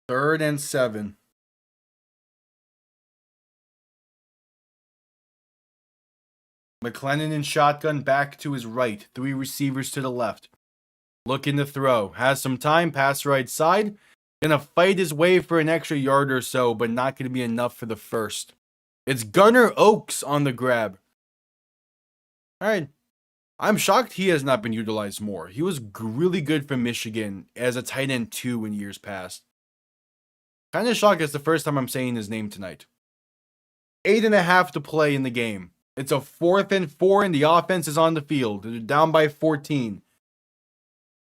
Third and 7. McClendon in shotgun, back to his right. 3 receivers to the left. Looking to throw. Has some time. Pass right side. Gonna fight his way for an extra yard or so, but not gonna be enough for the first. It's Gunnar Oaks on the grab. Alright. I'm shocked he has not been utilized more. He was really good for Michigan as a tight end 2 in years past. Kind of shocked it's the first time I'm saying his name tonight. 8.5 to play in the game. It's a 4th and 4 and the offense is on the field. They're down by 14.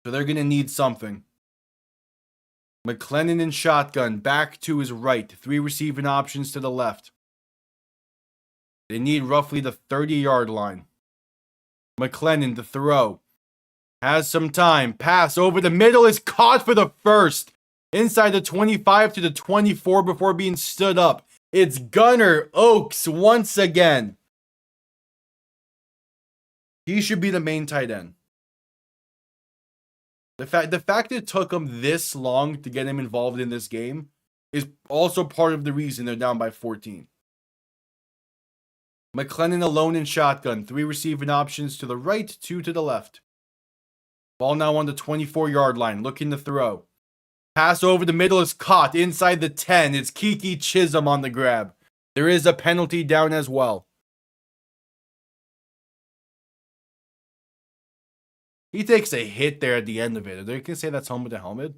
So they're going to need something. McClendon in shotgun, back to his right. 3 receiving options to the left. They need roughly the 30-yard line. McClendon to throw. Has some time. Pass over the middle is caught for the first. Inside the 25 to the 24 before being stood up. It's Gunnar Oaks once again. He should be the main tight end. The fact it took him this long to get him involved in this game is also part of the reason they're down by 14. McClendon alone in shotgun. 3 receiving options to the right, 2 to the left. Ball now on the 24-yard line, looking to throw. Pass over the middle is caught inside the 10. It's Kiki Chisholm on the grab. There is a penalty down as well. He takes a hit there at the end of it. Are they gonna say that's helmet to helmet?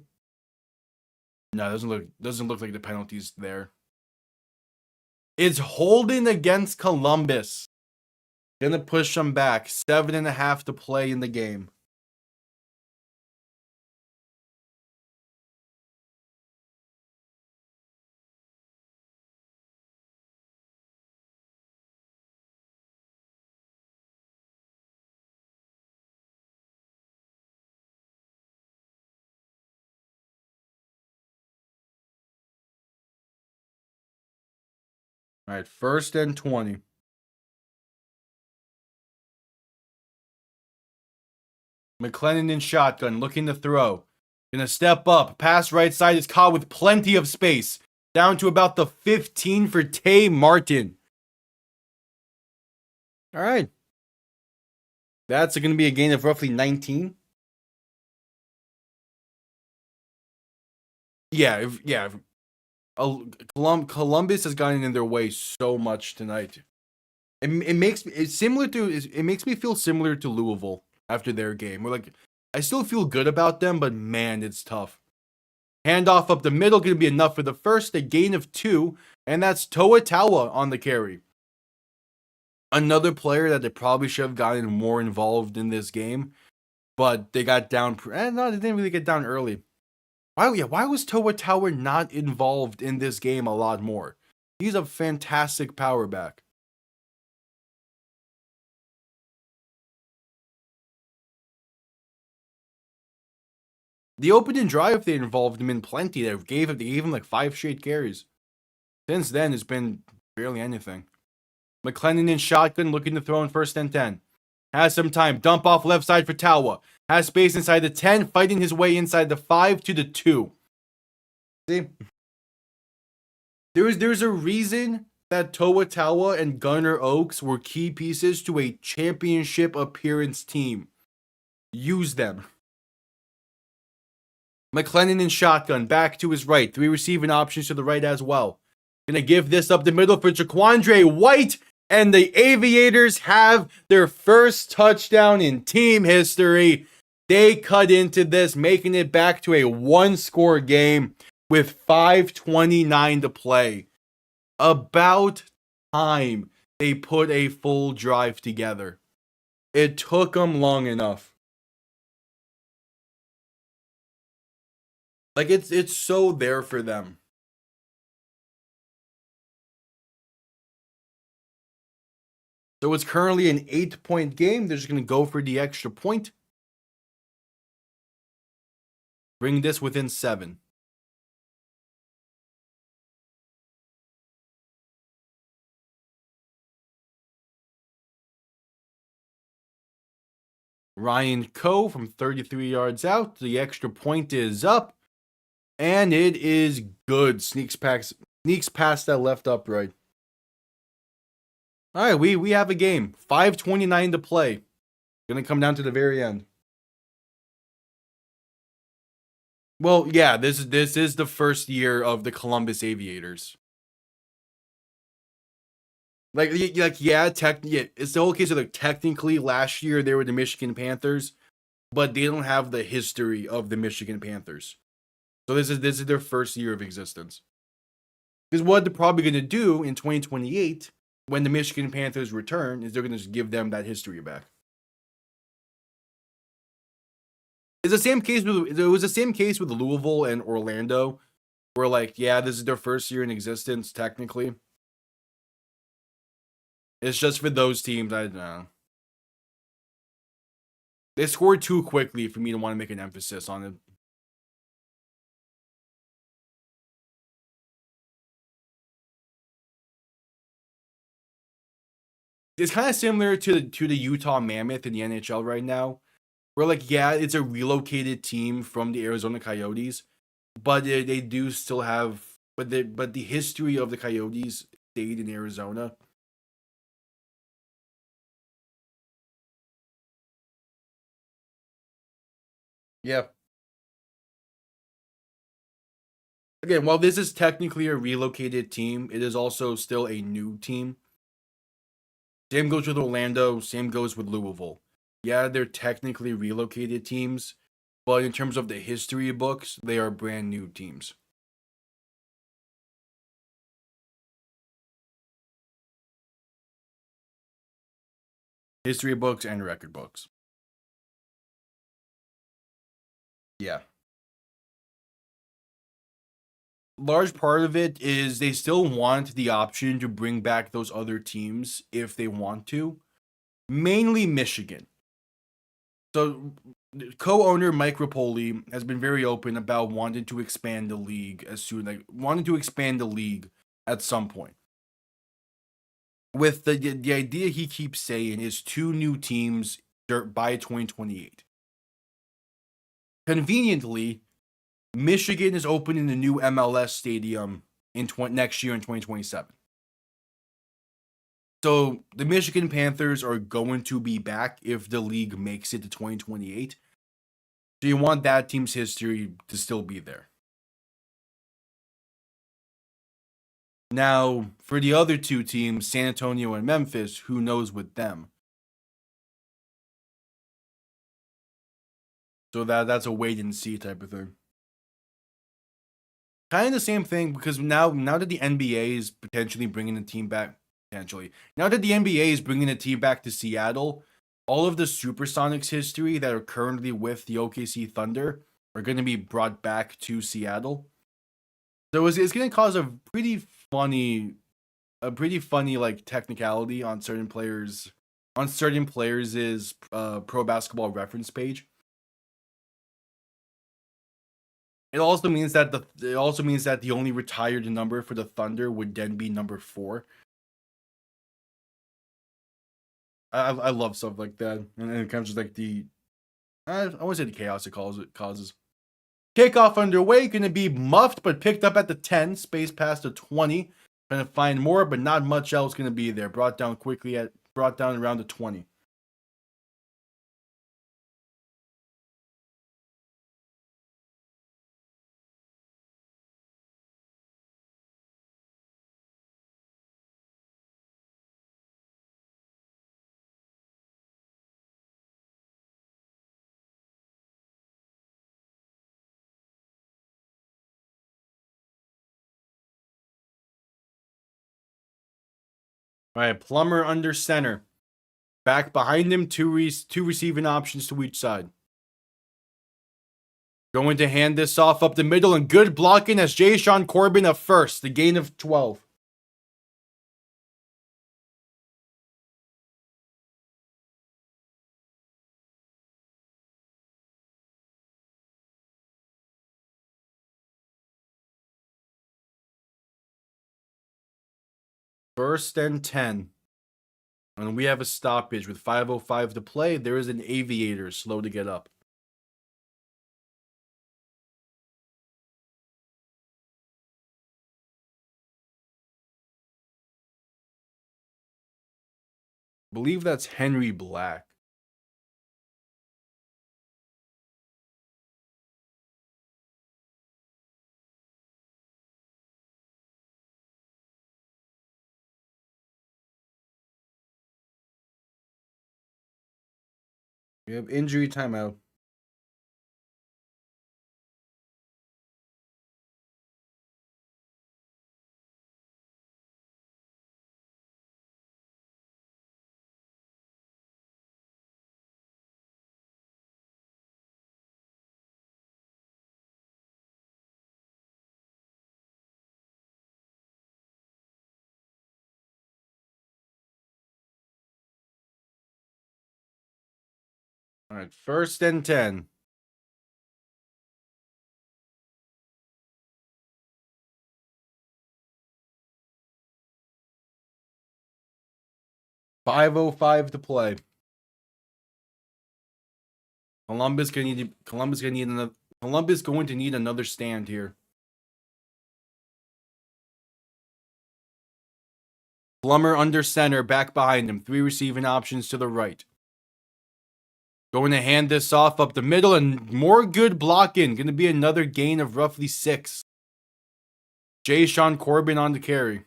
No, it doesn't look like the penalty's there. It's holding against Columbus. Gonna push them back. 7.5 to play in the game. All right, 1st and 20. McClendon in shotgun, looking to throw. Gonna step up. Pass right side is caught with plenty of space. Down to about the 15 for Tay Martin. All right. That's going to be a gain of roughly 19. Yeah, Columbus has gotten in their way so much tonight. It makes me feel similar to Louisville after their game. We're like, I still feel good about them, but man, it's tough. Handoff up the middle going to be enough for the first, a gain of 2, and that's Toa Taua on the carry. Another player that they probably should have gotten more involved in this game, but they got down. No, they didn't really get down early. Why was Toa Taua not involved in this game a lot more? He's a fantastic power back. The opening drive, they involved him in plenty. They gave him like 5 straight carries. Since then, it's been barely anything. McClendon in shotgun, looking to throw in 1st and 10. Has some time. Dump off left side for Taua. Has space inside the 10, fighting his way inside the 5 to the 2. See? There's a reason that Toa Taua and Gunnar Oaks were key pieces to a championship appearance team. Use them. McClendon in shotgun, back to his right. 3 receiving options to the right as well. Gonna give this up the middle for Jaquandre White, and the Aviators have their first touchdown in team history. They cut into this, making it back to a 1-score game with 5:29 to play. About time they put a full drive together. It took them long enough. Like, it's so there for them. So it's currently an 8-point game. They're just going to go for the extra point. Bring this within 7. Ryan Coe from 33 yards out. The extra point is up. And it is good. Sneaks past that left upright. All right, we have a game. 5:29 to play. Gonna come down to the very end. Well, yeah, this is the first year of the Columbus Aviators. It's the whole case of like technically last year they were the Michigan Panthers, but they don't have the history of the Michigan Panthers. So this is their first year of existence. Because what they're probably going to do in 2028, when the Michigan Panthers return, is they're going to give them that history back. It was the same case with Louisville and Orlando, where like, yeah, this is their first year in existence technically. It's just for those teams. I don't know. They scored too quickly for me to want to make an emphasis on it. It's kind of similar to the Utah Mammoth in the NHL right now, where like, yeah, it's a relocated team from the Arizona Coyotes, but they do still have, but the history of the Coyotes stayed in Arizona. Yeah. Again, while this is technically a relocated team, it is also still a new team. Same goes with Orlando, same goes with Louisville. Yeah, they're technically relocated teams, but in terms of the history books, they are brand new teams. History books and record books. Yeah. Large part of it is they still want the option to bring back those other teams if they want to. Mainly Michigan. So co-owner Mike Rapoli has been very open about wanting to expand the league at some point. With the idea he keeps saying is 2 new teams by 2028. Conveniently, Michigan is opening the new MLS stadium next year in 2027. So the Michigan Panthers are going to be back if the league makes it to 2028. So you want that team's history to still be there. Now, for the other two teams, San Antonio and Memphis, who knows with them? So that's a wait and see type of thing. Kind of the same thing, because now that the NBA is potentially bringing the team back, now that the NBA is bringing the team back to Seattle, all of the Supersonics history that are currently with the OKC Thunder are going to be brought back to Seattle. So it's going to cause a pretty funny like technicality on certain players' Pro Basketball Reference page. It also means that the only retired number for the Thunder would then be number 4. I love stuff like that, and it comes with like I won't say the chaos it causes. Kickoff underway, going to be muffed but picked up at the 10, space past the 20. Going to find more, but not much else going to be there. Brought down around the 20. All right, Plummer under center. Back behind him, two receiving options to each side. Going to hand this off up the middle, and good blocking as Jay-Sean Corbin up first. The gain of 12. First and 10. And we have a stoppage with 5:05 to play. There is an Aviator slow to get up. I believe that's Henry Black. We have injury timeout. All right, first and 10. $5:05 to play. Columbus going to need another stand here. Plummer under center, back behind him. 3 receiving options to the right. Going to hand this off up the middle, and more good blocking. Going to be another gain of roughly 6. Jay-Sean Corbin on the carry.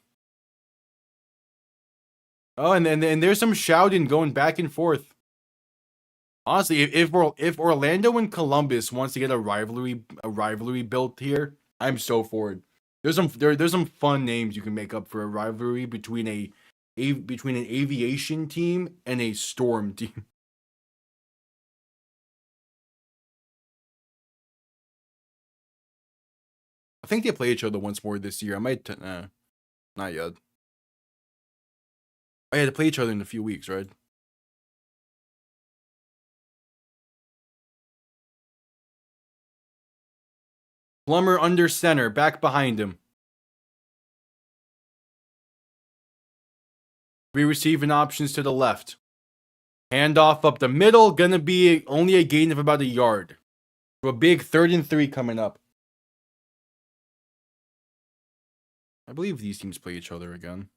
Oh, and there's some shouting going back and forth. Honestly, if Orlando and Columbus wants to get a rivalry built here, I'm so for it. There's some fun names you can make up for a rivalry between an aviation team and a storm team. I think they play each other once more this year. I might not yet. I had to play each other in a few weeks, right? Plummer under center, back behind him. 3 receiving options to the left. Handoff up the middle, gonna be only a gain of about a yard. So a big 3rd and 3 coming up. I believe these teams play each other again.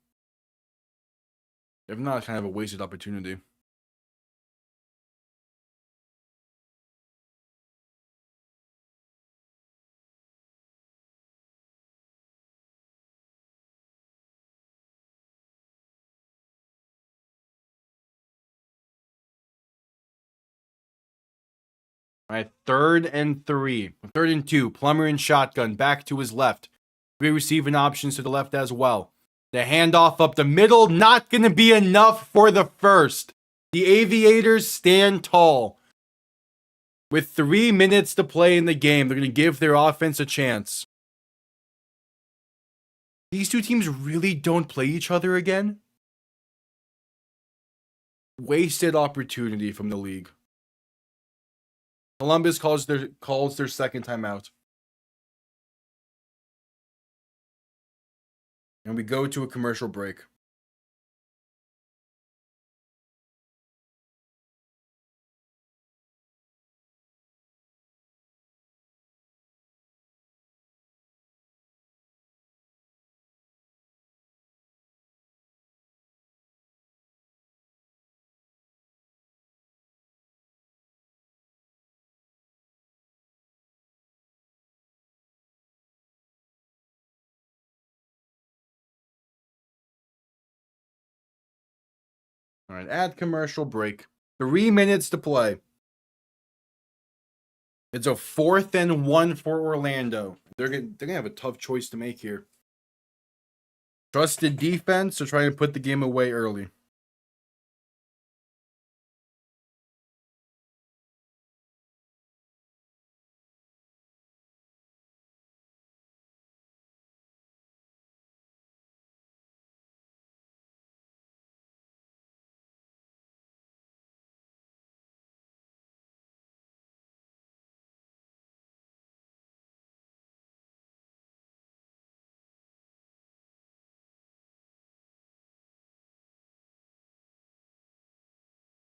If not, kind of a wasted opportunity. All right, 3rd and 3. 3rd and 2. Plummer in shotgun. Back to his left. 3 receiving options to the left as well. The handoff up the middle. Not going to be enough for the first. The Aviators stand tall. With 3 minutes to play in the game, they're going to give their offense a chance. These two teams really don't play each other again? Wasted opportunity from the league. Columbus calls their second timeout. And we go to a commercial break. All right, add commercial break. 3 minutes to play. It's a 4th and 1 for Orlando. They're gonna have a tough choice to make here. Trusted defense or trying to put the game away early.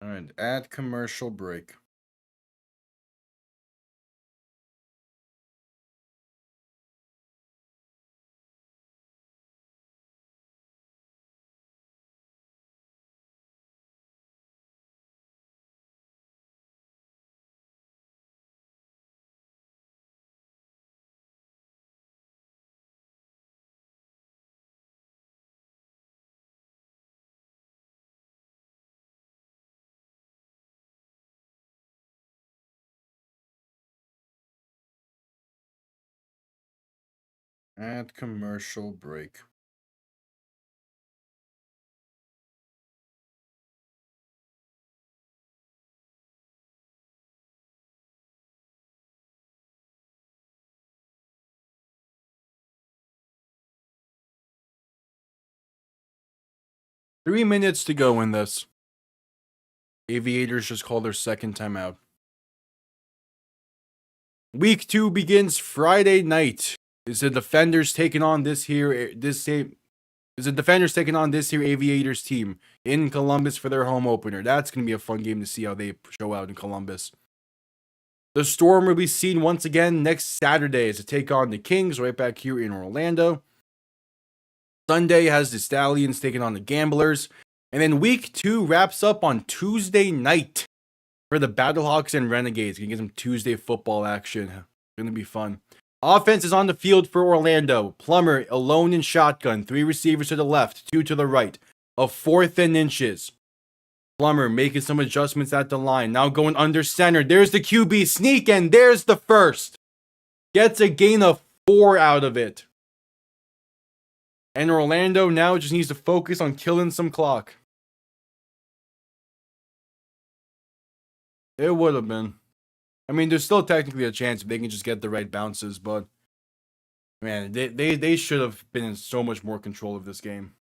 All right, add commercial break. Add commercial break. Three minutes to go in this. Aviators just called their second timeout. Week 2 begins Friday night. Is the Defenders taking on this Aviators team in Columbus for their home opener? That's going to be a fun game to see how they show out in Columbus. The Storm will be seen once again next Saturday as to take on the Kings right back here in Orlando. Sunday has the Stallions taking on the Gamblers. And then week 2 wraps up on Tuesday night for the Battlehawks and Renegades. You can get some Tuesday football action. It's going to be fun. Offense is on the field for Orlando. Plummer alone in shotgun. 3 receivers to the left, 2 to the right. A 4th and inches. Plummer making some adjustments at the line. Now going under center. There's the QB sneak and there's the first. Gets a gain of 4 out of it. And Orlando now just needs to focus on killing some clock. It would have been. I mean, there's still technically a chance if they can just get the right bounces, but man, they should have been in so much more control of this game.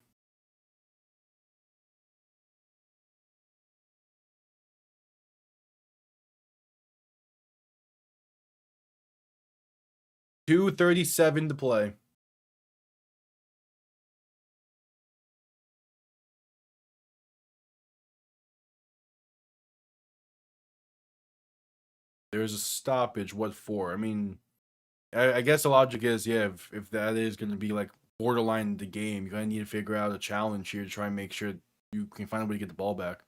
.237 to play. There's a stoppage. What for? I mean, I guess the logic is, yeah, if that is going to be like borderline the game. You're gonna need to figure out a challenge here to try and make sure you can find a way to get the ball back.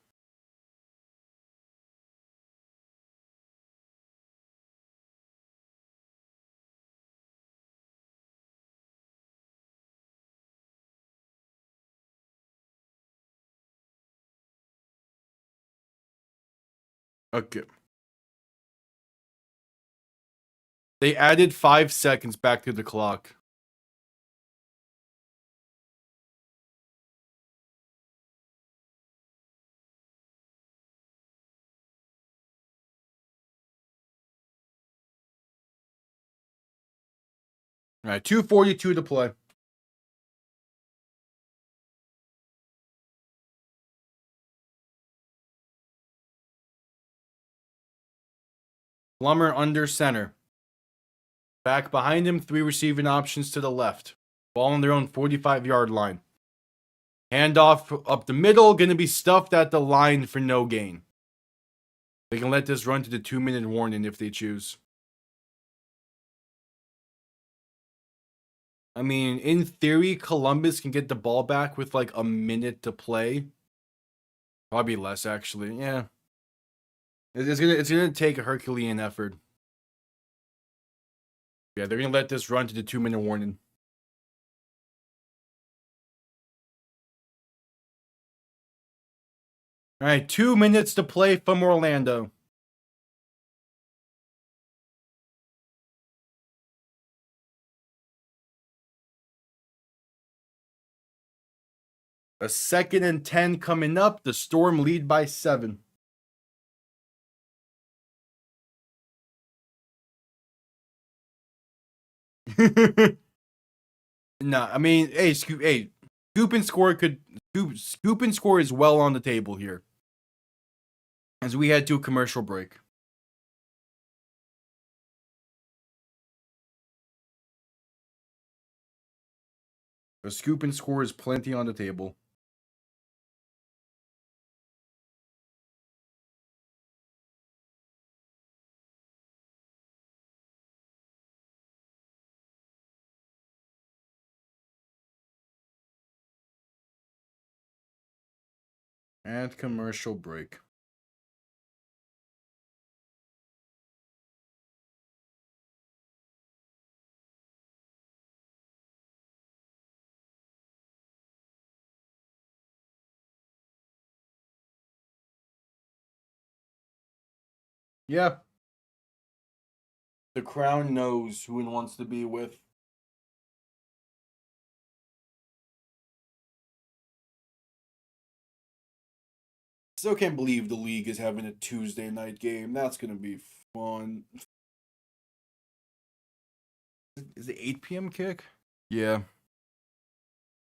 Okay. They added 5 seconds back to the clock. All right, 2:42 to play. Plummer under center. Back behind him, 3 receiving options to the left. Ball on their own 45-yard line. Handoff up the middle, going to be stuffed at the line for no gain. They can let this run to the 2-minute warning if they choose. I mean, in theory, Columbus can get the ball back with like a minute to play. Probably less, actually. Yeah. It's gonna take a Herculean effort. Yeah, they're gonna let this run to the 2-minute warning. All right, 2 minutes to play from Orlando. A 2nd and 10 coming up. The Storm lead by 7. Nah, I mean, hey, scoop and score scoop and score is well on the table here. As we head to a commercial break. A scoop and score is plenty on the table. And commercial break. Yeah. The crown knows who it wants to be with. Still can't believe the league is having a Tuesday night game. That's gonna be fun. Is it 8 p.m. kick? Yeah.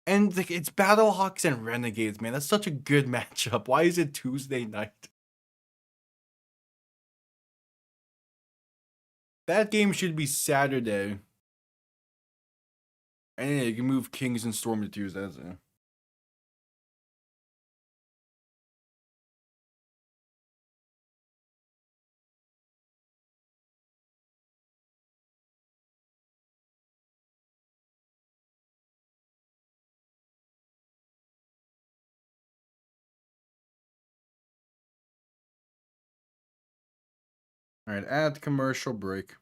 And it's Battlehawks and Renegades, man. That's such a good matchup. Why is it Tuesday night? That game should be Saturday. And yeah, you can move Kings and Storm to Tuesday. That's it. All right, add commercial break.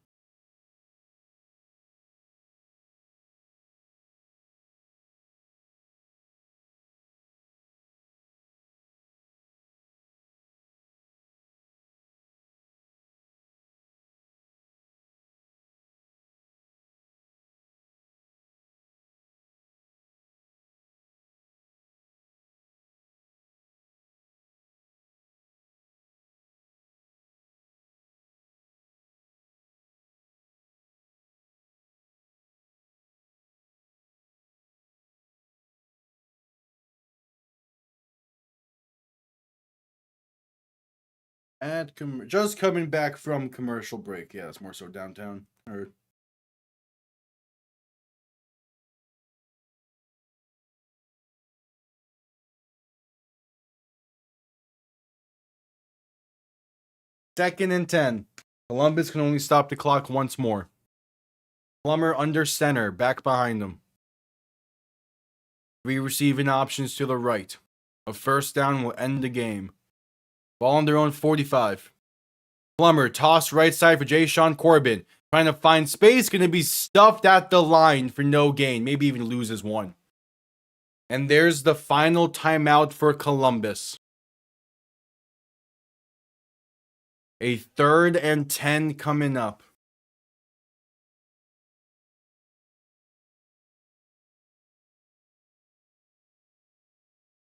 Just coming back from commercial break. Yeah, it's more so downtown. Or 2nd and 10. Columbus can only stop the clock once more. Plummer under center, back behind them. 3 receiving options to the right. A first down will end the game. Ball on their own 45. Plummer, toss right side for Jay-Sean Corbin. Trying to find space, going to be stuffed at the line for no gain. Maybe even loses one. And there's the final timeout for Columbus. A 3rd and 10 coming up.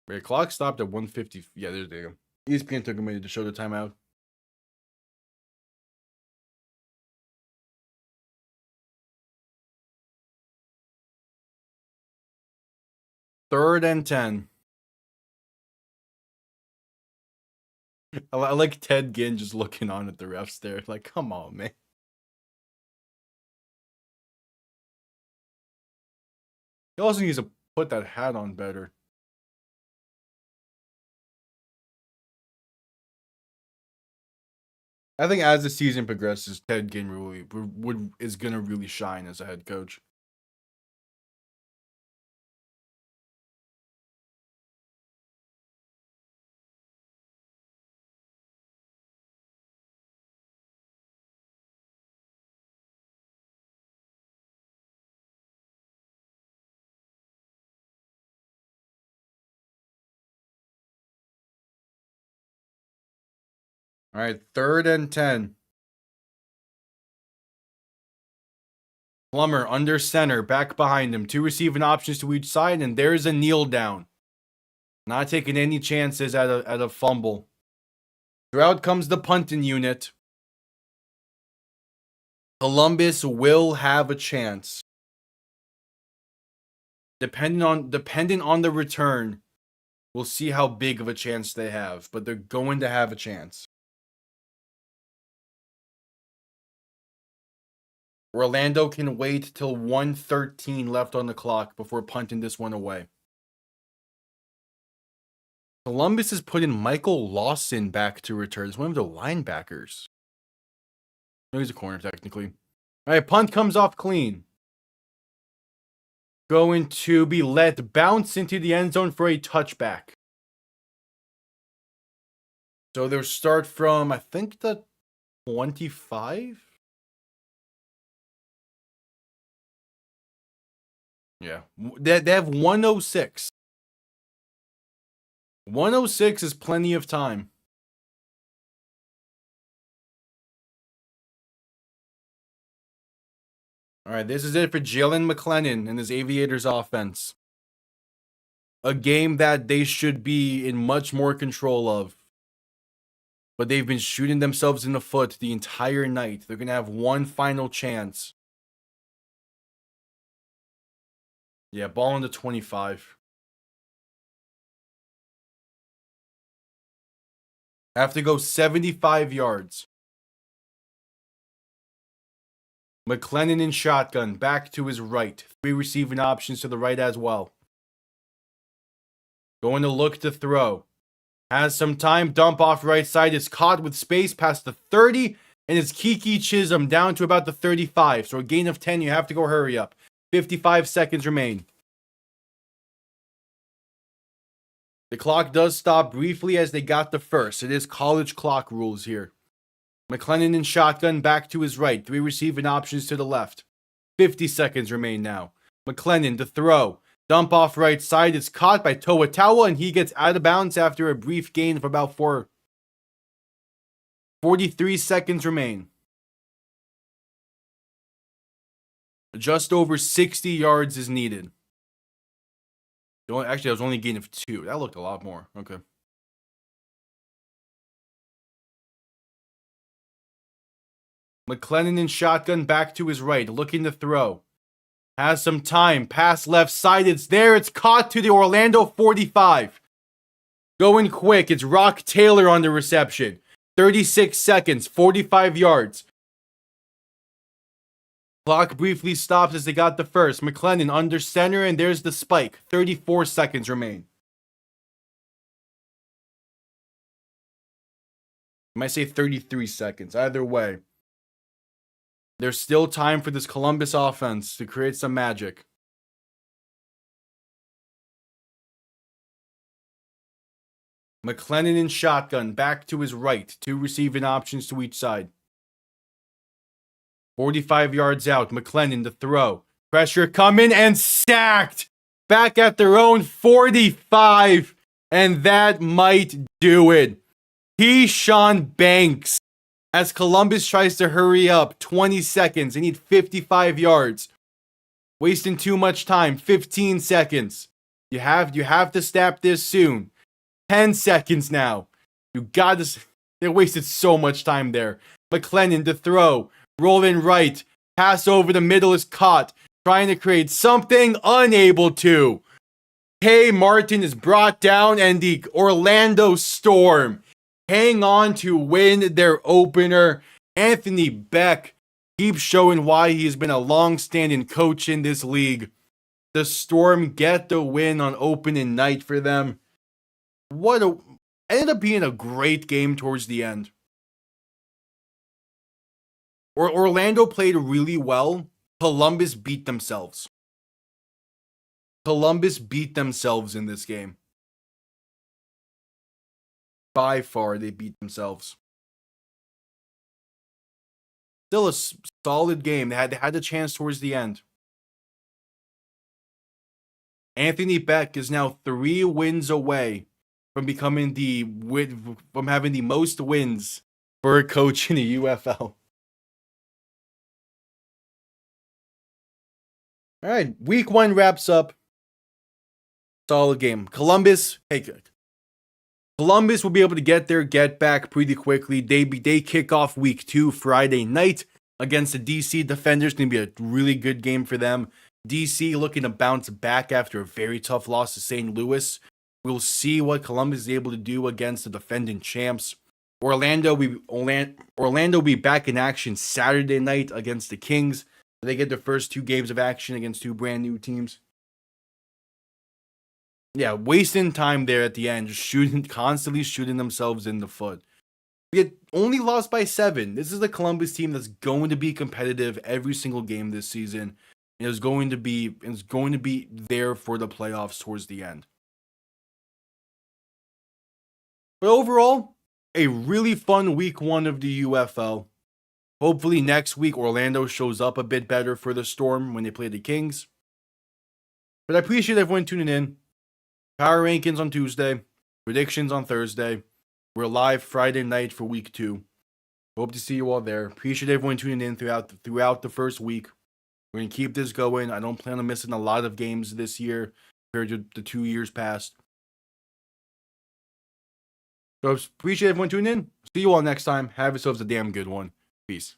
Wait, clock stopped at 150. Yeah, there they go. ESPN took a minute to show the timeout. Third and 10. I like Ted Ginn just looking on at the refs there. Like, come on, man. He also needs to put that hat on better. I think as the season progresses, Ted Ginn really is gonna really shine as a head coach. All right, 3rd and 10. Plummer under center, back behind him. 2 receiving options to each side, and there's a kneel down. Not taking any chances at a fumble. Throughout comes the punting unit. Columbus will have a chance. Depending on the return, we'll see how big of a chance they have, but they're going to have a chance. Orlando can wait till 1:13 left on the clock before punting this one away. Columbus is putting Michael Lawson back to return. It's one of the linebackers. No, he's a corner, technically. All right, punt comes off clean. Going to be let bounce into the end zone for a touchback. So they'll start from, I think, the 25? Yeah. They have 106. 106 is plenty of time. All right, this is it for Jalen McClellan and his Aviators offense. A game that they should be in much more control of. But they've been shooting themselves in the foot the entire night. They're going to have one final chance. Yeah, ball on the 25. Have to go 75 yards. McClellan in shotgun, back to his right. 3 receiving options to the right as well. Going to look to throw. Has some time, dump off right side. Is caught with space past the 30. And it's Kiki Chisholm down to about the 35. So a gain of 10, you have to go hurry up. 55 seconds remain. The clock does stop briefly as they got the first. It is college clock rules here. McClellan in shotgun, back to his right. 3 receiving options to the left. 50 seconds remain now. McClellan to throw. Dump off right side. It's caught by Toatawa, and he gets out of bounds after a brief gain of about 43 seconds remain. Just over 60 yards is needed. Actually, that was only a gain of 2. That looked a lot more. Okay. McClellan in shotgun, back to his right, looking to throw. Has some time, pass left side, it's there, it's caught to the Orlando 45. Going quick, it's Rock Taylor on the reception. 36 seconds, 45 yards. Clock briefly stops as they got the first. McClellan under center, and there's the spike. 34 seconds remain. I might say 33 seconds, either way. There's still time for this Columbus offense to create some magic. McLennan in shotgun, back to his right. 2 receiving options to each side. 45 yards out. McLennan to throw. Pressure coming and sacked. Back at their own 45. And that might do it. Keyshawn Banks. As Columbus tries to hurry up. 20 seconds. They need 55 yards. Wasting too much time. 15 seconds. You have to snap this soon. 10 seconds now. You got to. They wasted so much time there. McLennan to throw. Rolling right. Pass over the middle is caught. Trying to create something. Unable to. K. Martin is brought down and the Orlando Storm hang on to win their opener. Anthony Becht keeps showing why he has been a long-standing coach in this league. The Storm get the win on opening night for them. Ended up being a great game towards the end. Orlando played really well. Columbus beat themselves. Columbus beat themselves in this game. By far, they beat themselves. Still a solid game. They had the chance towards the end. Anthony Becht is now 3 wins away from becoming from having the most wins for a coach in the UFL. All right, week 1 wraps up. Solid game. Columbus will be able to get their get back pretty quickly. They kick off week 2 Friday night against the DC Defenders. Going to be a really good game for them. DC looking to bounce back after a very tough loss to St. Louis. We'll see what Columbus is able to do against the defending champs. Orlando will be back in action Saturday night against the Kings. They get their first 2 games of action against 2 brand new teams. Yeah, wasting time there at the end, just constantly shooting themselves in the foot. We had only lost by 7. This is the Columbus team that's going to be competitive every single game this season. And it's going to be there for the playoffs towards the end. But overall, a really fun week 1 of the UFL. Hopefully next week Orlando shows up a bit better for the Storm when they play the Kings. But I appreciate everyone tuning in. Power rankings on Tuesday, predictions on Thursday. We're live Friday night for week 2. Hope to see you all there. Appreciate everyone tuning in throughout the first week. We're going to keep this going. I don't plan on missing a lot of games this year compared to the 2 years past. So appreciate everyone tuning in. See you all next time. Have yourselves a damn good one. Peace.